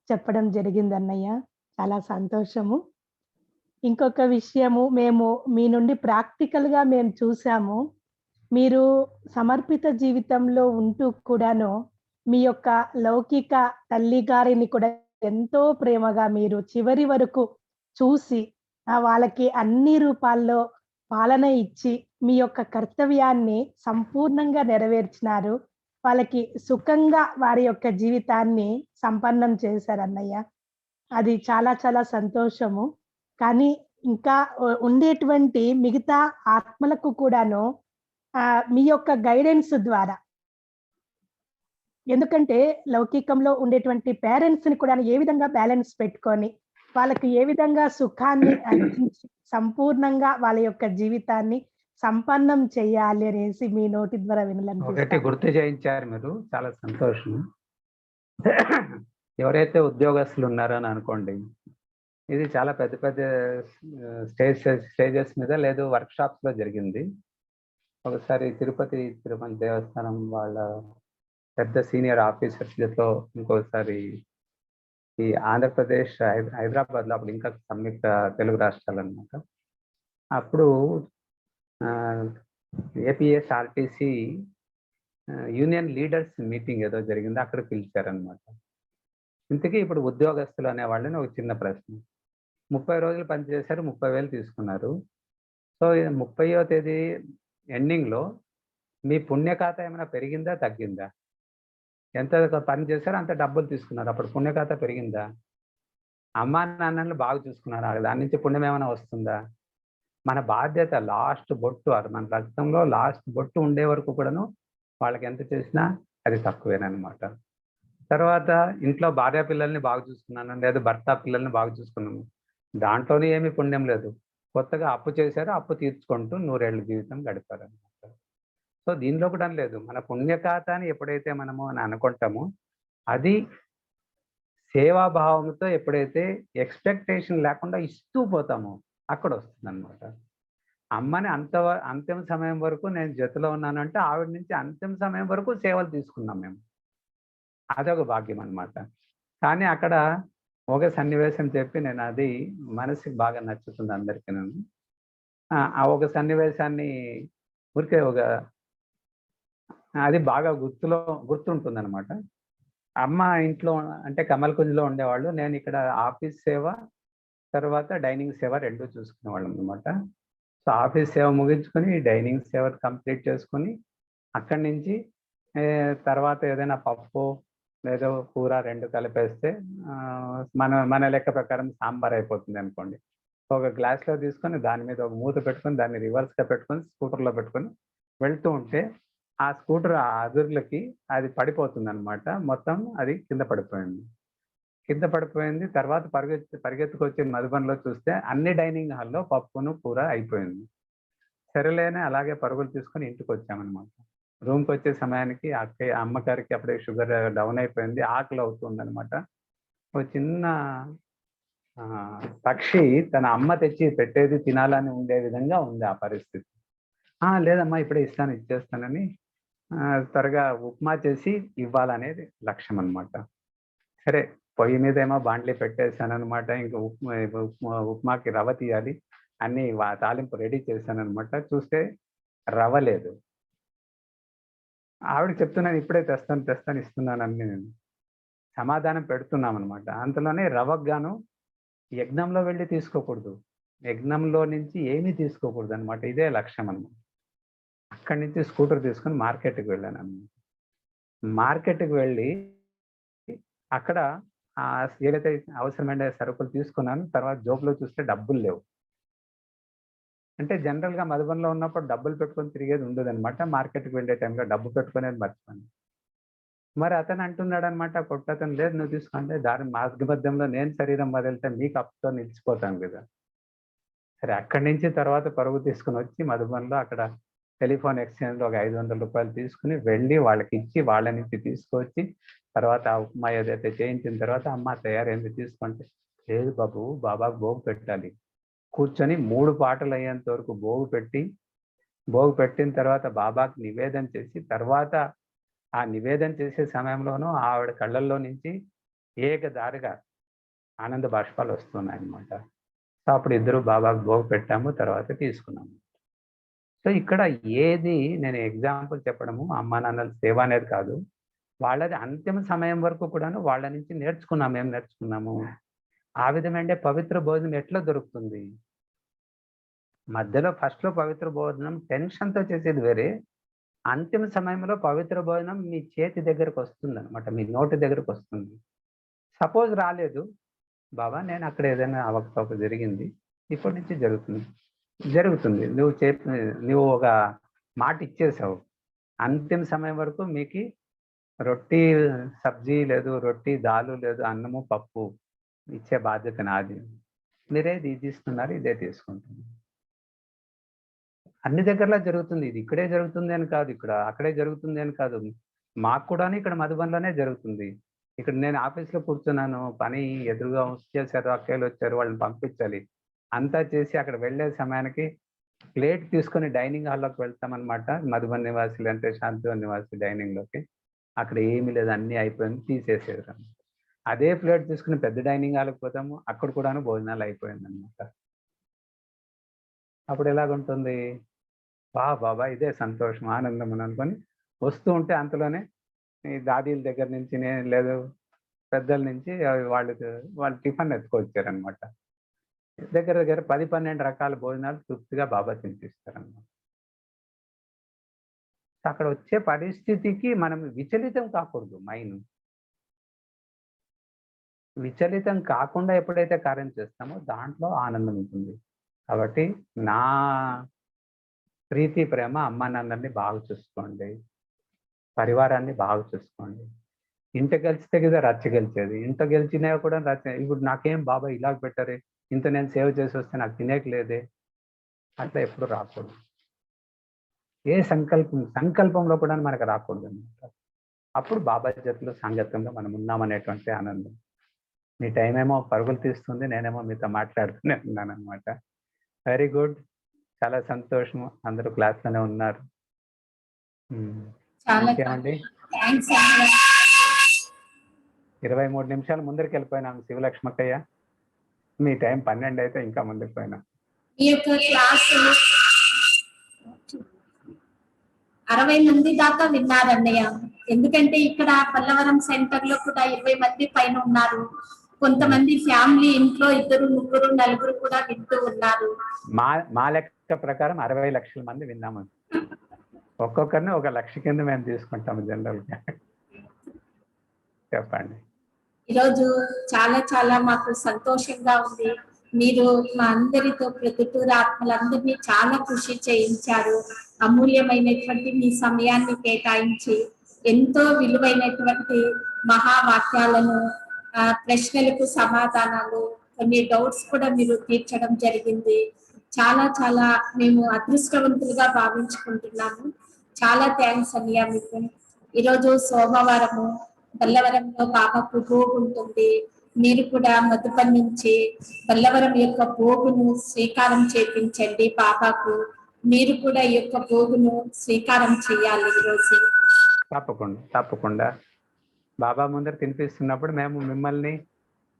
Speaker 2: చెప్పడం జరిగింది అన్నయ్య. చాలా సంతోషము. ఇంకొక విషయము, మేము మీ నుండి ప్రాక్టికల్గా మేము చూసాము. మీరు సమర్పిత జీవితంలో ఉంటూ కూడాను మీ యొక్క లౌకిక తల్లి గారిని కూడా ఎంతో ప్రేమగా మీరు చివరి వరకు చూసి వాళ్ళకి అన్ని రూపాల్లో పాలన ఇచ్చి మీ యొక్క కర్తవ్యాన్ని సంపూర్ణంగా నెరవేర్చినారు. వాళ్ళకి సుఖంగా వారి యొక్క జీవితాన్ని సంపన్నం చేశారన్నయ్య. అది చాలా చాలా సంతోషము. కానీ ఇంకా ఉండేటువంటి మిగతా ఆత్మలకు కూడాను మీ యొక్క గైడెన్స్ ద్వారా, ఎందుకంటే లౌకికంలో ఉండేటువంటి పేరెంట్స్‌ని కూడా ఏ విధంగా బ్యాలెన్స్ పెట్టుకొని, వాళ్ళకి ఏ విధంగా సుఖాన్ని అందించి సంపూర్ణంగా వాళ్ళ యొక్క జీవితాన్ని సంపన్నం చేయాలి అనేసి మీ నోటి ద్వారా
Speaker 3: ఒకటి
Speaker 2: వినాలనిపిస్తాంది.
Speaker 3: గుర్తు చేయించారు మీరు, చాలా సంతోషం. ఎవరైతే ఉద్యోగస్తులు ఉన్నారో అని అనుకోండి, ఇది చాలా పెద్ద పెద్ద స్టేజెస్ మీద లేదు వర్క్షాప్స్ లో జరిగింది. ఒకసారి తిరుపతి దేవస్థానం వాళ్ళ పెద్ద సీనియర్ ఆఫీసర్స్తో, ఇంకోసారి ఈ ఆంధ్రప్రదేశ్ హైదరాబాద్ లో అప్పుడు ఇంకా సంయుక్త తెలుగు రాష్ట్రాలు అనమాట. అప్పుడు ఏపీఎస్ఆర్టీసీ యూనియన్ లీడర్స్ మీటింగ్ ఏదో జరిగింది, అక్కడ పిలిచారనమాట. ఇంతకీ ఇప్పుడు ఉద్యోగస్తులు అనే వాళ్ళని ఒక చిన్న ప్రశ్న. 30 రోజులు పనిచేశారు, 30,000 తీసుకున్నారు. సో 30వ తేదీ ఎండింగ్లో మీ పుణ్య ఖాతా ఏమైనా పెరిగిందా తగ్గిందా? ఎంత పని చేశారో అంత డబ్బులు తీసుకున్నారు, అప్పుడు పుణ్య ఖాతా పెరిగిందా? అమ్మా నాన్నలు బాగా చూసుకున్నారు, దాని నుంచి పుణ్యం ఏమైనా వస్తుందా? మన బాధ్యత లాస్ట్ బొట్టు, అది మన రక్తంలో లాస్ట్ బొట్టు ఉండే వరకు కూడాను వాళ్ళకి ఎంత చేసినా అది తక్కువేనమాట. తర్వాత ఇంట్లో భార్య పిల్లల్ని బాగా చూసుకున్నాను, లేదా భర్త పిల్లల్ని బాగా చూసుకున్నాను, దాంట్లోనే ఏమీ పుణ్యం లేదు. కొత్తగా అప్పు చేశారు, అప్పు తీర్చుకుంటూ 100 ఏళ్ళ జీవితం గడిపారు అనమాట. సో దీనిలో కూడా లేదు, మన పుణ్య ఖాతాని ఎప్పుడైతే మనము అని అనుకుంటామో, అది సేవాభావంతో ఎప్పుడైతే ఎక్స్పెక్టేషన్ లేకుండా ఇస్తూ పోతామో అక్కడ వస్తుంది అనమాట. అమ్మని అంతిమ సమయం వరకు నేను జతలో ఉన్నానంటే ఆవిడ నుంచి అంతిమ సమయం వరకు సేవలు తీసుకున్నాం మేము, అదొక భాగ్యం అనమాట. కానీ అక్కడ ఒక సన్నివేశం చెప్పి నేను, అది మనసుకి బాగా నచ్చుతుంది అందరికీ. ఆ ఒక సన్నివేశాన్ని ఊరికే అది బాగా గుర్తుంటుంది అనమాట. అమ్మ ఇంట్లో అంటే కమల్కుంజ్లో ఉండేవాళ్ళు, నేను ఇక్కడ ఆఫీస్ సేవ తర్వాత డైనింగ్ సేవ 2 చూసుకునేవాళ్ళం అనమాట. సో ఆఫీస్ సేవ ముగించుకొని డైనింగ్ సేవ కంప్లీట్ చేసుకొని అక్కడి నుంచి తర్వాత ఏదైనా పప్పు లేదో కూర 2 కలిపేస్తే మన లెక్క ప్రకారం సాంబార్ అయిపోతుంది అనుకోండి. ఒక గ్లాస్లో తీసుకొని దాని మీద ఒక మూత పెట్టుకొని దాన్ని రివర్స్గా పెట్టుకొని స్కూటర్లో పెట్టుకొని వెళ్తూ ఉంటే ఆ స్కూటర్ ఆ అదుర్లకి అది పడిపోతుంది అనమాట. మొత్తం అది కింద పడిపోయింది. తర్వాత పరిగెత్తుకొచ్చి మధుబన్లో చూస్తే అన్ని డైనింగ్ హాల్లో పప్పును కూర అయిపోయింది. సరేలేనే అలాగే పరుగులు తీసుకొని ఇంటికి వచ్చామన్నమాట. రూమ్కి వచ్చే సమయానికి అమ్మగారికి అప్పుడే షుగర్ డౌన్ అయిపోయింది, ఆకలి అవుతుంది అనమాట. ఒక చిన్న పక్షి తన అమ్మ తెచ్చి పెట్టేది తినాలని ఉండే విధంగా ఉంది ఆ పరిస్థితి. లేదమ్మా ఇప్పుడే ఇచ్చేస్తానని త్వరగా ఉప్మా చేసి ఇవ్వాలనేది లక్ష్యం అనమాట. సరే పొయ్యి మీద ఏమో బాండ్లీ పెట్టేశాను అనమాట. ఇంకా ఉప్మాకి రవ్వ తీయాలి, అన్ని తాలింపు రెడీ చేశాను అనమాట. చూస్తే రవ్వ లేదు. ఆవిడ చెప్తున్నాను ఇప్పుడే తెస్తాను ఇస్తున్నానని నేను సమాధానం పెడుతున్నాం అనమాట. అంతలోనే రవ్వకు గాను యజ్ఞంలో వెళ్ళి తీసుకోకూడదు, యజ్ఞంలో నుంచి ఏమీ తీసుకోకూడదు అనమాట. ఇదే లక్ష్యం అనమాట. అక్కడి నుంచి స్కూటర్ తీసుకొని మార్కెట్కి వెళ్ళాను అనమాట. మార్కెట్కి వెళ్ళి అక్కడ ఏదైతే అవసరమైన సరుకులు తీసుకున్నాను. తర్వాత జోబులో చూస్తే డబ్బులు లేవు. అంటే జనరల్గా మధుబన్లో ఉన్నప్పుడు డబ్బులు పెట్టుకొని తిరిగేది ఉండదు అనమాట. మార్కెట్కి వెళ్ళే టైంలో డబ్బు పెట్టుకునేది మర్చిపోయాను. మరి అతను అంటున్నాడు అనమాట, కొట్టతను, లేదు నువ్వు తీసుకుంటే దాని మార్గమధ్యంలో నేను శరీరం వదిలితే మీకు అప్పుతో నిలిచిపోతాను కదా. సరే అక్కడి నుంచి తర్వాత పరుగు తీసుకుని వచ్చి మధుబన్లో అక్కడ టెలిఫోన్ ఎక్స్చేంజ్లో ఒక 500 రూపాయలు తీసుకుని వెళ్ళి వాళ్ళకి ఇచ్చి వాళ్ళ నుంచి తీసుకొచ్చి తర్వాత ఆ ఉప్మా ఏదైతే చేయించిన తర్వాత అమ్మ తయారైంది తీసుకుంటే, లేదు బాబు బాబాకు భోగు పెట్టాలి. కూర్చొని 3 పాటలు అయ్యేంత వరకు భోగు పెట్టిన తర్వాత బాబాకు నివేదన చేసి, తర్వాత ఆ నివేదన చేసే సమయంలోనూ ఆవిడ కళ్ళల్లో నుంచి ఏకదారిగా ఆనంద బాష్పాలు వస్తున్నాయి అన్నమాట. సో అప్పుడు ఇద్దరు బాబాకు భోగు పెట్టాము, తర్వాత తీసుకున్నాము. సో ఇక్కడ ఏది నేను ఎగ్జాంపుల్ చెప్పడము అమ్మా నాన్నల సేవ అనేది కాదు, వాళ్ళది అంతిమ సమయం వరకు కూడాను వాళ్ళ నుంచి నేర్చుకున్నాము. ఏం నేర్చుకున్నాము? ఆ విధమైన పవిత్ర భోజనం ఎట్లా దొరుకుతుంది? మధ్యలో ఫస్ట్‌లో పవిత్ర భోజనం టెన్షన్‌తో చేసేది వేరే. అంతిమ సమయంలో పవిత్ర భోజనం మీ చేతి దగ్గరకొస్తుందనమాట. మీ నోటి దగ్గరకొస్తుంది. సపోజ్ రాలేదు. బాబా నేను అక్కడ ఏదైనా అవకతవక జరిగింది. ఇప్పటి నుంచి జరుగుతుంది. జరుగుతుంది. నువ్వు ఒక మాట ఇచ్చేసావు. అంతిమ సమయం వరకు మీకి రొట్టి, సబ్జీ లేదు, రొట్టి, దాలు లేదు, అన్నము, పప్పు ఇచ్చే బాధ్యత నాది. మీరేది ఇది ఇస్తున్నారు, ఇదే తీసుకుంటున్నారు. అన్ని దగ్గరలా జరుగుతుంది. ఇది ఇక్కడే జరుగుతుంది అని కాదు. ఇక్కడ అక్కడే జరుగుతుంది అని కాదు. మాకు కూడాను ఇక్కడ మధుబన్‌లోనే జరుగుతుంది. ఇక్కడ నేను ఆఫీస్‌లో కూర్చున్నాను. పని ఎదురుగా వచ్చేసారు, అక్కయ్యలొచ్చారు, వాళ్ళని పంపించాలి. అంతా చేసి అక్కడ వెళ్ళే సమయానికి ప్లేట్ తీసుకొని డైనింగ్ హాల్‌లోకి వెళ్తామనమాట. మధుబన్ నివాసి అంటే శాంతివన్ నివాసి డైనింగ్‌లోకి. అక్కడ ఏమీ లేదు, అన్నీ అయిపోయింది, తీసేసారు. అదే ప్లేట్ తీసుకొని పెద్ద డైనింగ్ హాల్‌కి పోతాము. అక్కడ కూడాను భోజనాలు అయిపోయిందనమాట. అప్పుడు ఎలాగుంటుంది? బాబా ఇదే సంతోషం, ఆనందం అని అనుకొని వస్తూ ఉంటే అంతలోనే ఈ దాదీల దగ్గర నుంచి లేదు పెద్దల నుంచి వాళ్ళు టిఫిన్ ఎత్తుకొచ్చారనమాట. దగ్గర దగ్గర 10, 12 రకాల భోజనాలు తృప్తిగా బాబా తినిపిస్తారనమాట. అక్కడ వచ్చే పరిస్థితికి మనం విచలితం కాకూడదు. విచలితం కాకుండా ఎప్పుడైతే కార్యం చేస్తామో దాంట్లో ఆనందం ఉంటుంది. కాబట్టి నా ప్రీతి ప్రేమ అమ్మా నాన్నల్ని బాగా చూసుకోండి. పరివారాన్ని బాగా చూసుకోండి. ఇంట గెలిచితే కదా రచ్చ గెలిచేది. ఇంట గెలిచినా కూడా ఇప్పుడు నాకేం బాబా ఇలాగ పెట్టారే, ఇంత నేను సేవ చేసి వస్తే నాకు తినేయట్లేదే, అట్లా ఎప్పుడు రాకూడదు. ఏ సంకల్పంలో కూడా మనకు రాకూడదు అనమాట. అప్పుడు బాబా చేతిలో సాంగత్యంలో మనం ఉన్నామనేటువంటి ఆనందం. మీ టైం ఏమో పరుగులు తీస్తుంది, నేనేమో మీతో మాట్లాడుతూనే ఉన్నాను అనమాట. వెరీ గుడ్, చాలా సంతోషం. అందరూ క్లాస్లోనే ఉన్నారు.
Speaker 1: చాలా
Speaker 3: ఇంకేమండి?
Speaker 1: థ్యాంక్స్.
Speaker 3: 23 నిమిషాలు ముందరికి వెళ్ళిపోయినాం శివలక్ష్మక్కయ్య. మీ టైం 12 అయితే ఇంకా ముందుకు పోయినా.
Speaker 1: ఈ యొక్క క్లాసు 60 మంది దాకా విన్నారన్నయ్య. ఎందుకంటే ఇక్కడ పల్లవరం సెంటర్ లో కూడా 20 మంది పైన ఉన్నారు. కొంతమంది ఫ్యామిలీ ఇంట్లో 2, 3, 4 కూడా వింటూ ఉన్నారు.
Speaker 3: మా లెక్క ప్రకారం 60 లక్షల మంది విన్నాము. ఒక్కొక్కరిని 1 లక్ష కింద మేము తీసుకుంటాము జనరల్ గా. చెప్పండి.
Speaker 1: ఈరోజు చాలా చాలా మాకు సంతోషంగా ఉంది. మీరు మా అందరితో ప్రొద్దుటూరు ఆత్మలందరినీ చాలా కృషి చేయించారు. అమూల్యమైనటువంటి మీ సమయాన్ని కేటాయించి ఎంతో విలువైనటువంటి మహావాక్యాలను, ప్రశ్నలకు సమాధానాలు, కొన్ని డౌట్స్ కూడా మీరు తీర్చడం జరిగింది. చాలా చాలా మేము అదృష్టవంతులుగా భావించుకుంటున్నాము. చాలా థ్యాంక్స్ అన్నయ్య మీకు. ఈరోజు సోమవారము బల్లవరంలో బాబాకు భోగు ఉంటుంది. మీరు కూడా మధుబన్ నుంచి బల్లవరం యొక్క భోగును స్వీకారం చేయించండి బాబాకు. మీరు కూడా ఈ యొక్క భోగును స్వీకారం చేయాలి ఈరోజు.
Speaker 3: తప్పకుండా బాబా ముందర తినిపిస్తున్నప్పుడు మేము మిమ్మల్ని,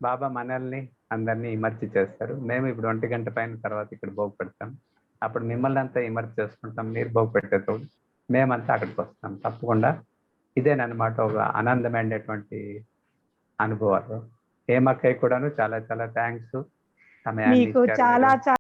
Speaker 3: బాబా మనల్ని అందరినీ ఇమర్చి చేస్తారు. మేము ఇప్పుడు 1 గంట పైన తర్వాత ఇక్కడ భోగు పెడతాం. అప్పుడు మిమ్మల్ని అంతా ఇమర్చి చేసుకుంటాం. మీరు భోగు పెట్టేటప్పుడు మేమంతా అక్కడికి వస్తాం. తప్పకుండా ఇదేనమాట ఒక ఆనందమైనటువంటి అనుభవాలు. హేమక్కయ్య కూడాను చాలా చాలా థ్యాంక్స్. సమయాన్ని
Speaker 2: మీకు
Speaker 3: ఇచ్చారు
Speaker 2: చాలా
Speaker 3: మీరు.